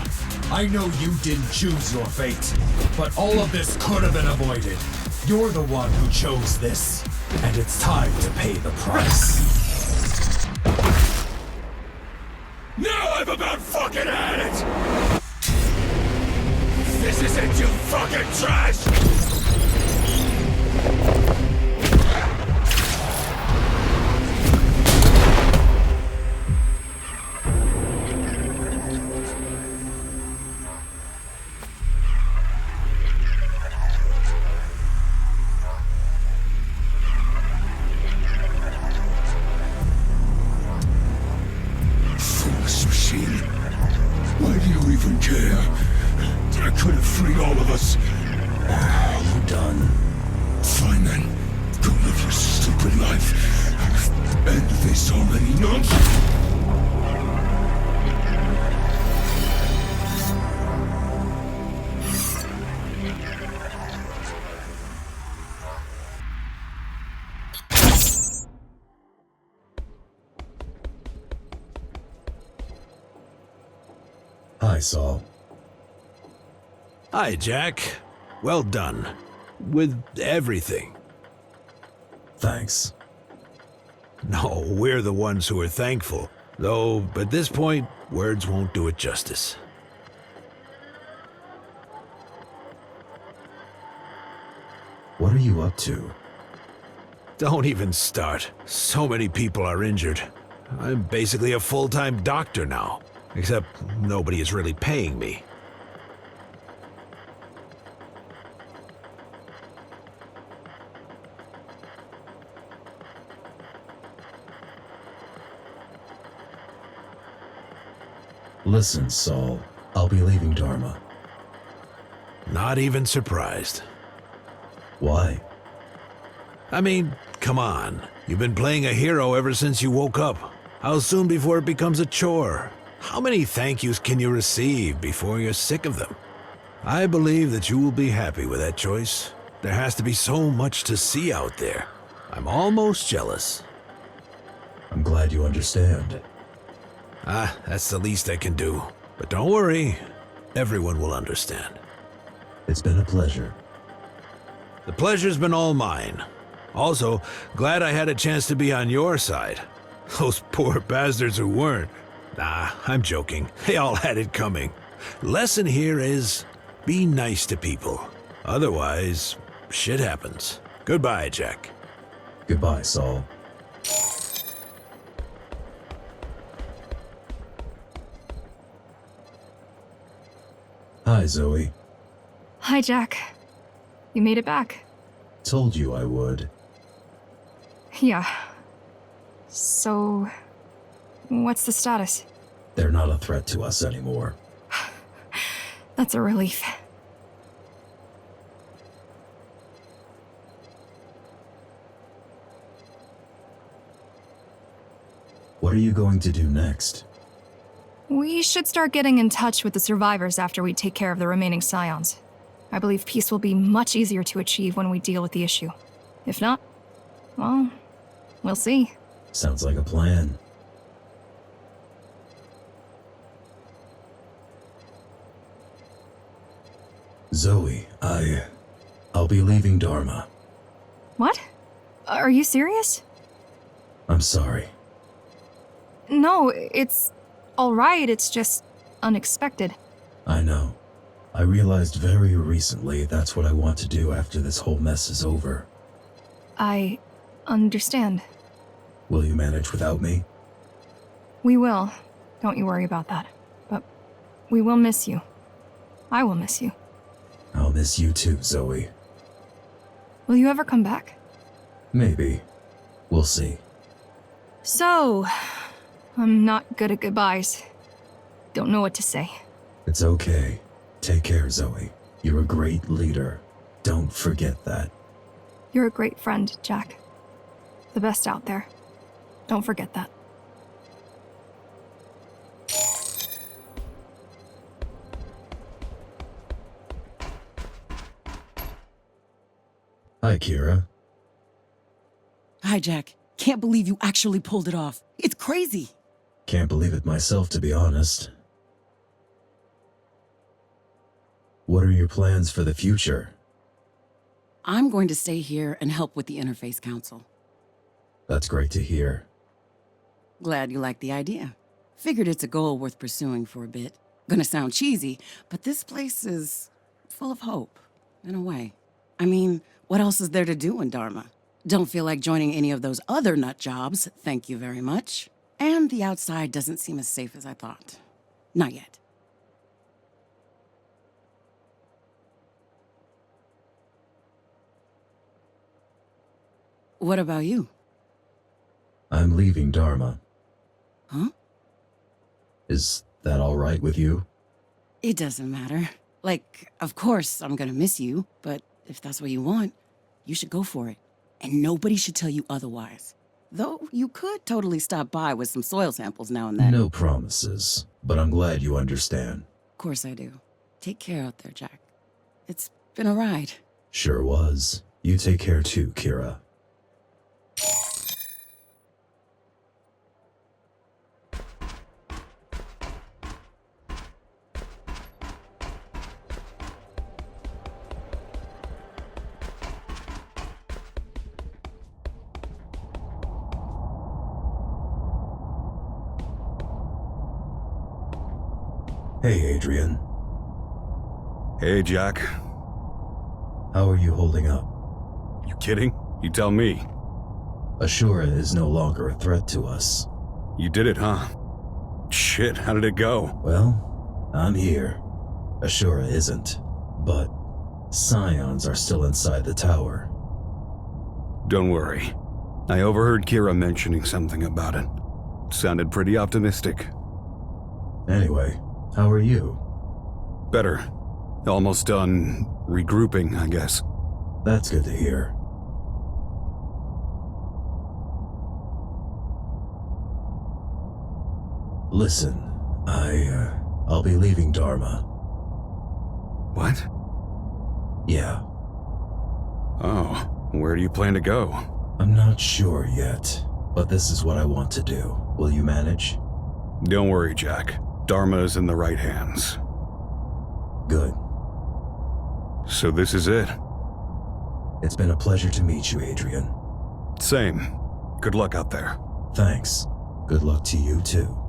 I know you didn't choose your fate, but all of this could have been avoided. You're the one who chose this, and it's time to pay the price.
Now I've about fucking had it! This is it, you fucking trash! Why do you even care? I could have freed all of us.
You done?
Fine then. Go live your stupid life. End this already nonsense.
Hi, Saul.
Hi, Jack. Well done. With everything.
Thanks.
No, we're the ones who are thankful. Though, at this point, words won't do it justice.
What are you up to?
Don't even start. So many people are injured. I'm basically a full-time doctor now, except nobody is really paying me.
Listen, Saul. I'll be leaving Dharma.
Not even surprised.
Why?
I mean, come on. You've been playing a hero ever since you woke up. How soon before it becomes a chore? How many thank yous can you receive before you're sick of them? I believe that you will be happy with that choice. There has to be so much to see out there. I'm almost jealous.
I'm glad you understand.
That's the least I can do. But don't worry, everyone will understand.
It's been a pleasure.
The pleasure's been all mine. Also, glad I had a chance to be on your side. Those poor bastards who weren't. Nah, I'm joking. They all had it coming. Lesson here is, be nice to people. Otherwise, shit happens. Goodbye, Jack.
Goodbye, Saul. Hi, Zoe.
Hi, Jack. You made it back.
Told you I would.
Yeah. So, what's the status?
They're not a threat to us anymore.
That's a relief.
What are you going to do next?
We should start getting in touch with the survivors after we take care of the remaining scions. I believe peace will be much easier to achieve when we deal with the issue. If not, well, we'll see.
Sounds like a plan. Zoe, I'll be leaving Dharma.
What? Are you serious?
I'm sorry.
No, it's alright, it's just unexpected.
I know. I realized very recently that's what I want to do after this whole mess is over.
I understand.
Will you manage without me?
We will. Don't you worry about that. But we will miss you. I will miss you.
I'll miss you too, Zoe.
Will you ever come back?
Maybe. We'll see.
So, I'm not good at goodbyes. Don't know what to say.
It's okay. Take care, Zoe. You're a great leader. Don't forget that.
You're a great friend, Jack. The best out there. Don't forget that.
Hi, Kira.
Hi, Jack. Can't believe you actually pulled it off. It's crazy.
Can't believe it myself, to be honest. What are your plans for the future?
I'm going to stay here and help with the Interface Council.
That's great to hear.
Glad you like the idea. Figured it's a goal worth pursuing for a bit. Gonna sound cheesy, but this place is full of hope, in a way. I mean, what else is there to do in Dharma? Don't feel like joining any of those other nut jobs, thank you very much. And the outside doesn't seem as safe as I thought. Not yet. What about you?
I'm leaving Dharma.
Huh?
Is that all right with you?
It doesn't matter. Like, of course I'm gonna miss you, but if that's what you want, you should go for it. And nobody should tell you otherwise. Though you could totally stop by with some soil samples now and then.
No promises, but I'm glad you understand.
Of course I do. Take care out there, Jack. It's been a ride.
Sure was. You take care too, Kira. Hey, Adrian.
Hey, Jack.
How are you holding up?
You kidding? You tell me.
Ashura is no longer a threat to us.
You did it, huh? Shit, how did it go?
Well, I'm here. Ashura isn't, but Scions are still inside the tower.
Don't worry. I overheard Kira mentioning something about it. Sounded pretty optimistic.
Anyway, how are you?
Better. Almost done regrouping, I guess.
That's good to hear. Listen, I'll be leaving Dharma.
What?
Yeah.
Oh, where do you plan to go?
I'm not sure yet, but this is what I want to do. Will you manage?
Don't worry, Jack. Dharma is in the right hands.
Good.
So this is it?
It's been a pleasure to meet you, Adrian.
Same. Good luck out there.
Thanks. Good luck to you, too.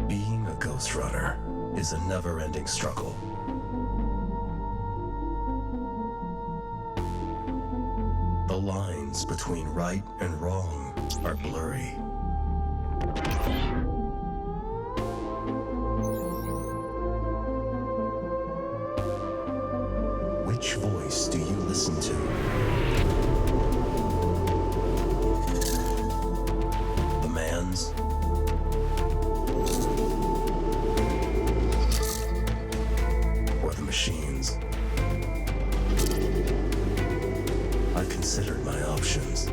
Being a Ghostrunner is a never-ending struggle. The lines between right and wrong are blurry. Which voice do you listen to? The man's? Or the machine's? I considered my options.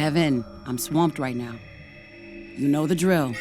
Kevin, I'm swamped right now. You know the drill.